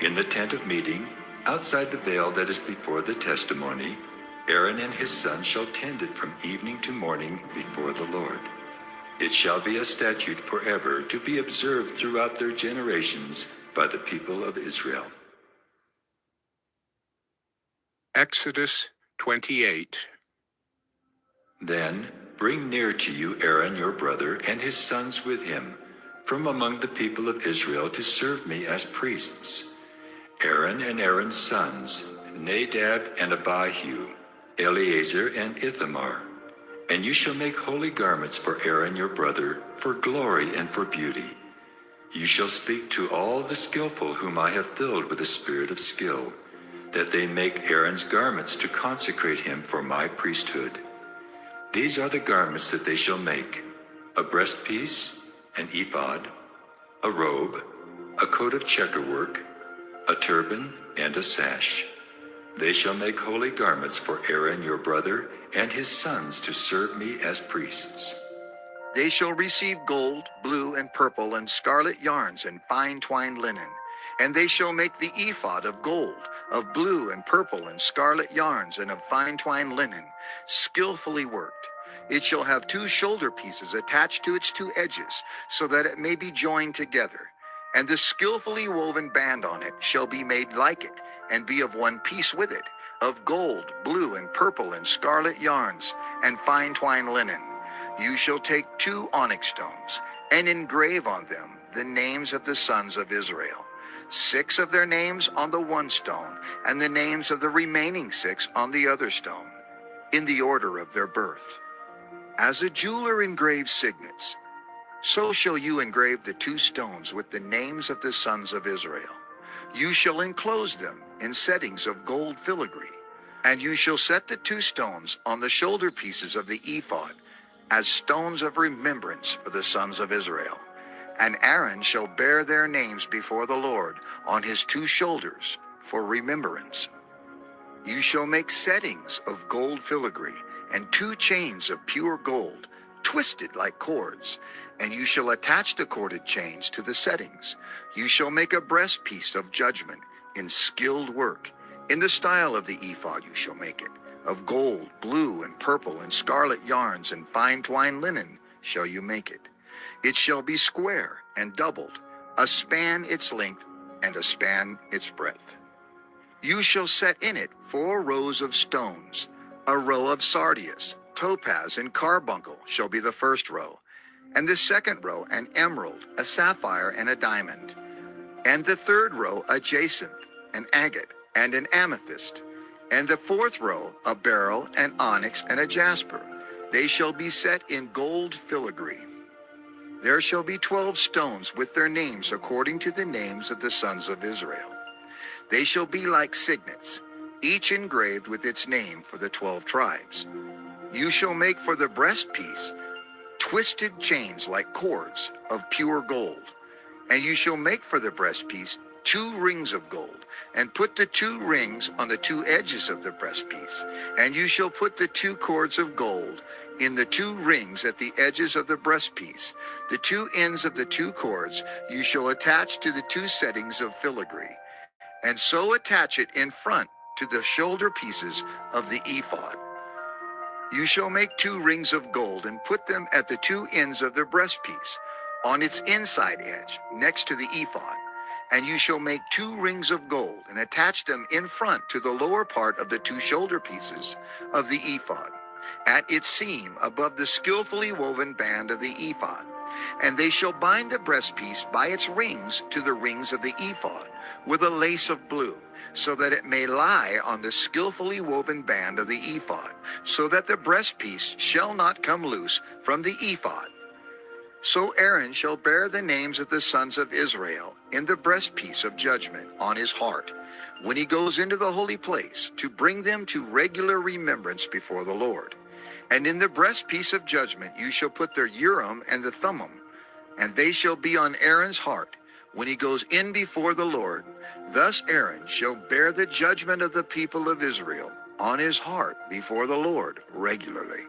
In the tent of meeting, outside the veil that is before the testimony, Aaron and his sons shall tend it from evening to morning before the Lord. It shall be a statute forever to be observed throughout their generations by the people of Israel. Exodus 28. Then bring near to you Aaron your brother and his sons with him, from among the people of Israel to serve me as priests. Aaron and Aaron's sons, Nadab and Abihu, Eleazar and Ithamar. And you shall make holy garments for Aaron your brother, for glory and for beauty. You shall speak to all the skillful whom I have filled with the spirit of skill, that they make Aaron's garments to consecrate him for my priesthood. These are the garments that they shall make: a breastpiece, an ephod, a robe, a coat of checkerwork, a turban, and a sash. They shall make holy garments for Aaron your brother and his sons to serve me as priests. They shall receive gold, blue, and purple, and scarlet yarns, and fine twined linen. And they shall make the ephod of gold, of blue and purple, and scarlet yarns, and of fine twined linen, skillfully worked. It shall have 2 shoulder pieces attached to its 2 edges, so that it may be joined together. And the skillfully woven band on it shall be made like it, and be of one piece with it, of gold, blue, and purple, and scarlet yarns, and fine twined linen. You shall take 2 onyx stones, and engrave on them the names of the sons of Israel, 6 of their names on the one stone, and the names of the remaining 6 on the other stone, in the order of their birth. As a jeweler engraves signets, so shall you engrave the 2 stones with the names of the sons of Israel. You shall enclose them in settings of gold filigree, and you shall set the 2 stones on the shoulder pieces of the ephod as stones of remembrance for the sons of Israel. And Aaron shall bear their names before the Lord on his 2 shoulders for remembrance. You shall make settings of gold filigree and 2 chains of pure gold, twisted like cords, and you shall attach the corded chains to the settings. You shall make a breastpiece of judgment in skilled work. In the style of the ephod you shall make it. Of gold, blue, and purple, and scarlet yarns, and fine twined linen shall you make it. It shall be square and doubled, a span its length, and a span its breadth. You shall set in it 4 rows of stones. A row of sardius, topaz, and carbuncle shall be the first row, and the second row an emerald, a sapphire, and a diamond, and the third row a jacinth, an agate, and an amethyst, and the 4th row a beryl, an onyx, and a jasper. They shall be set in gold filigree. There shall be 12 stones with their names according to the names of the sons of Israel. They shall be like signets, each engraved with its name for the 12 tribes. You shall make for the breastpiece twisted chains like cords of pure gold. And you shall make for the breastpiece 2 rings of gold, and put the 2 rings on the 2 edges of the breastpiece. And you shall put the 2 cords of gold in the 2 rings at the edges of the breastpiece. The 2 ends of the 2 cords you shall attach to the 2 settings of filigree, and so attach it in front to the shoulder pieces of the ephod. You shall make 2 rings of gold, and put them at the 2 ends of the breastpiece, on its inside edge, next to the ephod. And you shall make 2 rings of gold, and attach them in front to the lower part of the 2 shoulder pieces of the ephod, at its seam above the skillfully woven band of the ephod. And they shall bind the breastpiece by its rings to the rings of the ephod, with a lace of blue, so that it may lie on the skillfully woven band of the ephod, so that the breastpiece shall not come loose from the ephod. So Aaron shall bear the names of the sons of Israel in the breastpiece of judgment on his heart, when he goes into the holy place, to bring them to regular remembrance before the Lord. And in the breastpiece of judgment you shall put the Urim and the Thummim, and they shall be on Aaron's heart when he goes in before the Lord. Thus Aaron shall bear the judgment of the people of Israel on his heart before the Lord regularly.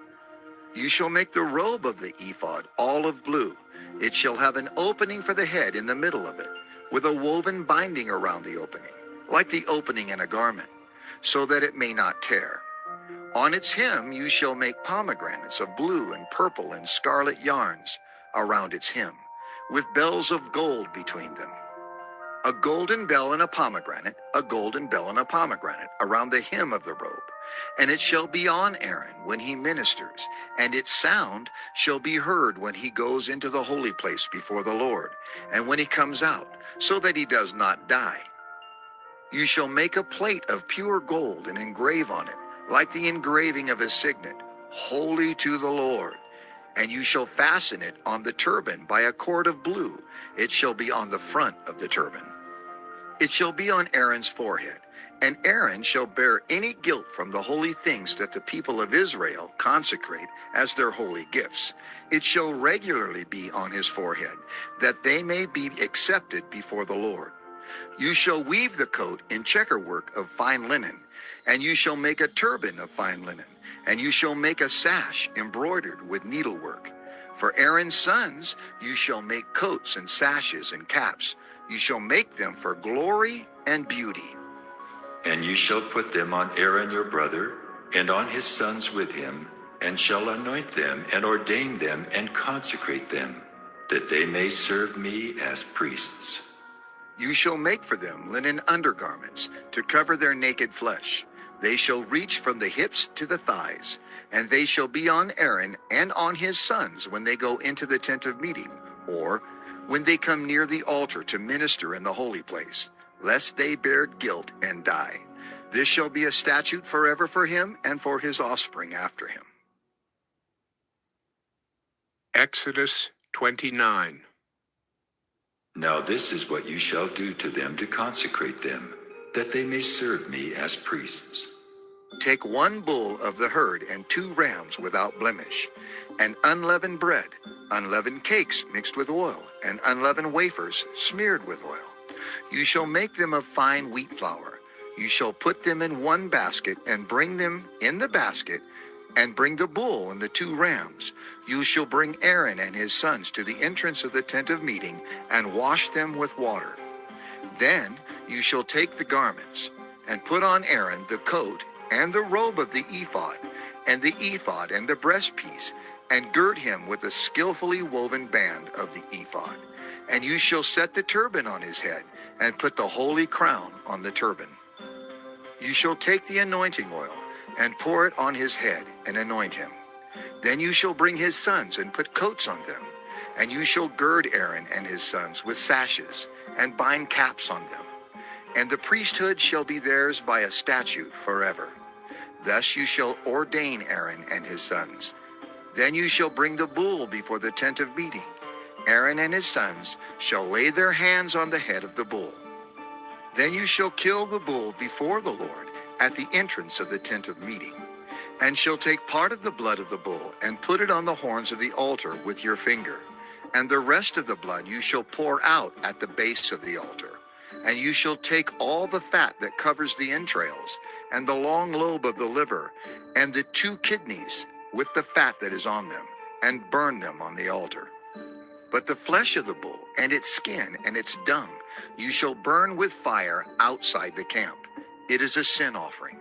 You shall make the robe of the ephod all of blue. It shall have an opening for the head in the middle of it, with a woven binding around the opening, like the opening in a garment, so that it may not tear. On its hem you shall make pomegranates of blue and purple and scarlet yarns around its hem, with bells of gold between them. A golden bell and a pomegranate, a golden bell and a pomegranate around the hem of the robe, And it shall be on Aaron when he ministers, and its sound shall be heard when he goes into the holy place before the Lord, and when he comes out, so that he does not die. You shall make a plate of pure gold and engrave on it, like the engraving of a signet, holy to the Lord. And you shall fasten it on the turban by a cord of blue. It shall be on the front of the turban. It shall be on Aaron's forehead, and Aaron shall bear any guilt from the holy things that the people of Israel consecrate as their holy gifts. It shall regularly be on his forehead, that they may be accepted before the Lord. You shall weave the coat in checkerwork of fine linen, and you shall make a turban of fine linen, and you shall make a sash embroidered with needlework. For Aaron's sons you shall make coats and sashes and caps. You shall make them for glory and beauty. And you shall put them on Aaron your brother, and on his sons with him, and shall anoint them, and ordain them, and consecrate them, that they may serve me as priests. You shall make for them linen undergarments to cover their naked flesh. They shall reach from the hips to the thighs, and they shall be on Aaron and on his sons when they go into the tent of meeting, or when they come near the altar to minister in the holy place, lest they bear guilt and die. This shall be a statute forever for him and for his offspring after him. Exodus 29. Now this is what you shall do to them to consecrate them, that they may serve me as priests. Take 1 bull of the herd and 2 rams without blemish, and unleavened bread, unleavened cakes mixed with oil, and unleavened wafers smeared with oil. You shall make them of fine wheat flour. You shall put them in 1 basket, and bring them in the basket, and bring the bull and the 2 rams. You shall bring Aaron and his sons to the entrance of the tent of meeting, and wash them with water. Then you shall take the garments, and put on Aaron the coat, and the robe of the ephod, and the ephod and the breastpiece, and gird him with a skillfully woven band of the ephod. And you shall set the turban on his head, and put the holy crown on the turban. You shall take the anointing oil, and pour it on his head, and anoint him. Then you shall bring his sons, and put coats on them. And you shall gird Aaron and his sons with sashes, and bind caps on them. And the priesthood shall be theirs by a statute forever. Thus you shall ordain Aaron and his sons. Then you shall bring the bull before the tent of meeting. Aaron and his sons shall lay their hands on the head of the bull. Then you shall kill the bull before the Lord at the entrance of the tent of meeting, and shall take part of the blood of the bull and put it on the horns of the altar with your finger. And the rest of the blood you shall pour out at the base of the altar. And you shall take all the fat that covers the entrails, and the long lobe of the liver, and the 2 kidneys with the fat that is on them, and burn them on the altar. But the flesh of the bull, and its skin, and its dung, you shall burn with fire outside the camp. It is a sin offering.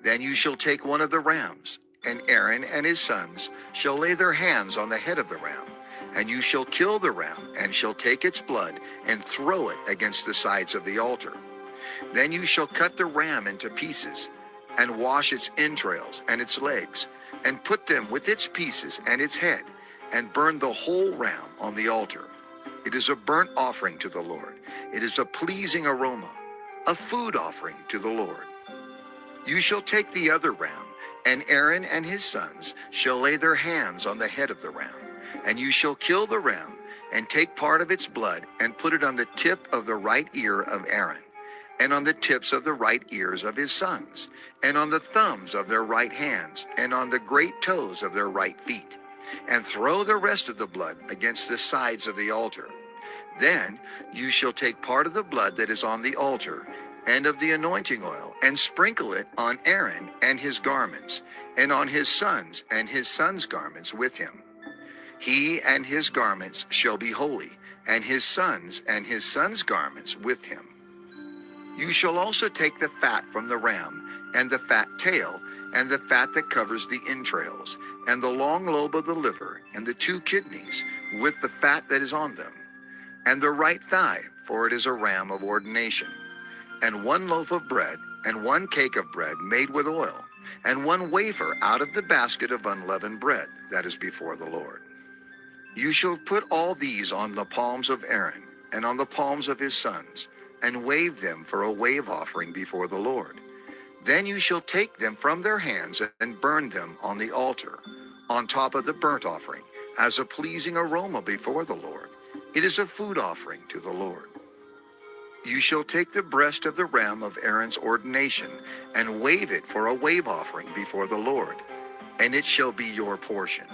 Then you shall take 1 of the rams, and Aaron and his sons shall lay their hands on the head of the ram. And you shall kill the ram, and shall take its blood, and throw it against the sides of the altar. Then you shall cut the ram into pieces, and wash its entrails and its legs, and put them with its pieces and its head, and burn the whole ram on the altar. It is a burnt offering to the Lord. It is a pleasing aroma, a food offering to the Lord. You shall take the other ram, and Aaron and his sons shall lay their hands on the head of the ram. And you shall kill the ram, and take part of its blood, and put it on the tip of the right ear of Aaron, and on the tips of the right ears of his sons, and on the thumbs of their right hands, and on the great toes of their right feet, and throw the rest of the blood against the sides of the altar. Then you shall take part of the blood that is on the altar, and of the anointing oil, and sprinkle it on Aaron and his garments, and on his sons and his sons' garments with him. He and his garments shall be holy, and his sons and his sons' garments with him. You shall also take the fat from the ram, and the fat tail, and the fat that covers the entrails, and the long lobe of the liver, and the 2 kidneys, with the fat that is on them, and the right thigh, for it is a ram of ordination, and 1 loaf of bread, and 1 cake of bread made with oil. and 1 wafer out of the basket of unleavened bread that is before the Lord. You shall put all these on the palms of Aaron and on the palms of his sons, and wave them for a wave offering before the Lord. Then you shall take them from their hands and burn them on the altar, on top of the burnt offering, as a pleasing aroma before the Lord. It is a food offering to the Lord. You shall take the breast of the ram of Aaron's ordination, and wave it for a wave offering before the Lord, and it shall be your portion.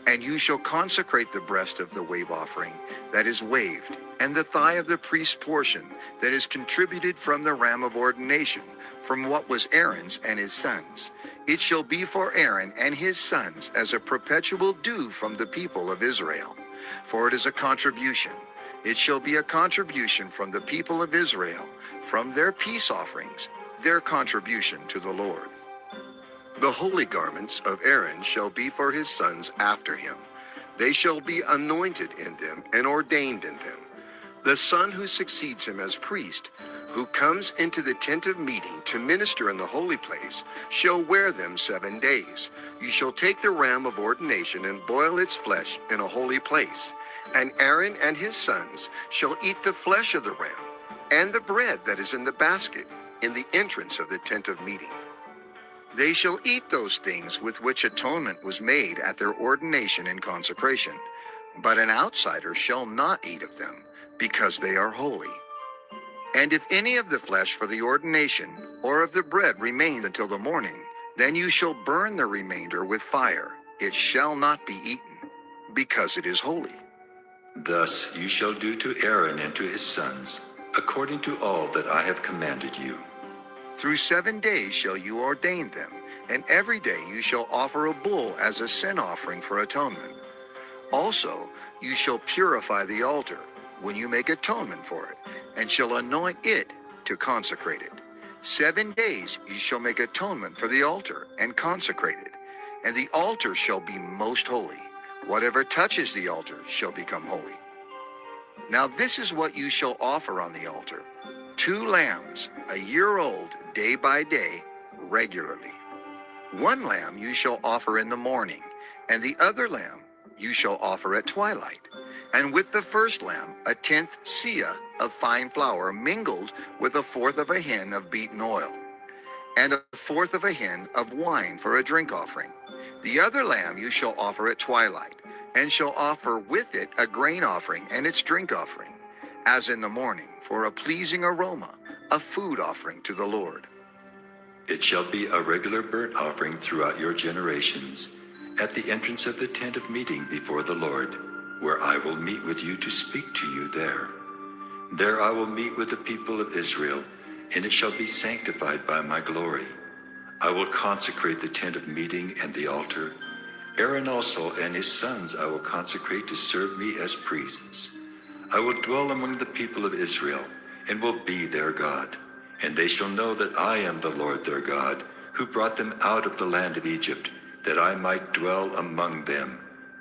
And you shall consecrate the breast of the wave offering that is waved, and the thigh of the priest's portion that is contributed from the ram of ordination, from what was Aaron's and his sons. It shall be for Aaron and his sons as a perpetual due from the people of Israel, for it is a contribution. It shall be a contribution from the people of Israel, from their peace offerings, their contribution to the Lord. The holy garments of Aaron shall be for his sons after him. They shall be anointed in them and ordained in them. The son who succeeds him as priest, who comes into the tent of meeting to minister in the holy place, shall wear them 7 days. You shall take the ram of ordination and boil its flesh in a holy place. And Aaron and his sons shall eat the flesh of the ram and the bread that is in the basket in the entrance of the tent of meeting. They shall eat those things with which atonement was made at their ordination and consecration, but an outsider shall not eat of them, because they are holy. And if any of the flesh for the ordination or of the bread remain until the morning, then you shall burn the remainder with fire. It shall not be eaten, because it is holy. Thus you shall do to Aaron and to his sons, according to all that I have commanded you. Through 7 days shall you ordain them, and every day you shall offer a bull as a sin offering for atonement. Also you shall purify the altar when you make atonement for it, and shall anoint it to consecrate it. 7 days you shall make atonement for the altar and consecrate it, and the altar shall be most holy. Whatever touches the altar shall become holy. Now this is what you shall offer on the altar: 2 lambs, a year old, day by day, regularly. 1 lamb you shall offer in the morning, and the other lamb you shall offer at twilight. And with the first lamb, a 10th seah of fine flour mingled with 1/4 of a hin of beaten oil, and 1/4 of a hin of wine for a drink offering. The other lamb you shall offer at twilight, and shall offer with it a grain offering and its drink offering, as in the morning, for a pleasing aroma, a food offering to the Lord. It shall be a regular burnt offering throughout your generations, at the entrance of the tent of meeting before the Lord, where I will meet with you to speak to you there. There I will meet with the people of Israel, and it shall be sanctified by my glory. I will consecrate the tent of meeting and the altar. Aaron also and his sons I will consecrate to serve me as priests. I will dwell among the people of Israel, and will be their God. And they shall know that I am the Lord their God, who brought them out of the land of Egypt, that I might dwell among them.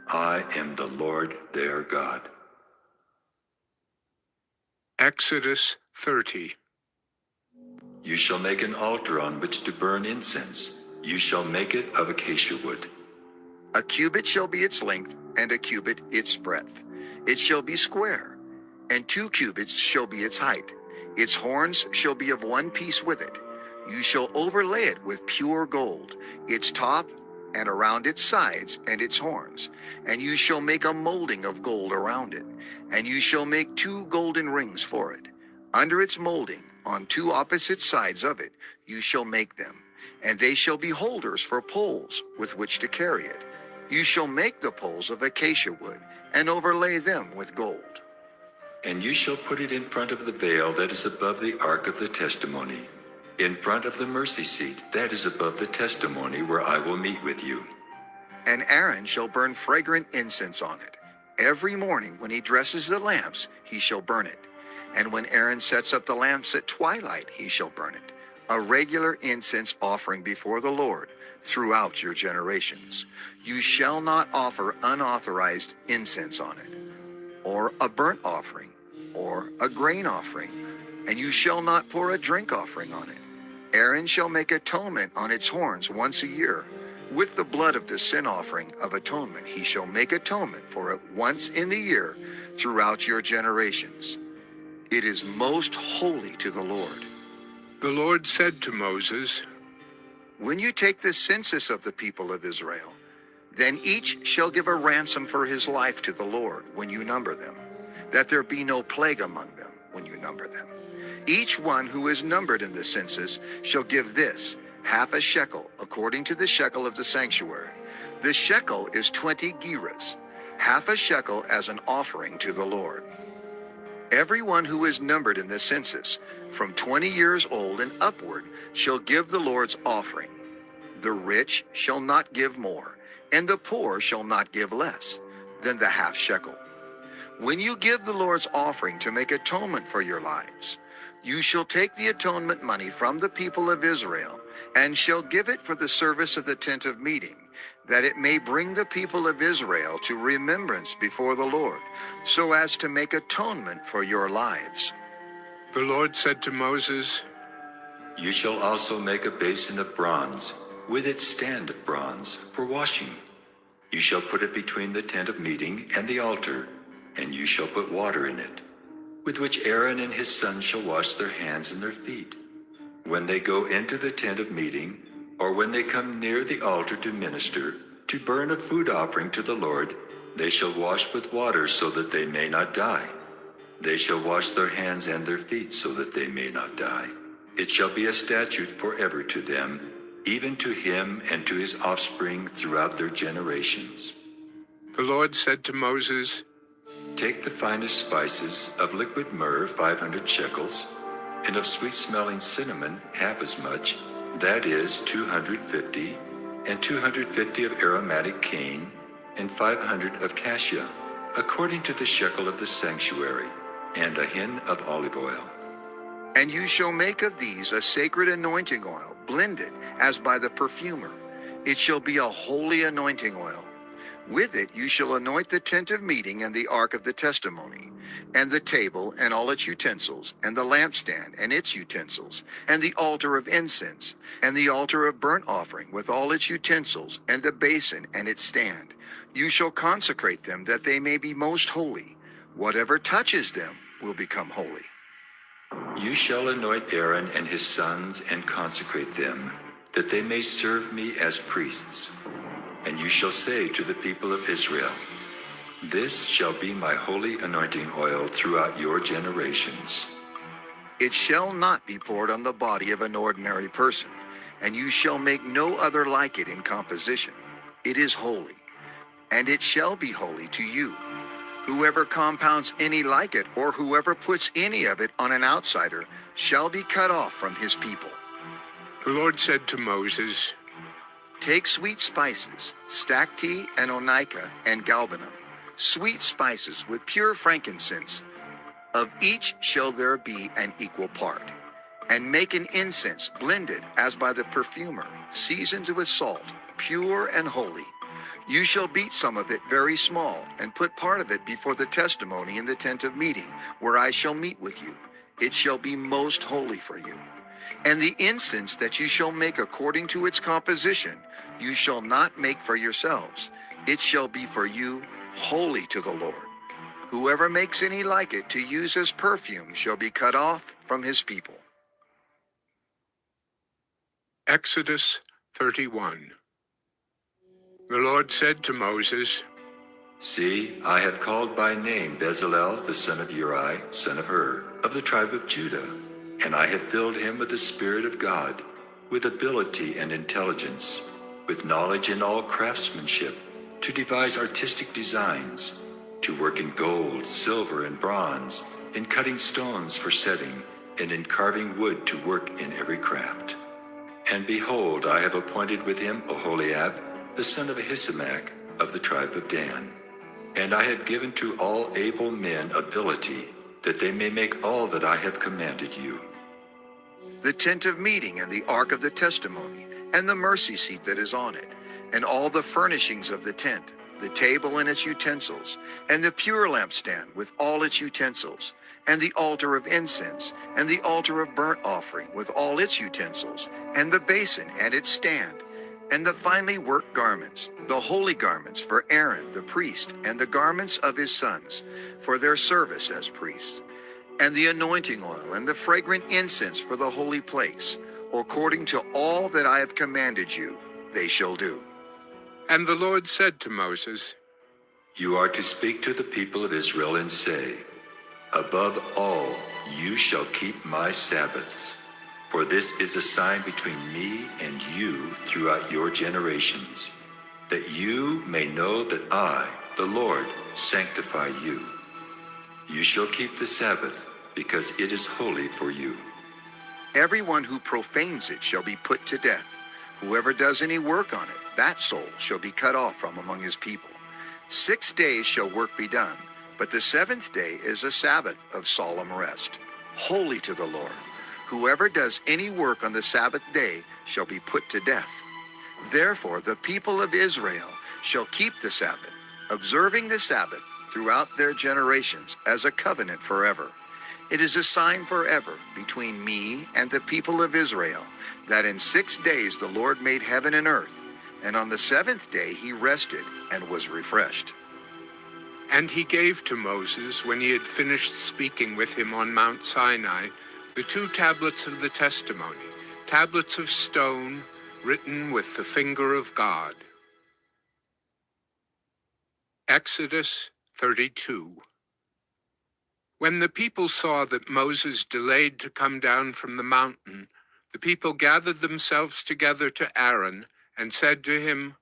I am the Lord their God. Exodus 30. You shall make an altar on which to burn incense. You shall make it of acacia wood. A cubit shall be its length, and a cubit its breadth. It shall be square, and 2 cubits shall be its height. Its horns shall be of 1 piece with it. You shall overlay it with pure gold, its top and around its sides and its horns. And you shall make a molding of gold around it, and you shall make 2 golden rings for it. Under its molding, on 2 opposite sides of it, you shall make them, and they shall be holders for poles with which to carry it. You shall make the poles of acacia wood, and overlay them with gold. And you shall put it in front of the veil that is above the ark of the testimony, in front of the mercy seat that is above the testimony, where I will meet with you. And Aaron shall burn fragrant incense on it. Every morning when he dresses the lamps, he shall burn it. And when Aaron sets up the lamps at twilight, he shall burn it. A regular incense offering before the Lord throughout your generations. You shall not offer unauthorized incense on it, or a burnt offering, or a grain offering, and you shall not pour a drink offering on it. Aaron shall make atonement on its horns once a year. With the blood of the sin offering of atonement, he shall make atonement for it once in the year throughout your generations. It is most holy to the Lord. The Lord said to Moses, When you take the census of the people of Israel, then each shall give a ransom for his life to the Lord when you number them, that there be no plague among them when you number them. Each one who is numbered in the census shall give this, half a shekel, according to the shekel of the sanctuary. The shekel is 20 gerahs, half a shekel as an offering to the Lord. Everyone who is numbered in the census, from 20 years old and upward, shall give the Lord's offering. The rich shall not give more, and the poor shall not give less than the half shekel. When you give the Lord's offering to make atonement for your lives, you shall take the atonement money from the people of Israel, and shall give it for the service of the tent of meeting, that it may bring the people of Israel to remembrance before the Lord, so as to make atonement for your lives. The Lord said to Moses, You shall also make a basin of bronze, with its stand of bronze, for washing. You shall put it between the tent of meeting and the altar, and you shall put water in it, with which Aaron and his sons shall wash their hands and their feet. When they go into the tent of meeting, or when they come near the altar to minister, to burn a food offering to the Lord, they shall wash with water so that they may not die. They shall wash their hands and their feet so that they may not die. It shall be a statute forever to them, even to him and to his offspring throughout their generations. The Lord said to Moses, Take the finest spices of liquid myrrh 500 shekels, and of sweet-smelling cinnamon half as much, that is 250, and 250 of aromatic cane, and 500 of cassia, according to the shekel of the sanctuary, and a hin of olive oil. And you shall make of these a sacred anointing oil, blended as by the perfumer. It shall be a holy anointing oil. With it you shall anoint the tent of meeting and the ark of the testimony, and the table and all its utensils, and the lampstand and its utensils, and the altar of incense, and the altar of burnt offering with all its utensils, and the basin and its stand. You shall consecrate them that they may be most holy. Whatever touches them will become holy. You shall anoint Aaron and his sons and consecrate them, that they may serve me as priests. And you shall say to the people of Israel, This shall be my holy anointing oil throughout your generations. It shall not be poured on the body of an ordinary person, and you shall make no other like it in composition. It is holy, and it shall be holy to you. Whoever compounds any like it, or whoever puts any of it on an outsider, shall be cut off from his people. The Lord said to Moses, Take sweet spices, stacte and onycha and galbanum, sweet spices with pure frankincense. Of each shall there be an equal part. And make an incense blended as by the perfumer, seasoned with salt, pure and holy. You shall beat some of it very small, and put part of it before the testimony in the tent of meeting, where I shall meet with you. It shall be most holy for you. And the incense that you shall make according to its composition, you shall not make for yourselves. It shall be for you holy to the Lord. Whoever makes any like it to use as perfume shall be cut off from his people. Exodus 31. The Lord said to Moses, See, I have called by name Bezalel, the son of Uri, son of Hur, of the tribe of Judah, and I have filled him with the Spirit of God, with ability and intelligence, with knowledge in all craftsmanship, to devise artistic designs, to work in gold, silver, and bronze, in cutting stones for setting, and in carving wood to work in every craft. And behold, I have appointed with him Oholiab, the son of Ahisamach, of the tribe of Dan. And I have given to all able men ability, that they may make all that I have commanded you. The tent of meeting and the ark of the testimony, and the mercy seat that is on it, and all the furnishings of the tent, the table and its utensils, and the pure lampstand with all its utensils, and the altar of incense, and the altar of burnt offering with all its utensils, and the basin and its stand, and the finely worked garments, the holy garments for Aaron the priest, and the garments of his sons, for their service as priests, and the anointing oil, and the fragrant incense for the holy place, according to all that I have commanded you, they shall do. And the Lord said to Moses, You are to speak to the people of Israel and say, Above all, you shall keep my Sabbaths, for this is a sign between me and you throughout your generations, that you may know that I, the Lord, sanctify you. You shall keep the Sabbath, because it is holy for you. Everyone who profanes it shall be put to death. Whoever does any work on it, that soul shall be cut off from among his people. 6 days shall work be done, but the seventh day is a Sabbath of solemn rest, holy to the Lord. Whoever does any work on the Sabbath day shall be put to death. Therefore the people of Israel shall keep the Sabbath, observing the Sabbath throughout their generations as a covenant forever. It is a sign forever between me and the people of Israel, that in 6 days the Lord made heaven and earth, and on the seventh day he rested and was refreshed. And he gave to Moses, when he had finished speaking with him on Mount Sinai, the 2 tablets of the testimony, tablets of stone, written with the finger of God. Exodus 32. When the people saw that Moses delayed to come down from the mountain, the people gathered themselves together to Aaron and said to him,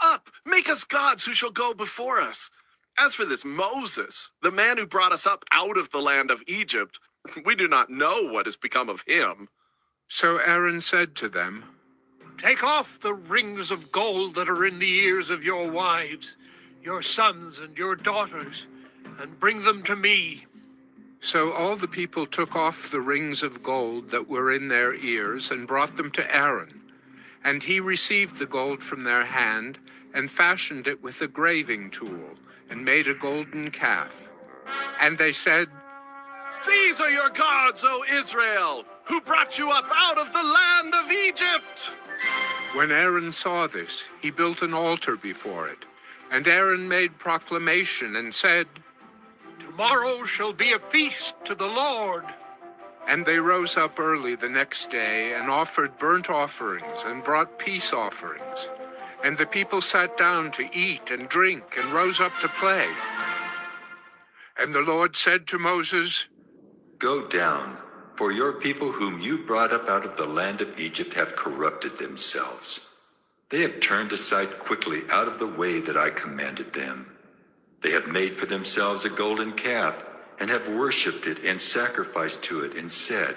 Up, make us gods who shall go before us. As for this Moses, the man who brought us up out of the land of Egypt, we do not know what has become of him. So Aaron said to them, Take off the rings of gold that are in the ears of your wives, your sons and your daughters, and bring them to me. So all the people took off the rings of gold that were in their ears and brought them to Aaron. And he received the gold from their hand and fashioned it with a graving tool and made a golden calf. And they said, These are your gods, O Israel, who brought you up out of the land of Egypt. When Aaron saw this, he built an altar before it. And Aaron made proclamation and said, Tomorrow shall be a feast to the Lord. And they rose up early the next day and offered burnt offerings and brought peace offerings. And the people sat down to eat and drink and rose up to play. And the Lord said to Moses, Go down, for your people whom you brought up out of the land of Egypt have corrupted themselves. They have turned aside quickly out of the way that I commanded them. They have made for themselves a golden calf, and have worshipped it and sacrificed to it, and said,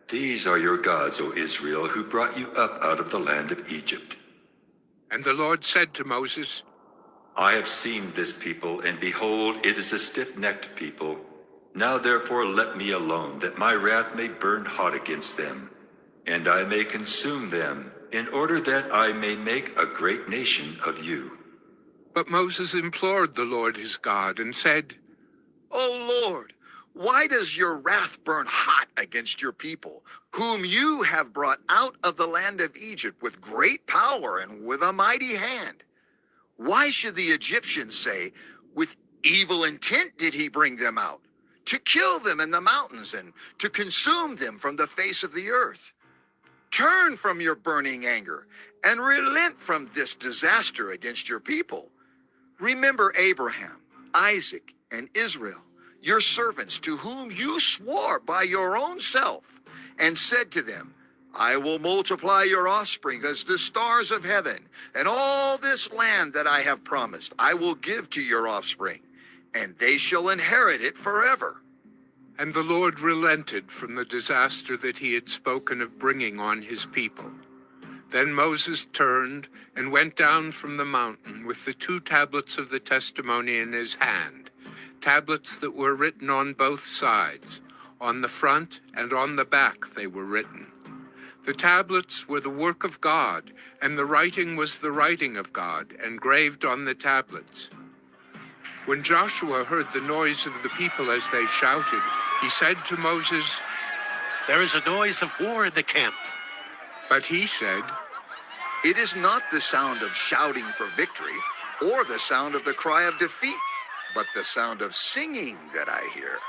These are your gods, O Israel, who brought you up out of the land of Egypt. And the Lord said to Moses, I have seen this people, and behold, it is a stiff-necked people. Now therefore let me alone, that my wrath may burn hot against them, and I may consume them, in order that I may make a great nation of you. But Moses implored the Lord his God and said, O Lord, why does your wrath burn hot against your people, whom you have brought out of the land of Egypt with great power and with a mighty hand? Why should the Egyptians say, with evil intent did he bring them out, to kill them in the mountains and to consume them from the face of the earth? Turn from your burning anger and relent from this disaster against your people. Remember Abraham, Isaac, and Israel, your servants, to whom you swore by your own self, and said to them, I will multiply your offspring as the stars of heaven, and all this land that I have promised I will give to your offspring, and they shall inherit it forever. And the Lord relented from the disaster that he had spoken of bringing on his people. Then Moses turned and went down from the mountain with the 2 tablets of the testimony in his hand, tablets that were written on both sides. On the front and on the back they were written. The tablets were the work of God, and the writing was the writing of God, engraved on the tablets. When Joshua heard the noise of the people as they shouted, he said to Moses, "There is a noise of war in the camp." But he said, "It is not the sound of shouting for victory, or the sound of the cry of defeat, but the sound of singing that I hear."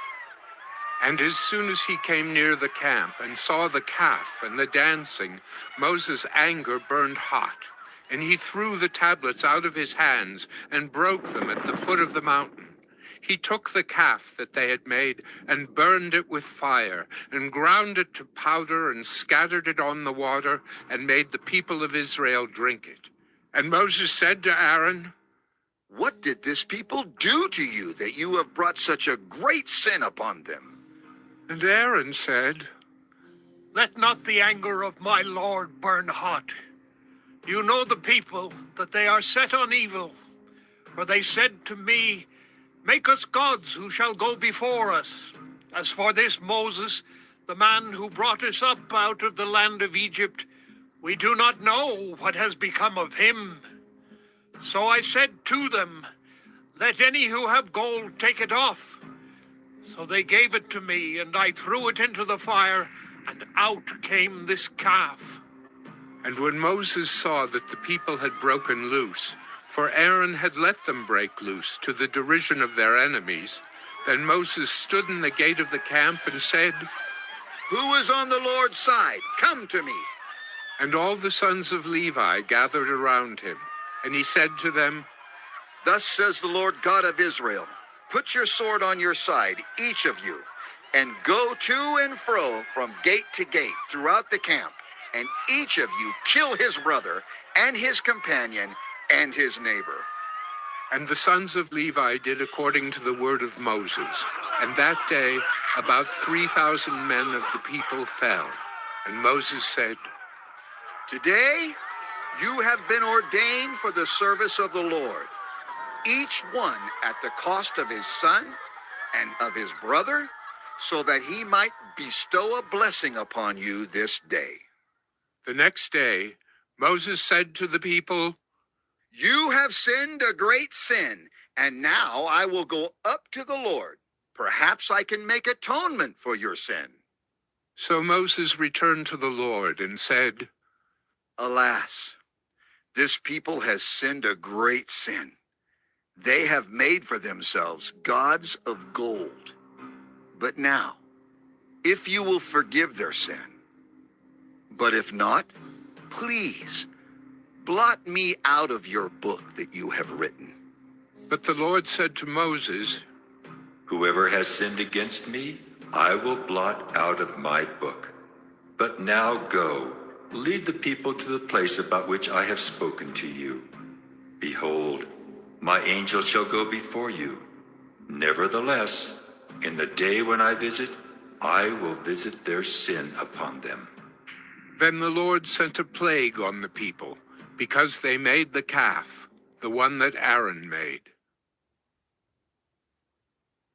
And as soon as he came near the camp and saw the calf and the dancing, Moses' anger burned hot, and he threw the tablets out of his hands and broke them at the foot of the mountain. He took the calf that they had made and burned it with fire, and ground it to powder and scattered it on the water, and made the people of Israel drink it. And Moses said to Aaron, "What did this people do to you that you have brought such a great sin upon them?" And Aaron said, "Let not the anger of my Lord burn hot. You know the people, that they are set on evil. For they said to me, 'Make us gods who shall go before us.' As for this Moses, the man who brought us up out of the land of Egypt, we do not know what has become of him. So I said to them, 'Let any who have gold take it off.' So they gave it to me, and I threw it into the fire, and out came this calf." And when Moses saw that the people had broken loose, for Aaron had let them break loose to the derision of their enemies, then Moses stood in the gate of the camp and said, "Who is on the Lord's side? Come to me." And all the sons of Levi gathered around him, and he said to them, "Thus says the Lord God of Israel, put your sword on your side, each of you, and go to and fro from gate to gate throughout the camp, and each of you kill his brother and his companion and his neighbor." And the sons of Levi did according to the word of Moses. And that day about 3,000 men of the people fell. And Moses said, "Today you have been ordained for the service of the Lord, each one at the cost of his son and of his brother, so that he might bestow a blessing upon you this day." The next day Moses said to the people, "You have sinned a great sin, and now I will go up to the Lord. Perhaps I can make atonement for your sin." So Moses returned to the Lord and said, "Alas, this people has sinned a great sin. They have made for themselves gods of gold. But now, if you will forgive their sin, but if not, please blot me out of your book that you have written." But the Lord said to Moses, "Whoever has sinned against me, I will blot out of my book. But now go, lead the people to the place about which I have spoken to you. Behold, my angel shall go before you. Nevertheless, in the day when I visit, I will visit their sin upon them." Then the Lord sent a plague on the people, because they made the calf, the one that Aaron made.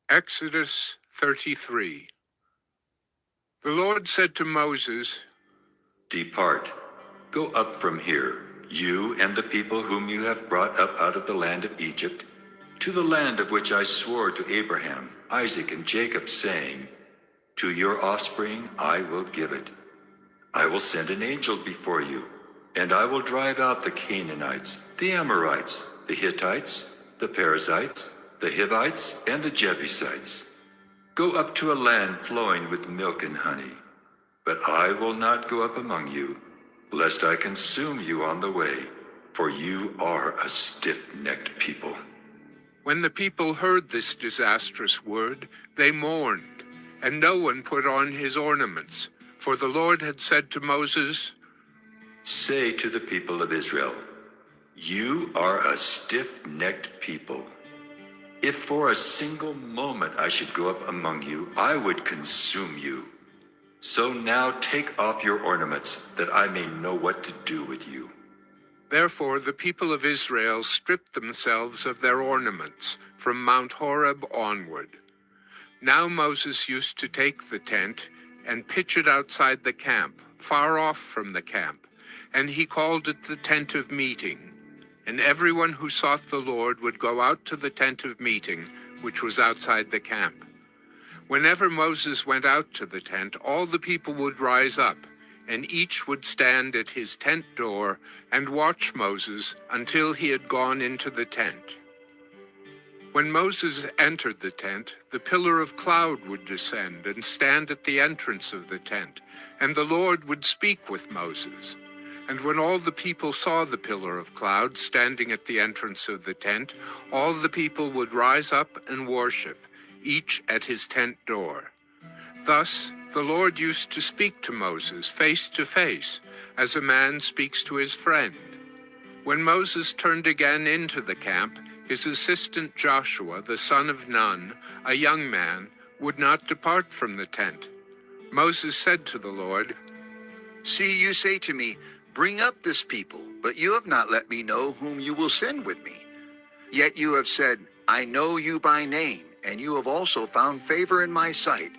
Exodus 33. The Lord said to Moses, "Depart, go up from here, you and the people whom you have brought up out of the land of Egypt, to the land of which I swore to Abraham, Isaac, and Jacob, saying, 'To your offspring I will give it.' I will send an angel before you, and I will drive out the Canaanites, the Amorites, the Hittites, the Perizzites, the Hivites, and the Jebusites. Go up to a land flowing with milk and honey. But I will not go up among you, lest I consume you on the way, for you are a stiff-necked people." When the people heard this disastrous word, they mourned, and no one put on his ornaments, for the Lord had said to Moses, "Say to the people of Israel, you are a stiff-necked people. If for a single moment I should go up among you, I would consume you. So now take off your ornaments, that I may know what to do with you." Therefore the people of Israel stripped themselves of their ornaments from Mount Horeb onward. Now Moses used to take the tent and pitch it outside the camp, far off from the camp, and he called it the tent of meeting. And everyone who sought the Lord would go out to the tent of meeting, which was outside the camp. Whenever Moses went out to the tent, all the people would rise up, and each would stand at his tent door and watch Moses until he had gone into the tent. When Moses entered the tent, the pillar of cloud would descend and stand at the entrance of the tent, and the Lord would speak with Moses. And when all the people saw the pillar of cloud standing at the entrance of the tent, all the people would rise up and worship, each at his tent door. Thus, the Lord used to speak to Moses face to face, as a man speaks to his friend. When Moses turned again into the camp, his assistant Joshua, the son of Nun, a young man, would not depart from the tent. Moses said to the Lord, "See, you say to me, 'Bring up this people,' but you have not let me know whom you will send with me. Yet you have said, 'I know you by name, and you have also found favor in my sight.'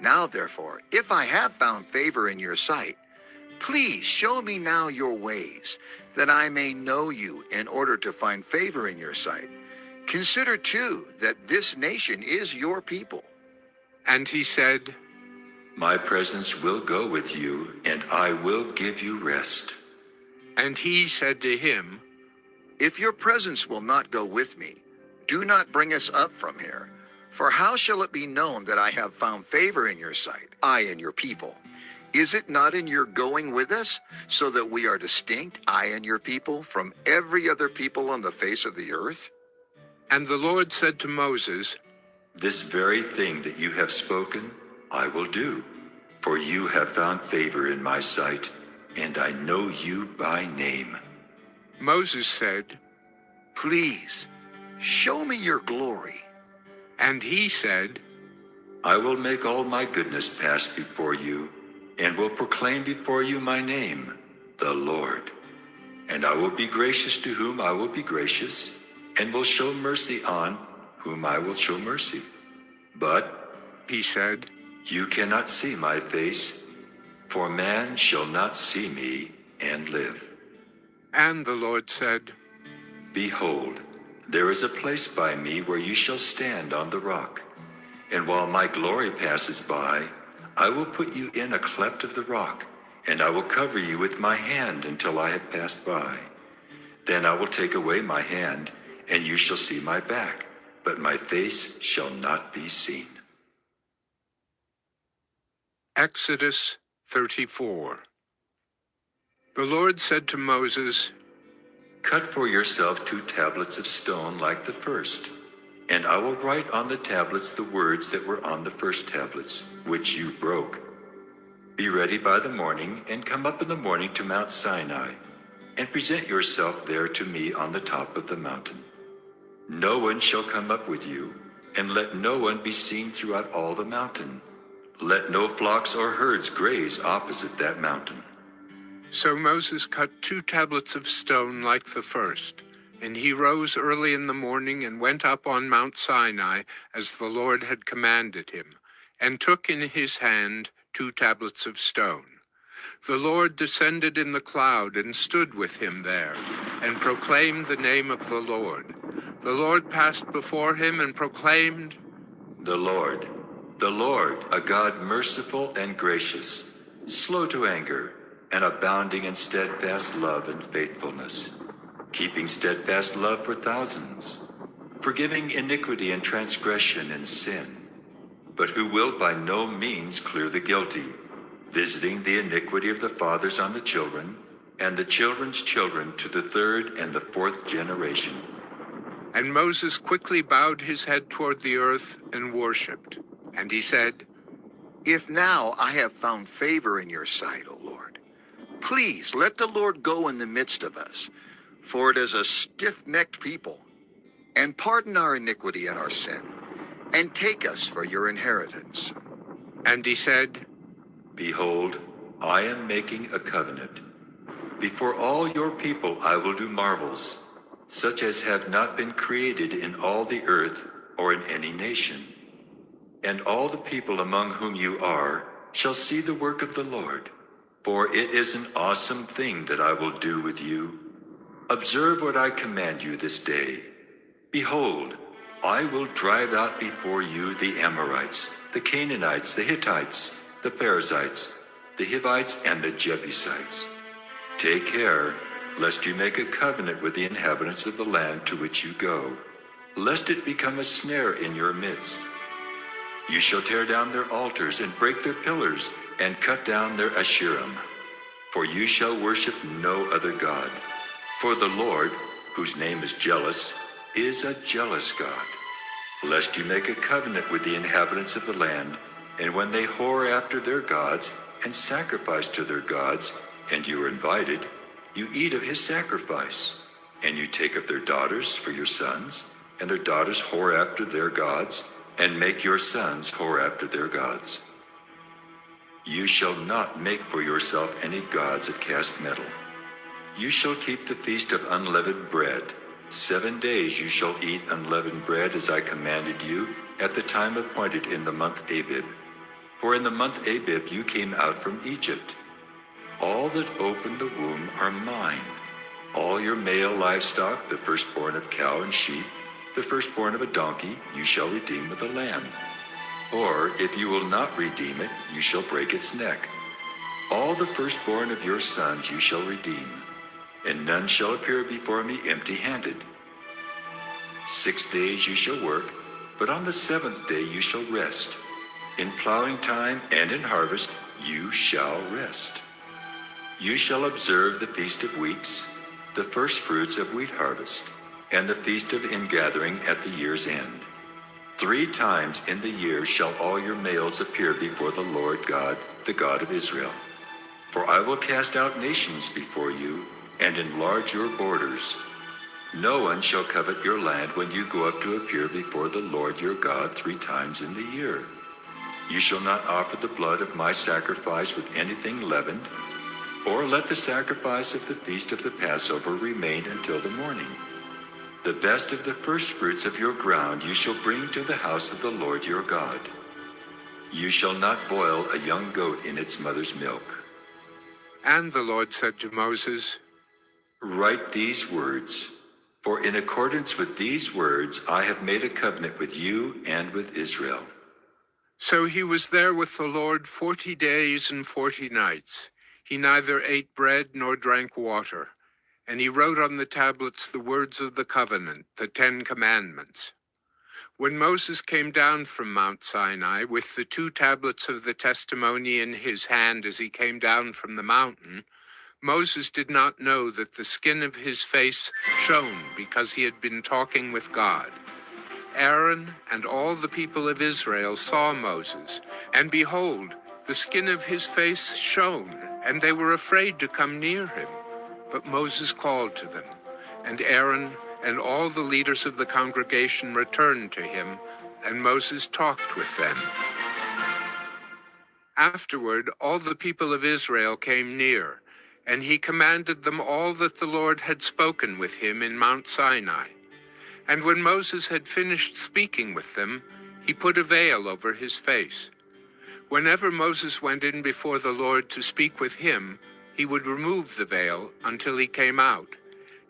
Now therefore, if I have found favor in your sight, please show me now your ways, that I may know you in order to find favor in your sight. Consider too that this nation is your people." And he said, My presence will go with you, and I will give you rest. And he said to him, "If your presence will not go with me, do not bring us up from here. For how shall it be known that I have found favor in your sight, I and your people? Is it not in your going with us, so that we are distinct, I and your people, from every other people on the face of the earth?" And the Lord said to Moses, This very thing that you have spoken, I will do, for you have found favor in my sight, and I know you by name. Moses said, "Please, show me your glory." And he said, I will make all my goodness pass before you, and will proclaim before you my name, the Lord. And I will be gracious to whom I will be gracious, and will show mercy on whom I will show mercy. But, he said, you cannot see my face, for man shall not see me and live. And the Lord said, Behold, there is a place by me where you shall stand on the rock. And while my glory passes by, I will put you in a cleft of the rock, and I will cover you with my hand until I have passed by. Then I will take away my hand, and you shall see my back, but my face shall not be seen. Exodus 34. The Lord said to Moses, Cut for yourself 2 tablets of stone like the first, and I will write on the tablets the words that were on the first tablets, which you broke. Be ready by the morning, and come up in the morning to Mount Sinai, and present yourself there to me on the top of the mountain. No one shall come up with you, and let no one be seen throughout all the mountain. Let no flocks or herds graze opposite that mountain. So Moses cut 2 tablets of stone like the first, and he rose early in the morning and went up on Mount Sinai as the Lord had commanded him, and took in his hand 2 tablets of stone. The Lord descended in the cloud and stood with him there, and proclaimed the name of the Lord. The Lord passed before him and proclaimed, The Lord, a God merciful and gracious, slow to anger, and abounding in steadfast love and faithfulness, keeping steadfast love for thousands, forgiving iniquity and transgression and sin, but who will by no means clear the guilty, visiting the iniquity of the fathers on the children, and the children's children to the 3rd and the 4th generation. And Moses quickly bowed his head toward the earth and worshipped. And he said, If now I have found favor in your sight, O Lord, please let the Lord go in the midst of us, for it is a stiff-necked people, and pardon our iniquity and our sin, and take us for your inheritance. And he said, Behold, I am making a covenant. Before all your people I will do marvels, such as have not been created in all the earth or in any nation. And all the people among whom you are shall see the work of the Lord, for it is an awesome thing that I will do with you. Observe what I command you this day. Behold, I will drive out before you the Amorites, the Canaanites, the Hittites, the Perizzites, the Hivites, and the Jebusites. Take care, lest you make a covenant with the inhabitants of the land to which you go, lest it become a snare in your midst. You shall tear down their altars and break their pillars and cut down their Asherim. For you shall worship no other God. For the Lord, whose name is jealous, is a jealous God. Lest you make a covenant with the inhabitants of the land, and when they whore after their gods and sacrifice to their gods, and you are invited, you eat of his sacrifice, and you take of their daughters for your sons, and their daughters whore after their gods, and make your sons whore after their gods. You shall not make for yourself any gods of cast metal. You shall keep the feast of unleavened bread. 7 days you shall eat unleavened bread as I commanded you at the time appointed in the month Abib. For in the month Abib you came out from Egypt. All that open the womb are mine. All your male livestock, the firstborn of cow and sheep, the firstborn of a donkey, you shall redeem with a lamb. Or if you will not redeem it, you shall break its neck. All the firstborn of your sons you shall redeem, and none shall appear before me empty-handed. 6 days you shall work, but on the 7th day you shall rest. In plowing time and in harvest you shall rest. You shall observe the Feast of Weeks, the first fruits of wheat harvest, and the Feast of Ingathering at the year's end. 3 times in the year shall all your males appear before the Lord God, the God of Israel. For I will cast out nations before you, and enlarge your borders. No one shall covet your land when you go up to appear before the Lord your God 3 times in the year. You shall not offer the blood of my sacrifice with anything leavened, or let the sacrifice of the feast of the Passover remain until the morning. The best of the first fruits of your ground you shall bring to the house of the Lord your God. You shall not boil a young goat in its mother's milk. And the Lord said to Moses, Write these words, for in accordance with these words I have made a covenant with you and with Israel. So he was there with the Lord 40 days and 40 nights. He neither ate bread nor drank water. And he wrote on the tablets the words of the covenant, the 10 Commandments. When Moses came down from Mount Sinai with the 2 tablets of the testimony in his hand as he came down from the mountain, Moses did not know that the skin of his face shone because he had been talking with God. Aaron and all the people of Israel saw Moses, and behold, the skin of his face shone, and they were afraid to come near him. But Moses called to them, and Aaron and all the leaders of the congregation returned to him, and Moses talked with them. Afterward, all the people of Israel came near, and he commanded them all that the Lord had spoken with him in Mount Sinai. And when Moses had finished speaking with them, he put a veil over his face. Whenever Moses went in before the Lord to speak with him, he would remove the veil until he came out.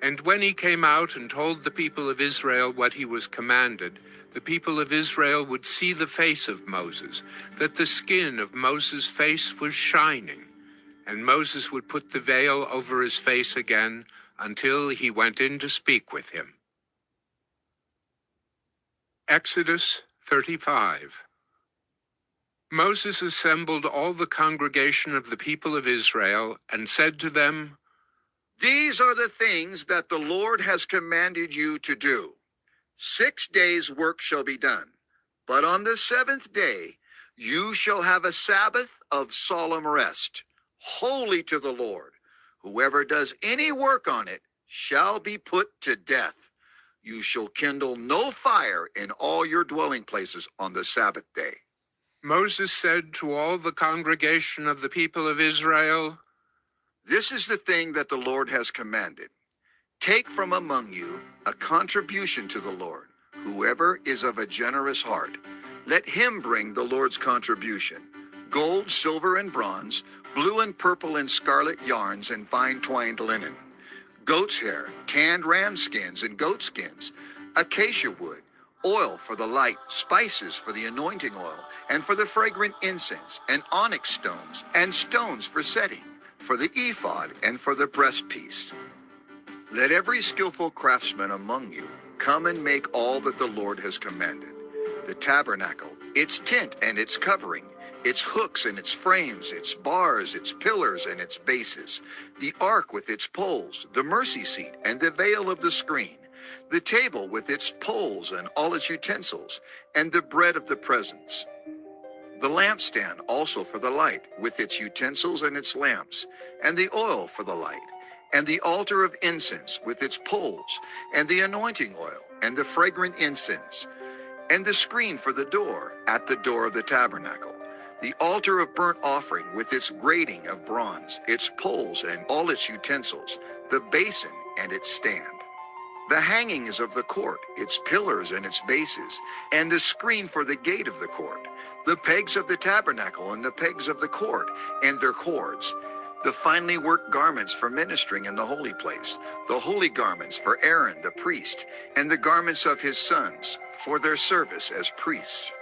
And when he came out and told the people of Israel what he was commanded, the people of Israel would see the face of Moses, that the skin of Moses' face was shining. And Moses would put the veil over his face again until he went in to speak with him. Exodus 35. Moses assembled all the congregation of the people of Israel and said to them, These are the things that the Lord has commanded you to do. 6 days' work shall be done, but on the 7th day you shall have a Sabbath of solemn rest, holy to the Lord. Whoever does any work on it shall be put to death. You shall kindle no fire in all your dwelling places on the Sabbath day. Moses said to all the congregation of the people of Israel, This is the thing that the Lord has commanded. Take from among you a contribution to the Lord. Whoever is of a generous heart, let him bring the Lord's contribution, gold, silver, and bronze, blue and purple and scarlet yarns and fine twined linen, goat's hair, tanned ram skins and goat skins, acacia wood, oil for the light, spices for the anointing oil, and for the fragrant incense, and onyx stones, and stones for setting, for the ephod, and for the breastpiece. Let every skillful craftsman among you come and make all that the Lord has commanded: the tabernacle, its tent and its covering, its hooks and its frames, its bars, its pillars and its bases, the ark with its poles, the mercy seat and the veil of the screen, the table with its poles and all its utensils, and the bread of the presence. The lampstand also for the light, with its utensils and its lamps, and the oil for the light, and the altar of incense with its poles, and the anointing oil, and the fragrant incense, and the screen for the door, at the door of the tabernacle, the altar of burnt offering with its grating of bronze, its poles and all its utensils, the basin and its stand, the hangings of the court, its pillars and its bases, and the screen for the gate of the court, the pegs of the tabernacle and the pegs of the court and their cords, the finely worked garments for ministering in the holy place, the holy garments for Aaron the priest, and the garments of his sons for their service as priests.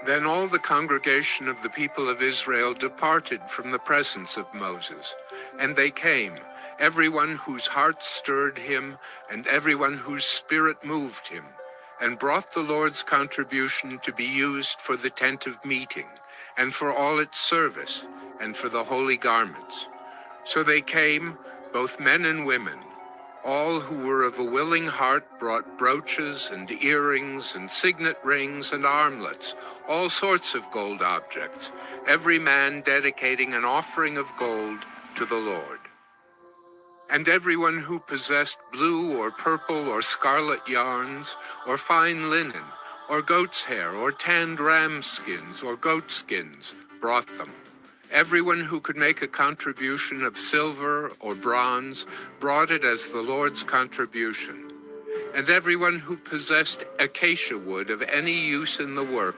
Then all the congregation of the people of Israel departed from the presence of Moses, and they came, everyone whose heart stirred him, and everyone whose spirit moved him, and brought the Lord's contribution to be used for the tent of meeting, and for all its service, and for the holy garments. So they came, both men and women. All who were of a willing heart brought brooches and earrings and signet rings and armlets, all sorts of gold objects, every man dedicating an offering of gold to the Lord. And everyone who possessed blue or purple or scarlet yarns, or fine linen, or goat's hair, or tanned ram skins, or goat skins, brought them. Everyone who could make a contribution of silver or bronze brought it as the Lord's contribution. And everyone who possessed acacia wood of any use in the work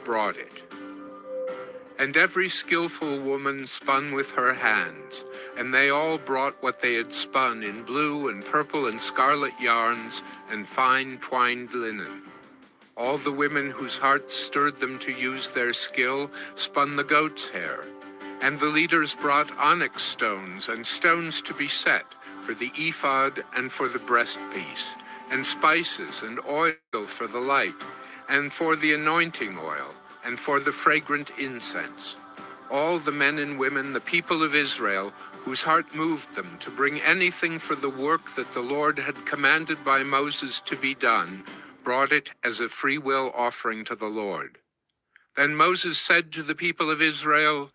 brought it. And every skillful woman spun with her hands, and they all brought what they had spun in blue and purple and scarlet yarns and fine twined linen. All the women whose hearts stirred them to use their skill spun the goat's hair. And the leaders brought onyx stones and stones to be set for the ephod and for the breastpiece, and spices and oil for the light, and for the anointing oil, and for the fragrant incense. All the men and women, the people of Israel, whose heart moved them to bring anything for the work that the Lord had commanded by Moses to be done, brought it as a freewill offering to the Lord. Then Moses said to the people of Israel,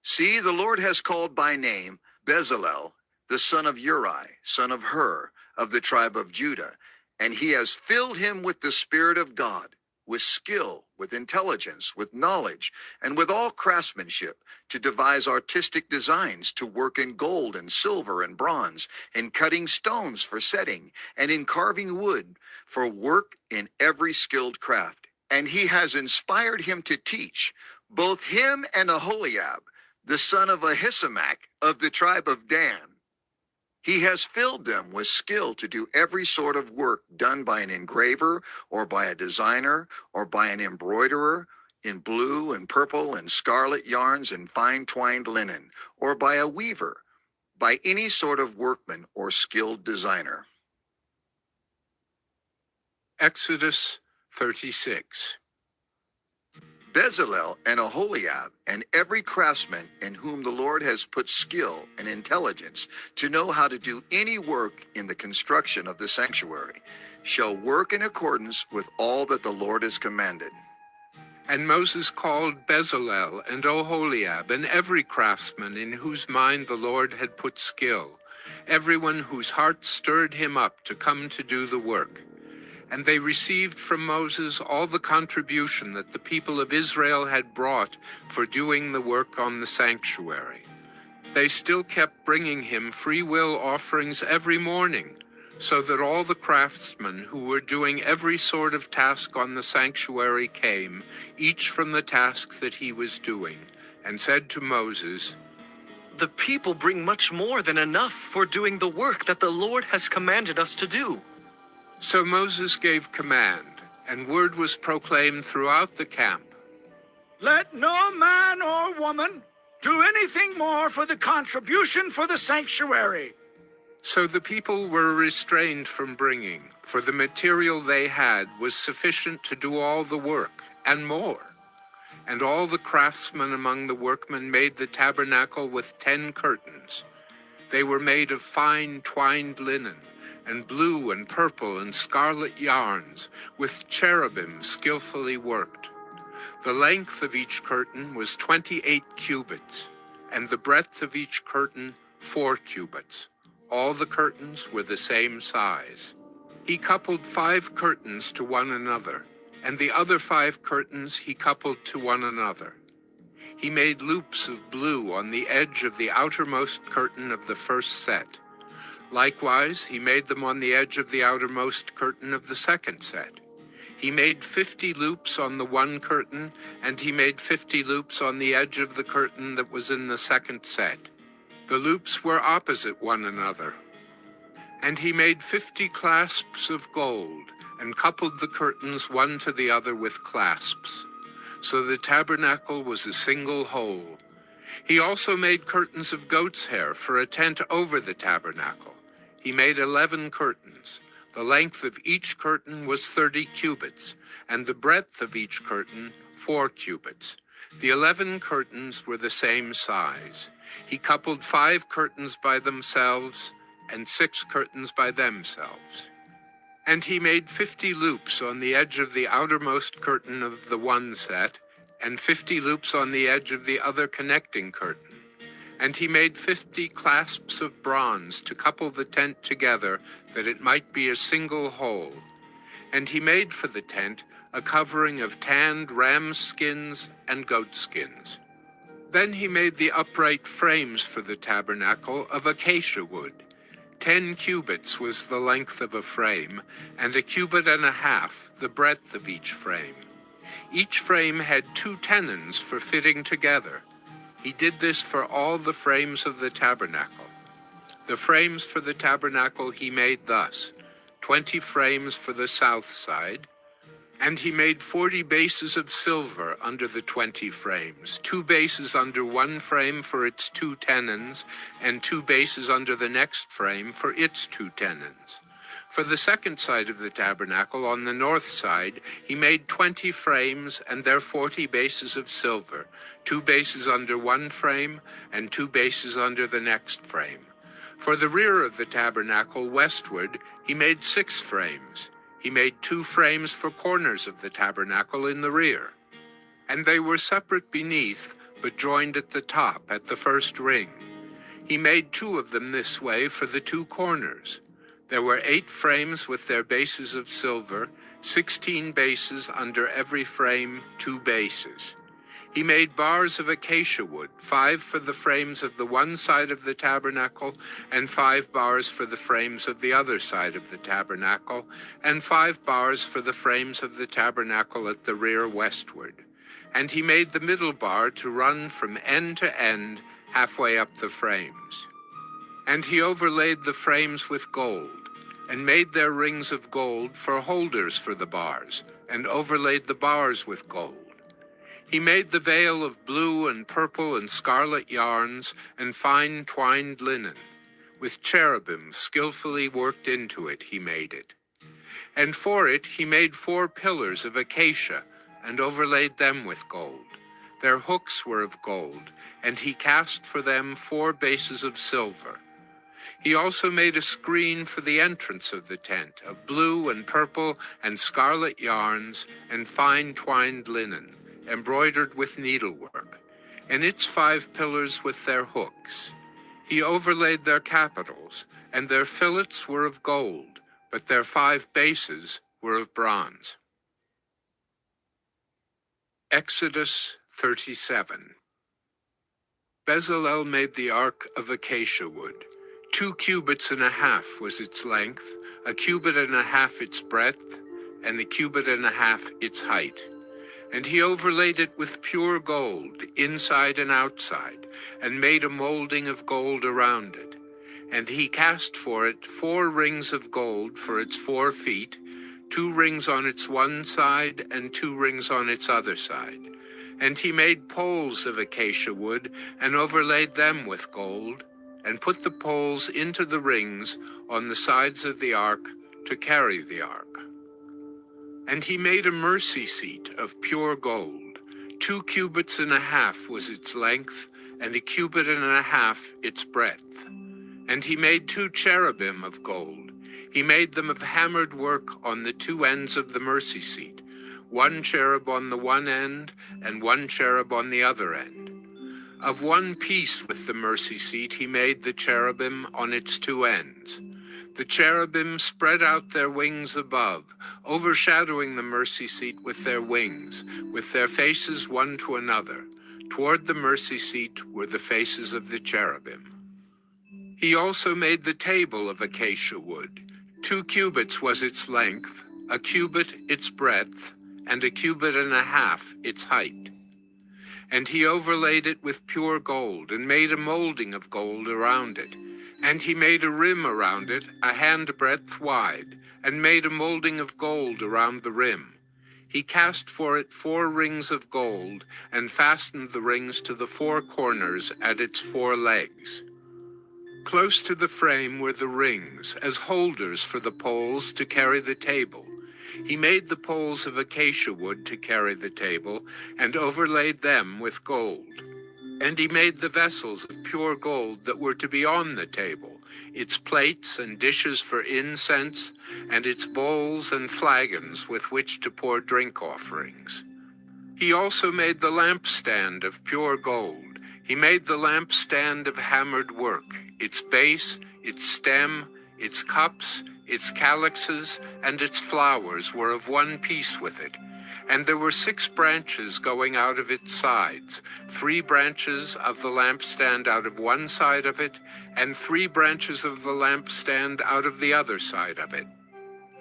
See, the Lord has called by name Bezalel, the son of Uri, son of Hur, of the tribe of Judah, and he has filled him with the Spirit of God, with skill, with intelligence, with knowledge, and with all craftsmanship, to devise artistic designs, to work in gold and silver and bronze, in cutting stones for setting, and in carving wood, for work in every skilled craft. And he has inspired him to teach, both him and Aholiab, the son of Ahisamach of the tribe of Dan. He has filled them with skill to do every sort of work done by an engraver, or by a designer, or by an embroiderer, in blue and purple and scarlet yarns and fine twined linen, or by a weaver, by any sort of workman or skilled designer. Exodus 36. Bezalel and Aholiab and every craftsman in whom the Lord has put skill and intelligence to know how to do any work in the construction of the sanctuary shall work in accordance with all that the Lord has commanded. And Moses called Bezalel and Aholiab and every craftsman in whose mind the Lord had put skill, everyone whose heart stirred him up to come to do the work. And they received from Moses all the contribution that the people of Israel had brought for doing the work on the sanctuary. They still kept bringing him free will offerings every morning, so that all the craftsmen who were doing every sort of task on the sanctuary came, each from the task that he was doing, and said to Moses, The people bring much more than enough for doing the work that the Lord has commanded us to do. So Moses gave command, and word was proclaimed throughout the camp. Let no man or woman do anything more for the contribution for the sanctuary. So the people were restrained from bringing, for the material they had was sufficient to do all the work, and more. And all the craftsmen among the workmen made the tabernacle with 10 curtains. They were made of fine twined linen, and blue and purple and scarlet yarns, with cherubim skillfully worked. The length of each curtain was 28 cubits, and the breadth of each curtain 4 cubits. All the curtains were the same size. He coupled 5 curtains to one another, and the other 5 curtains he coupled to one another. He made loops of blue on the edge of the outermost curtain of the first set. Likewise, he made them on the edge of the outermost curtain of the second set. He made 50 loops on the one curtain, and he made 50 loops on the edge of the curtain that was in the second set. The loops were opposite one another. And he made 50 clasps of gold, and coupled the curtains one to the other with clasps. So the tabernacle was a single whole. He also made curtains of goat's hair for a tent over the tabernacle. He made 11 curtains. The length of each curtain was 30 cubits, and the breadth of each curtain 4 cubits. The 11 curtains were the same size. He coupled 5 curtains by themselves, and 6 curtains by themselves. And he made 50 loops on the edge of the outermost curtain of the one set, and 50 loops on the edge of the other connecting curtain. And he made 50 clasps of bronze to couple the tent together, that it might be a single whole. And he made for the tent a covering of tanned ram skins and goat skins. Then he made the upright frames for the tabernacle of acacia wood. 10 cubits was the length of a frame, and 1.5 cubits the breadth of each frame. Each frame had 2 tenons for fitting together. He did this for all the frames of the tabernacle. The frames for the tabernacle he made thus: 20 frames for the south side, and he made 40 bases of silver under the 20 frames, 2 bases under one frame for its 2 tenons, and 2 bases under the next frame for its 2 tenons. For the second side of the tabernacle, on the north side, he made 20 frames and their 40 bases of silver, 2 bases under one frame and 2 bases under the next frame. For the rear of the tabernacle westward, he made 6 frames. He made 2 frames for corners of the tabernacle in the rear. And they were separate beneath, but joined at the top, at the first ring. He made 2 of them this way for the 2 corners. There were 8 frames with their bases of silver, 16 bases under every frame, 2 bases. He made bars of acacia wood, 5 for the frames of the one side of the tabernacle, and 5 bars for the frames of the other side of the tabernacle, and 5 bars for the frames of the tabernacle at the rear westward. And he made the middle bar to run from end to end, halfway up the frames. And he overlaid the frames with gold, and made their rings of gold for holders for the bars, and overlaid the bars with gold. He made the veil of blue and purple and scarlet yarns and fine twined linen. With cherubim skillfully worked into it he made it. And for it he made 4 pillars of acacia, and overlaid them with gold. Their hooks were of gold, and he cast for them 4 bases of silver. He also made a screen for the entrance of the tent, of blue and purple and scarlet yarns and fine twined linen, embroidered with needlework, and its 5 pillars with their hooks. He overlaid their capitals, and their fillets were of gold, but their 5 bases were of bronze. Exodus 37. Bezalel made the ark of acacia wood. 2.5 cubits was its length, 1.5 cubits its breadth, and 1.5 cubits its height. And he overlaid it with pure gold, inside and outside, and made a molding of gold around it. And he cast for it 4 rings of gold for its 4 feet, 2 rings on its one side and 2 rings on its other side. And he made poles of acacia wood and overlaid them with gold, and put the poles into the rings on the sides of the ark to carry the ark. And he made a mercy seat of pure gold. 2 cubits and a half was its length, and 1.5 cubits its breadth. And he made 2 cherubim of gold. He made them of hammered work on the 2 ends of the mercy seat, 1 cherub on the one end, and 1 cherub on the other end. Of one piece with the mercy seat he made the cherubim on its 2 ends. The cherubim spread out their wings above, overshadowing the mercy seat with their wings, with their faces one to another. Toward the mercy seat were the faces of the cherubim. He also made the table of acacia wood. 2 cubits was its length, 1 cubit its breadth, and 1.5 cubits its height. And he overlaid it with pure gold, and made a molding of gold around it. And he made a rim around it, 1 handbreadth wide, and made a molding of gold around the rim. He cast for it 4 rings of gold, and fastened the rings to the 4 corners at its 4 legs. Close to the frame were the rings, as holders for the poles to carry the table. He made the poles of acacia wood to carry the table, and overlaid them with gold. And he made the vessels of pure gold that were to be on the table, its plates and dishes for incense, and its bowls and flagons with which to pour drink offerings. He also made the lampstand of pure gold. He made the lampstand of hammered work, its base, its stem, its cups, its calyxes, and its flowers were of one piece with it. And there were 6 branches going out of its sides, 3 branches of the lampstand out of one side of it, and 3 branches of the lampstand out of the other side of it.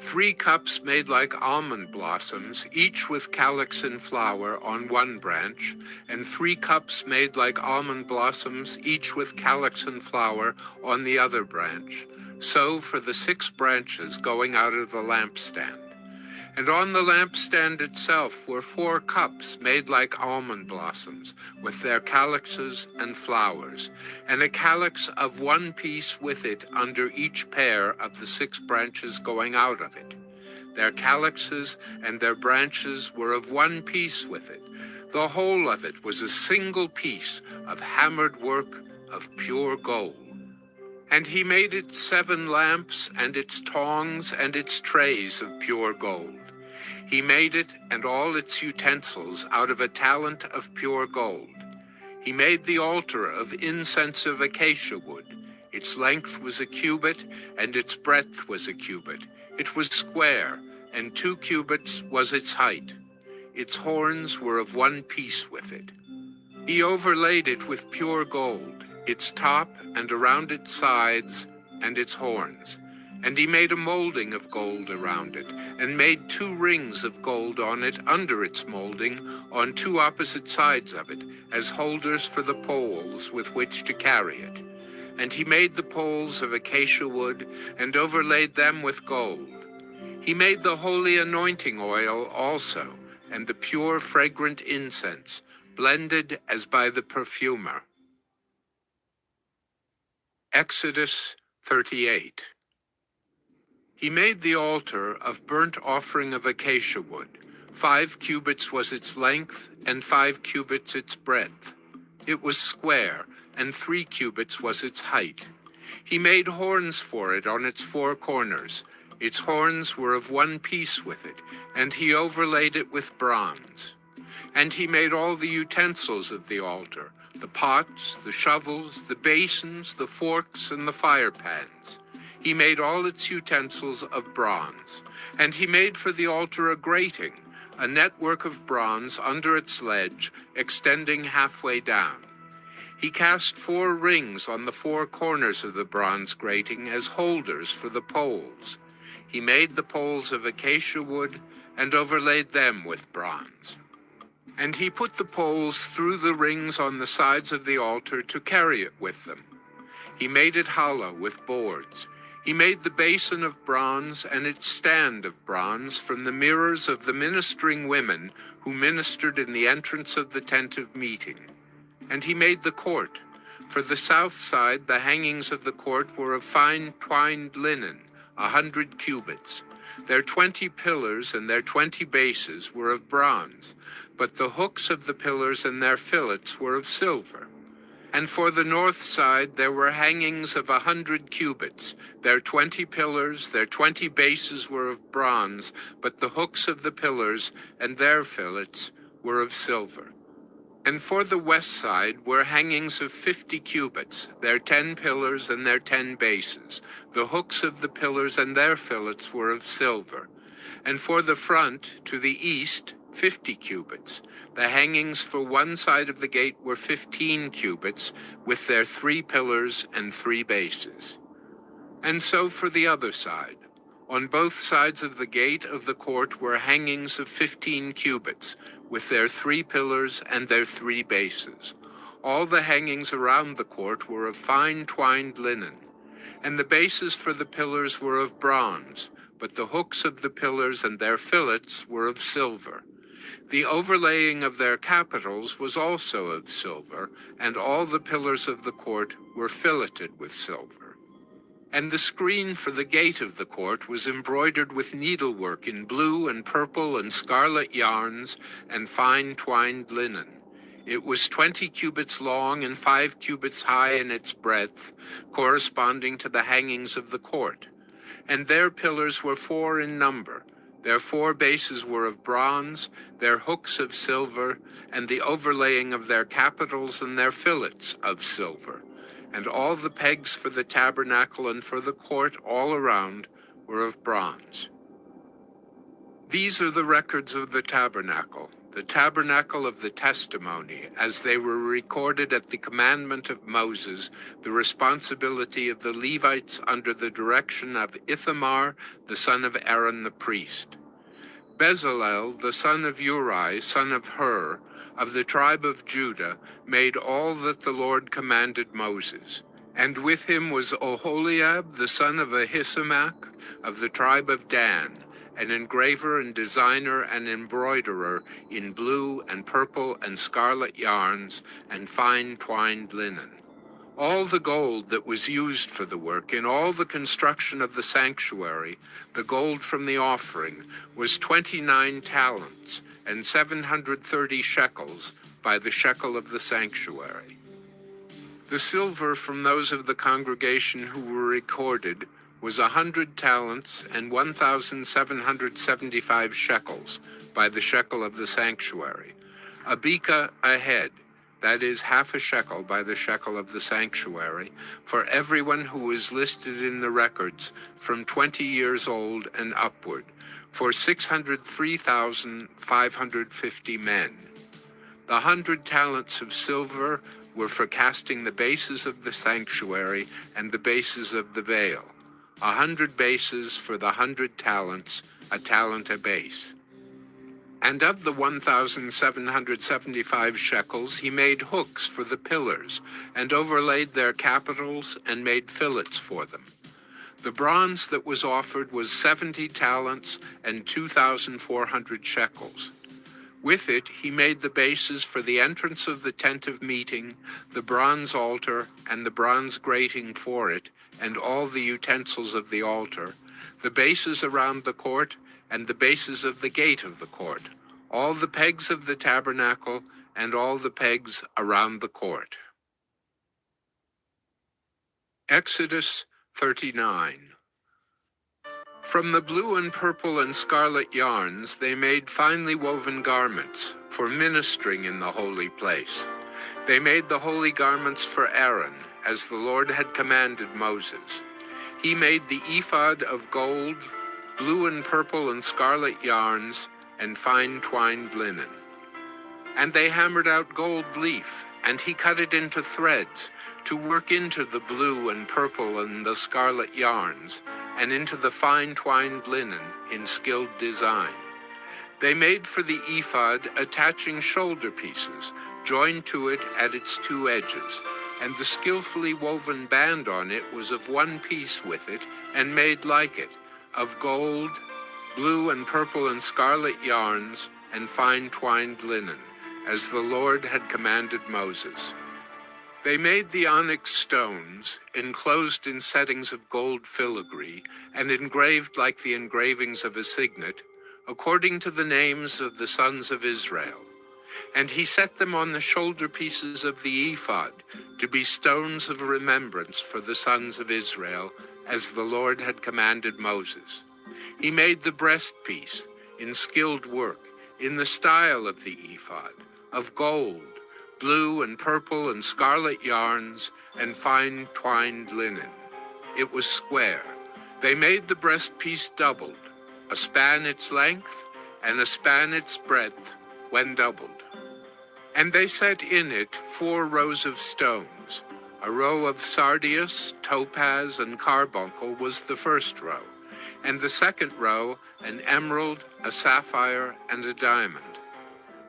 3 cups made like almond blossoms, each with calyx and flower on one branch, and 3 cups made like almond blossoms, each with calyx and flower on the other branch. So for the 6 branches going out of the lampstand. And on the lampstand itself were 4 cups made like almond blossoms, with their calyxes and flowers, and a calyx of one piece with it under each pair of the 6 branches going out of it. Their calyxes and their branches were of one piece with it. The whole of it was a single piece of hammered work of pure gold. And he made it 7 lamps, and its tongs, and its trays of pure gold. He made it and all its utensils out of a talent of pure gold. He made the altar of incense of acacia wood. Its length was 1 cubit, and its breadth was 1 cubit. It was square, and 2 cubits was its height. Its horns were of one piece with it. He overlaid it with pure gold, its top and around its sides and its horns. And he made a molding of gold around it, and made 2 rings of gold on it under its molding, on 2 opposite sides of it, as holders for the poles with which to carry it. And he made the poles of acacia wood, and overlaid them with gold. He made the holy anointing oil also, and the pure fragrant incense, blended as by the perfumer. Exodus 38. He made the altar of burnt offering of acacia wood. 5 cubits was its length, and 5 cubits its breadth. It was square, and 3 cubits was its height. He made horns for it on its 4 corners. Its horns were of one piece with it, and he overlaid it with bronze. And he made all the utensils of the altar, the pots, the shovels, the basins, the forks, and the fire pans. He made all its utensils of bronze. And he made for the altar a grating, a network of bronze under its ledge, extending halfway down. He cast 4 rings on the 4 corners of the bronze grating as holders for the poles. He made the poles of acacia wood and overlaid them with bronze. And he put the poles through the rings on the sides of the altar to carry it with them. He made it hollow with boards. He made the basin of bronze and its stand of bronze from the mirrors of the ministering women who ministered in the entrance of the tent of meeting. And he made the court. For the south side, the hangings of the court were of fine twined linen, 100 cubits. Their 20 pillars and their 20 bases were of bronze, but the hooks of the pillars and their fillets were of silver. And for the north side there were hangings of 100 cubits. Their 20 pillars, their 20 bases were of bronze, but the hooks of the pillars and their fillets were of silver. And for the west side were hangings of 50 cubits, their 10 pillars and their 10 bases. The hooks of the pillars and their fillets were of silver. And for the front, to the east, 50 cubits. The hangings for one side of the gate were 15 cubits, with their 3 pillars and 3 bases. And so for the other side. On both sides of the gate of the court were hangings of 15 cubits, with their 3 pillars and their 3 bases. All the hangings around the court were of fine twined linen, and the bases for the pillars were of bronze, but the hooks of the pillars and their fillets were of silver. The overlaying of their capitals was also of silver, and all the pillars of the court were filleted with silver. And the screen for the gate of the court was embroidered with needlework in blue and purple and scarlet yarns and fine twined linen. It was 20 cubits long and 5 cubits high in its breadth, corresponding to the hangings of the court. And their pillars were 4 in number. Their 4 bases were of bronze, their hooks of silver, and the overlaying of their capitals and their fillets of silver. And all the pegs for the tabernacle and for the court all around were of bronze. These are the records of the tabernacle of the testimony, as they were recorded at the commandment of Moses, the responsibility of the Levites under the direction of Ithamar, the son of Aaron the priest. Bezalel, the son of Uri, son of Hur, of the tribe of Judah, made all that the Lord commanded Moses. And with him was Oholiab, the son of Ahisamach, of the tribe of Dan, an engraver and designer and embroiderer in blue and purple and scarlet yarns and fine twined linen. All the gold that was used for the work in all the construction of the sanctuary, the gold from the offering, was 29 talents and 730 shekels by the shekel of the sanctuary. The silver from those of the congregation who were recorded was 100 talents and 1,775 shekels by the shekel of the sanctuary. A beka a head, that is half a shekel by the shekel of the sanctuary, for everyone who was listed in the records from 20 years old and upward, for 603,550 men. The 100 talents of silver were for casting the bases of the sanctuary and the bases of the veil. 100 bases for the 100 talents, a talent a base. And of the 1,775 shekels he made hooks for the pillars, and overlaid their capitals, and made fillets for them. The bronze that was offered was 70 talents and 2,400 shekels. With it he made the bases for the entrance of the tent of meeting, the bronze altar, and the bronze grating for it, and all the utensils of the altar, the bases around the court, and the bases of the gate of the court, all the pegs of the tabernacle, and all the pegs around the court. Exodus 39. From the blue and purple and scarlet yarns they made finely woven garments for ministering in the holy place. They made the holy garments for Aaron, as the Lord had commanded Moses. He made the ephod of gold, blue and purple and scarlet yarns, and fine twined linen. And they hammered out gold leaf, and he cut it into threads, to work into the blue and purple and the scarlet yarns, and into the fine twined linen in skilled design. They made for the ephod attaching shoulder pieces, joined to it at its two edges, and the skillfully woven band on it was of one piece with it, and made like it, of gold, blue and purple and scarlet yarns, and fine twined linen, as the Lord had commanded Moses. They made the onyx stones, enclosed in settings of gold filigree, and engraved like the engravings of a signet, according to the names of the sons of Israel. And he set them on the shoulder pieces of the ephod, to be stones of remembrance for the sons of Israel, as the Lord had commanded Moses. He made the breastpiece, in skilled work, in the style of the ephod, of gold, blue and purple and scarlet yarns, and fine twined linen. It was square. They made the breastpiece doubled, a span its length, and a span its breadth, when doubled. And they set in it 4 rows of stones. A row of sardius, topaz, and carbuncle was the first row, and the second row an emerald, a sapphire, and a diamond.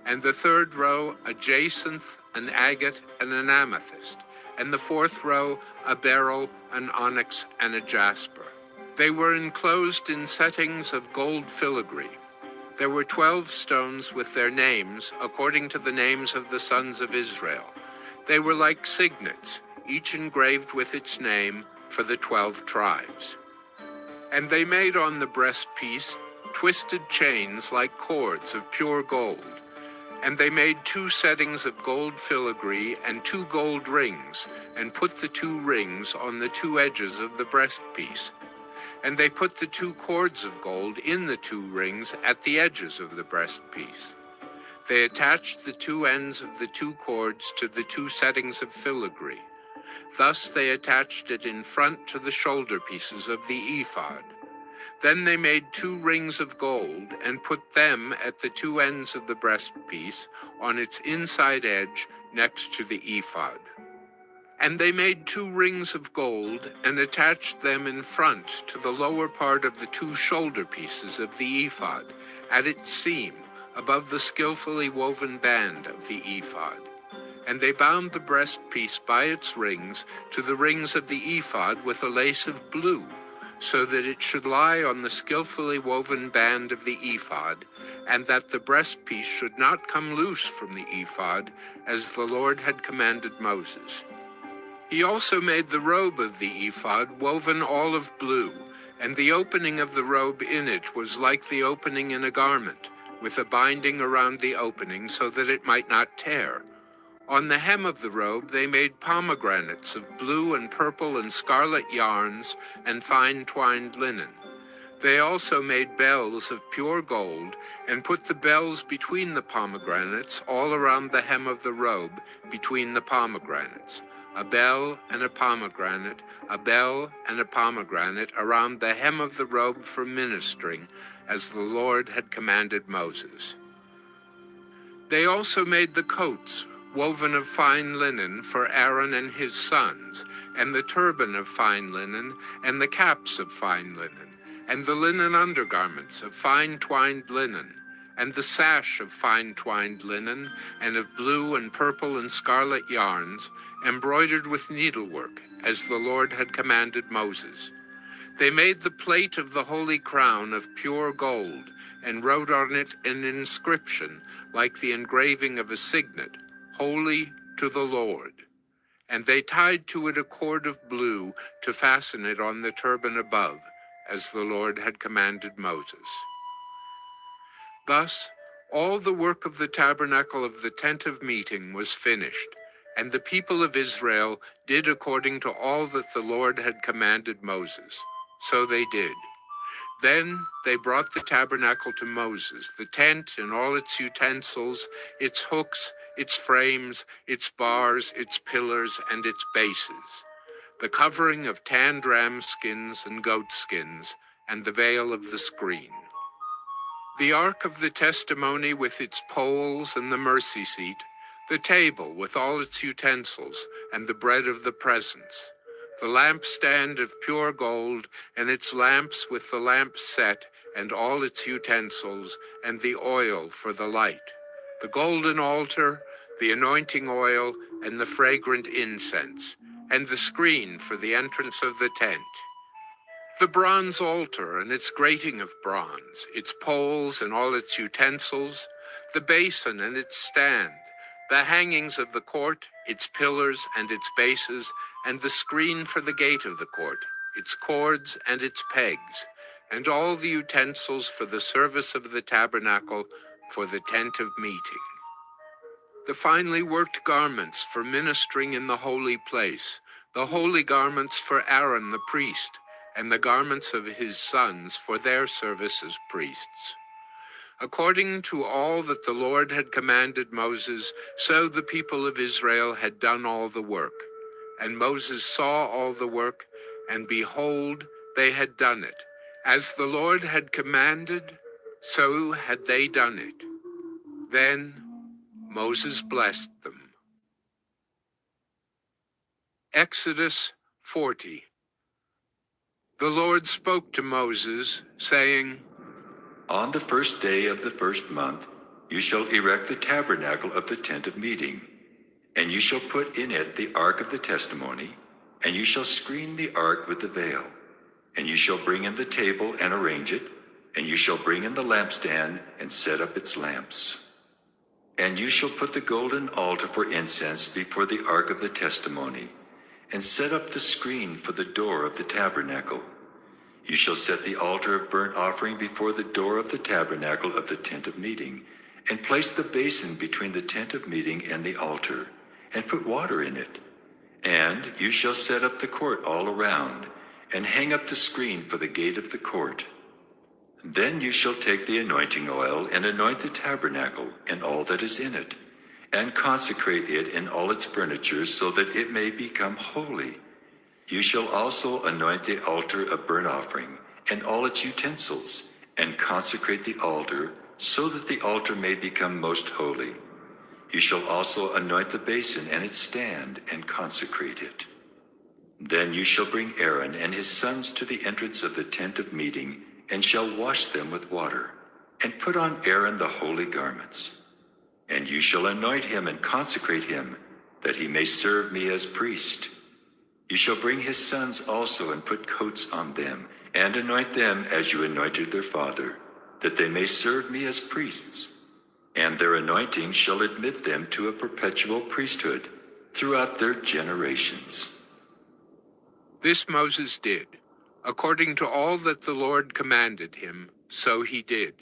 And the third row a jacinth, an agate, and an amethyst, and the fourth row a beryl, an onyx, and a jasper. They were enclosed in settings of gold filigree. There were 12 stones with their names, according to the names of the sons of Israel. They were like signets, each engraved with its name for the 12 tribes. And they made on the breastpiece twisted chains like cords of pure gold. And they made 2 settings of gold filigree and 2 gold rings, and put the 2 rings on the 2 edges of the breastpiece. And they put the 2 cords of gold in the 2 rings at the edges of the breastpiece. They attached the 2 ends of the 2 cords to the 2 settings of filigree. Thus they attached it in front to the shoulder pieces of the ephod. Then they made 2 rings of gold, and put them at the 2 ends of the breastpiece, on its inside edge, next to the ephod. And they made 2 rings of gold, and attached them in front to the lower part of the 2 shoulder pieces of the ephod, at its seam, above the skillfully woven band of the ephod. And they bound the breastpiece by its rings to the rings of the ephod with a lace of blue, so that it should lie on the skillfully woven band of the ephod, and that the breastpiece should not come loose from the ephod, as the Lord had commanded Moses. He also made the robe of the ephod woven all of blue, and the opening of the robe in it was like the opening in a garment, with a binding around the opening so that it might not tear. On the hem of the robe they made pomegranates of blue and purple and scarlet yarns and fine twined linen. They also made bells of pure gold, and put the bells between the pomegranates all around the hem of the robe between the pomegranates. A bell and a pomegranate, a bell and a pomegranate around the hem of the robe for ministering, as the Lord had commanded Moses. They also made the coats, woven of fine linen, for Aaron and his sons, and the turban of fine linen, and the caps of fine linen, and the linen undergarments of fine twined linen, and the sash of fine twined linen, and of blue and purple and scarlet yarns, embroidered with needlework, as the Lord had commanded Moses. They made the plate of the holy crown of pure gold, and wrote on it an inscription like the engraving of a signet, Holy to the Lord. And they tied to it a cord of blue to fasten it on the turban above, as the Lord had commanded Moses. Thus, all the work of the tabernacle of the tent of meeting was finished, and the people of Israel did according to all that the Lord had commanded Moses. So they did. Then they brought the tabernacle to Moses, the tent and all its utensils, its hooks, its frames, its bars, its pillars, and its bases, the covering of tanned ram skins and goat skins, and the veil of the screen. The ark of the testimony with its poles and the mercy seat, the table with all its utensils, and the bread of the presence, the lampstand of pure gold, and its lamps with the lamp set, and all its utensils, and the oil for the light, the golden altar, the anointing oil, and the fragrant incense, and the screen for the entrance of the tent, the bronze altar and its grating of bronze, its poles and all its utensils, the basin and its stand, the hangings of the court, its pillars and its bases, and the screen for the gate of the court, its cords and its pegs, and all the utensils for the service of the tabernacle, for the tent of meeting. The finely worked garments for ministering in the holy place, the holy garments for Aaron the priest, and the garments of his sons for their service as priests. According to all that the Lord had commanded Moses, so the people of Israel had done all the work. And Moses saw all the work, and behold, they had done it. As the Lord had commanded, so had they done it. Then Moses blessed them. Exodus 40. The Lord spoke to Moses, saying, On the first day of the first month, you shall erect the tabernacle of the tent of meeting, and you shall put in it the ark of the testimony, and you shall screen the ark with the veil. And you shall bring in the table and arrange it, and you shall bring in the lampstand and set up its lamps. And you shall put the golden altar for incense before the ark of the testimony, and set up the screen for the door of the tabernacle. You shall set the altar of burnt offering before the door of the tabernacle of the tent of meeting, and place the basin between the tent of meeting and the altar, and put water in it. And you shall set up the court all around, and hang up the screen for the gate of the court. Then you shall take the anointing oil and anoint the tabernacle and all that is in it, and consecrate it in all its furniture, so that it may become holy. You shall also anoint the altar of burnt offering and all its utensils, and consecrate the altar, so that the altar may become most holy. You shall also anoint the basin and its stand, and consecrate it. Then you shall bring Aaron and his sons to the entrance of the tent of meeting, and shall wash them with water, and put on Aaron the holy garments. And you shall anoint him and consecrate him, that he may serve me as priest. You shall bring his sons also, and put coats on them, and anoint them as you anointed their father, that they may serve me as priests. And their anointing shall admit them to a perpetual priesthood throughout their generations. This Moses did, according to all that the Lord commanded him, so he did.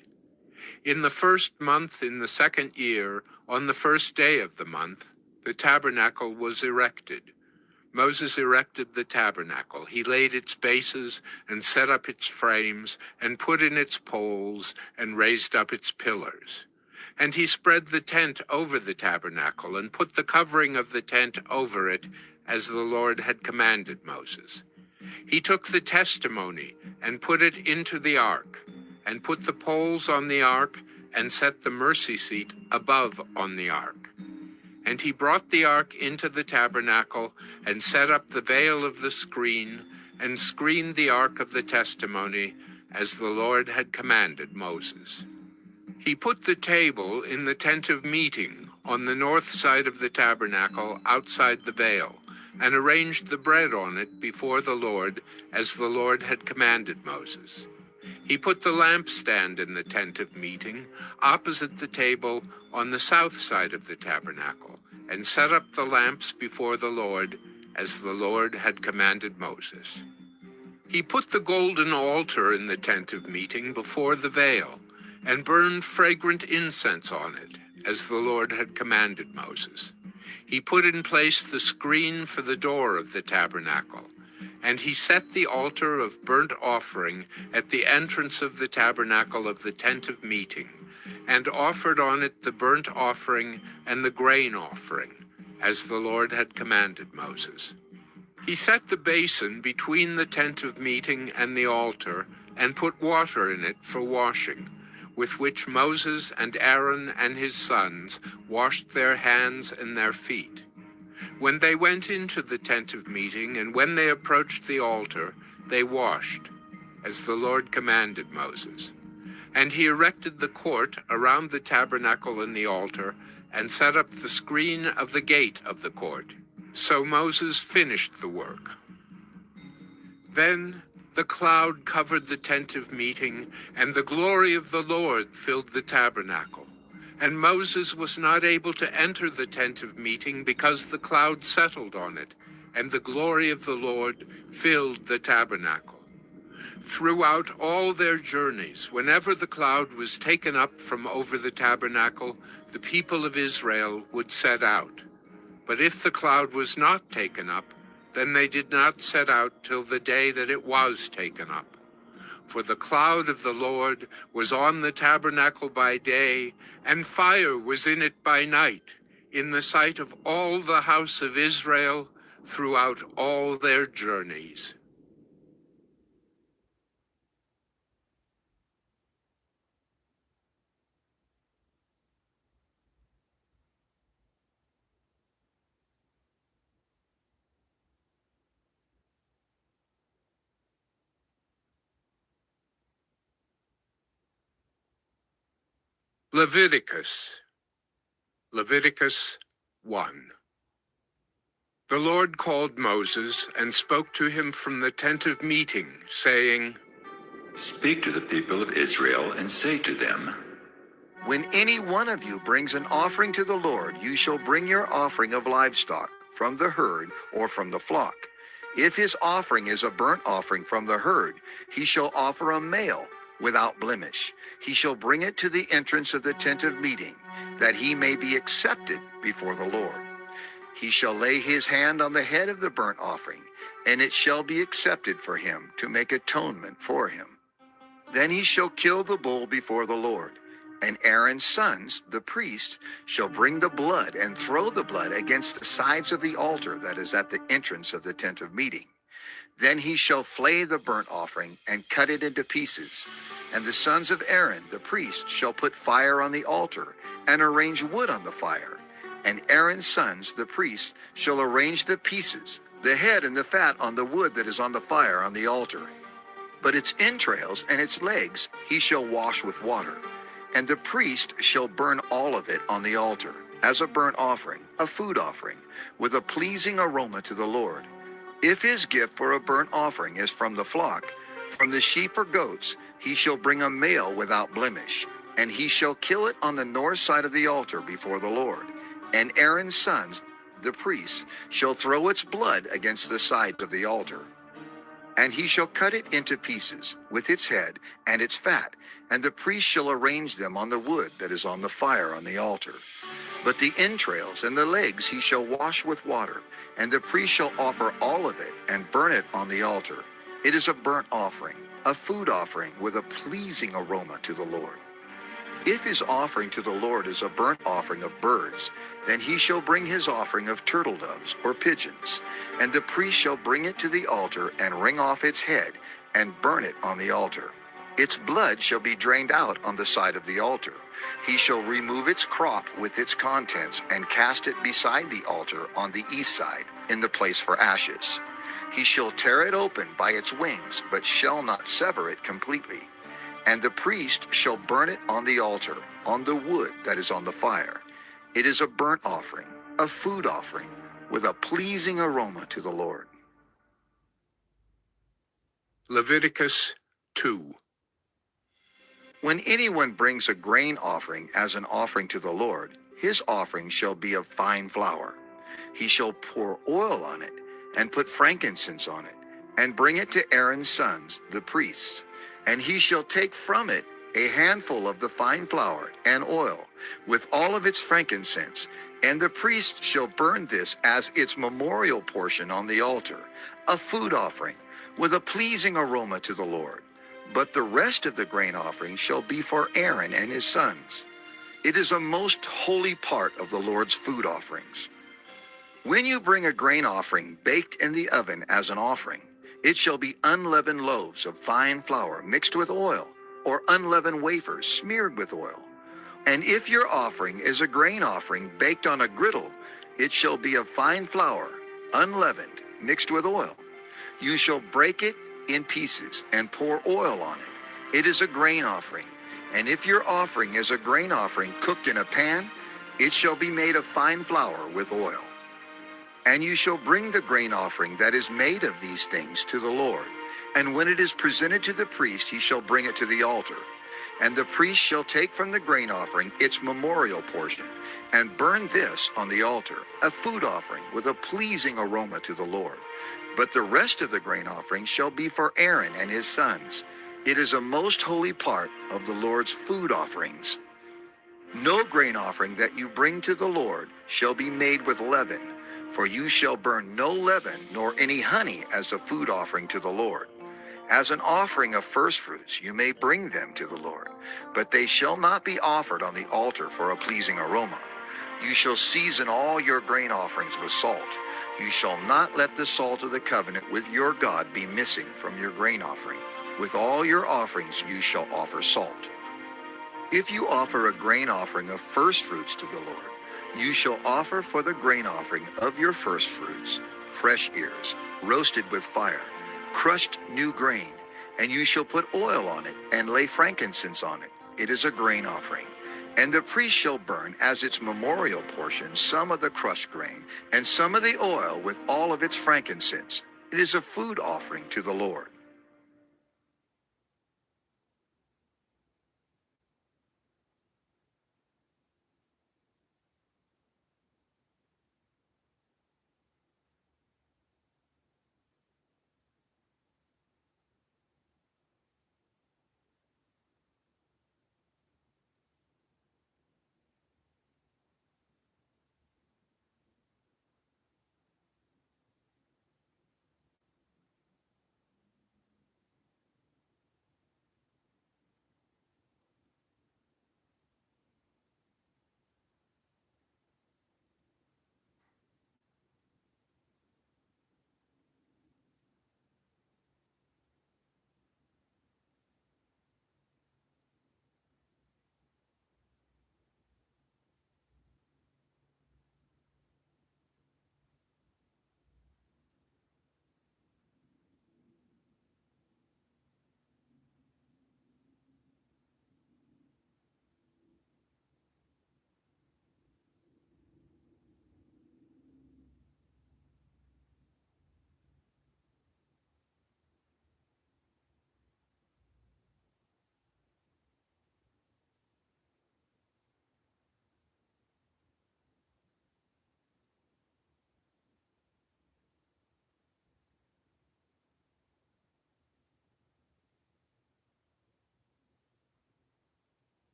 In the first month in the second year, on the first day of the month, the tabernacle was erected. Moses erected the tabernacle. He laid its bases and set up its frames and put in its poles and raised up its pillars. And he spread the tent over the tabernacle and put the covering of the tent over it, as the Lord had commanded Moses. He took the testimony and put it into the ark, and put the poles on the ark, and set the mercy seat above on the ark. And he brought the ark into the tabernacle, and set up the veil of the screen, and screened the ark of the testimony, as the Lord had commanded Moses. He put the table in the tent of meeting on the north side of the tabernacle outside the veil, and arranged the bread on it before the Lord, as the Lord had commanded Moses. He put the lampstand in the tent of meeting, opposite the table on the south side of the tabernacle, and set up the lamps before the Lord, as the Lord had commanded Moses. He put the golden altar in the tent of meeting before the veil, and burned fragrant incense on it, as the Lord had commanded Moses. He put in place the screen for the door of the tabernacle, and he set the altar of burnt offering at the entrance of the tabernacle of the tent of meeting, and offered on it the burnt offering and the grain offering, as the Lord had commanded Moses. He set the basin between the tent of meeting and the altar, and put water in it for washing, with which Moses and Aaron and his sons washed their hands and their feet. When they went into the tent of meeting, and when they approached the altar, they washed. as the Lord commanded Moses. And he erected the court around the tabernacle and the altar, and set up the screen of the gate of the court. So Moses finished the work. Then the cloud covered the tent of meeting, and the glory of the Lord filled the tabernacle. And Moses was not able to enter the tent of meeting because the cloud settled on it, and the glory of the Lord filled the tabernacle. Throughout all their journeys, whenever the cloud was taken up from over the tabernacle, the people of Israel would set out. But if the cloud was not taken up, then they did not set out till the day that it was taken up. For the cloud of the Lord was on the tabernacle by day, and fire was in it by night, in the sight of all the house of Israel throughout all their journeys. Leviticus 1. The Lord called Moses and spoke to him from the tent of meeting, saying, Speak to the people of Israel and say to them, When any one of you brings an offering to the Lord, you shall bring your offering of livestock from the herd or from the flock. If his offering is a burnt offering from the herd, he shall offer a male without blemish. He shall bring it to the entrance of the tent of meeting, that he may be accepted before the Lord. He shall lay his hand on the head of the burnt offering, and it shall be accepted for him to make atonement for him. Then he shall kill the bull before the Lord, and Aaron's sons, the priests, shall bring the blood and throw the blood against the sides of the altar that is at the entrance of the tent of meeting. Then he shall flay the burnt offering and cut it into pieces. And the sons of Aaron, the priest, shall put fire on the altar and arrange wood on the fire. And Aaron's sons, the priests, shall arrange the pieces, the head and the fat on the wood that is on the fire on the altar. But its entrails and its legs he shall wash with water. And the priest shall burn all of it on the altar, as a burnt offering, a food offering, with a pleasing aroma to the Lord. If his gift for a burnt offering is from the flock, from the sheep or goats, he shall bring a male without blemish, and he shall kill it on the north side of the altar before the Lord. And Aaron's sons, the priests, shall throw its blood against the sides of the altar. And he shall cut it into pieces, with its head and its fat, and the priest shall arrange them on the wood that is on the fire on the altar. But the entrails and the legs he shall wash with water, and the priest shall offer all of it and burn it on the altar. It is a burnt offering, a food offering with a pleasing aroma to the Lord. If his offering to the Lord is a burnt offering of birds, then he shall bring his offering of turtle doves or pigeons, and the priest shall bring it to the altar and wring off its head and burn it on the altar. Its blood shall be drained out on the side of the altar. He shall remove its crop with its contents and cast it beside the altar on the east side, in the place for ashes. He shall tear it open by its wings, but shall not sever it completely. And the priest shall burn it on the altar, on the wood that is on the fire. It is a burnt offering, a food offering, with a pleasing aroma to the Lord. Leviticus 2. When anyone brings a grain offering as an offering to the Lord, his offering shall be of fine flour. He shall pour oil on it, and put frankincense on it, and bring it to Aaron's sons, the priests. And he shall take from it a handful of the fine flour and oil, with all of its frankincense, and the priest shall burn this as its memorial portion on the altar, a food offering, with a pleasing aroma to the Lord. But the rest of the grain offering shall be for Aaron and his sons. It is a most holy part of the Lord's food offerings. When you bring a grain offering baked in the oven as an offering, it shall be unleavened loaves of fine flour mixed with oil, or unleavened wafers smeared with oil. And if your offering is a grain offering baked on a griddle, it shall be of fine flour, unleavened, mixed with oil. You shall break it in pieces and pour oil on it. It is a grain offering. And if your offering is a grain offering cooked in a pan, it shall be made of fine flour with oil. And you shall bring the grain offering that is made of these things to the Lord. And when it is presented to the priest, he shall bring it to the altar. And the priest shall take from the grain offering its memorial portion, and burn this on the altar, a food offering with a pleasing aroma to the Lord. But the rest of the grain offering shall be for Aaron and his sons. It is a most holy part of the Lord's food offerings. No grain offering that you bring to the Lord shall be made with leaven, for you shall burn no leaven nor any honey as a food offering to the Lord. As an offering of firstfruits you may bring them to the Lord, but they shall not be offered on the altar for a pleasing aroma. You shall season all your grain offerings with salt. You shall not let the salt of the covenant with your God be missing from your grain offering. With all your offerings you shall offer salt. If you offer a grain offering of firstfruits to the Lord, you shall offer for the grain offering of your firstfruits fresh ears, roasted with fire, crushed new grain, and you shall put oil on it and lay frankincense on it. It is a grain offering. And the priest shall burn as its memorial portion some of the crushed grain and some of the oil with all of its frankincense. It is a food offering to the Lord.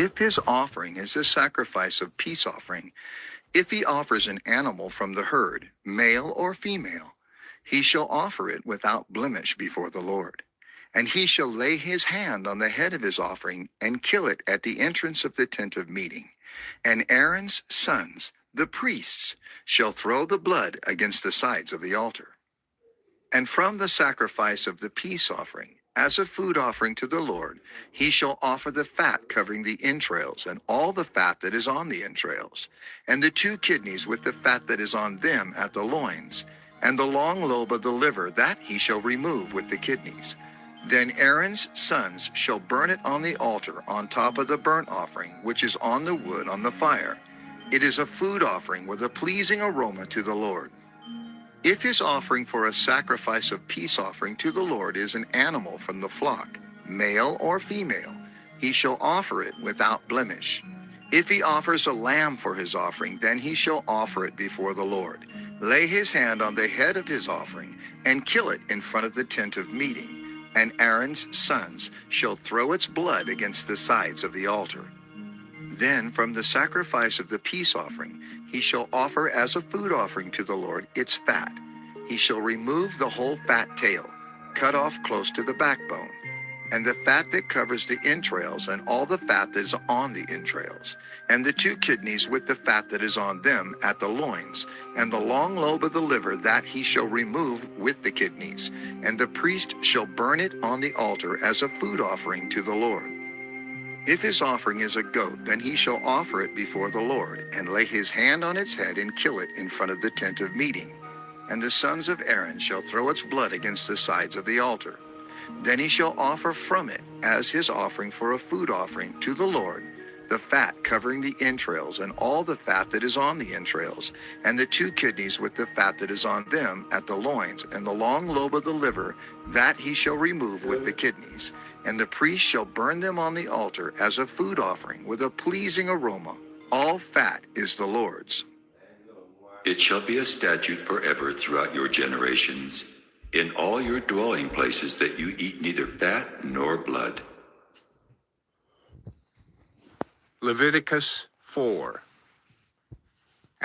If his offering is a sacrifice of peace offering, if he offers an animal from the herd, male or female, he shall offer it without blemish before the Lord. And he shall lay his hand on the head of his offering and kill it at the entrance of the tent of meeting. And Aaron's sons, the priests, shall throw the blood against the sides of the altar. And from the sacrifice of the peace offering, as a food offering to the Lord, he shall offer the fat covering the entrails, and all the fat that is on the entrails, and the 2 kidneys with the fat that is on them at the loins, and the long lobe of the liver that he shall remove with the kidneys. Then Aaron's sons shall burn it on the altar on top of the burnt offering, which is on the wood on the fire. It is a food offering with a pleasing aroma to the Lord. If his offering for a sacrifice of peace offering to the Lord is an animal from the flock, male or female, he shall offer it without blemish. If he offers a lamb for his offering, then he shall offer it before the Lord. Lay his hand on the head of his offering, and kill it in front of the tent of meeting. And Aaron's sons shall throw its blood against the sides of the altar. Then from the sacrifice of the peace offering, he shall offer as a food offering to the Lord its fat. He shall remove the whole fat tail, cut off close to the backbone, and the fat that covers the entrails, and all the fat that is on the entrails, and the 2 kidneys with the fat that is on them at the loins, and the long lobe of the liver that he shall remove with the kidneys. And the priest shall burn it on the altar as a food offering to the Lord. If his offering is a goat, then he shall offer it before the Lord, and lay his hand on its head and kill it in front of the tent of meeting. And the sons of Aaron shall throw its blood against the sides of the altar. Then he shall offer from it, as his offering for a food offering to the Lord, the fat covering the entrails, and all the fat that is on the entrails, and the 2 kidneys with the fat that is on them at the loins, and the long lobe of the liver, that he shall remove with the kidneys. And the priest shall burn them on the altar as a food offering with a pleasing aroma. All fat is the Lord's. It shall be a statute forever throughout your generations, in all your dwelling places, that you eat neither fat nor blood. Leviticus 4.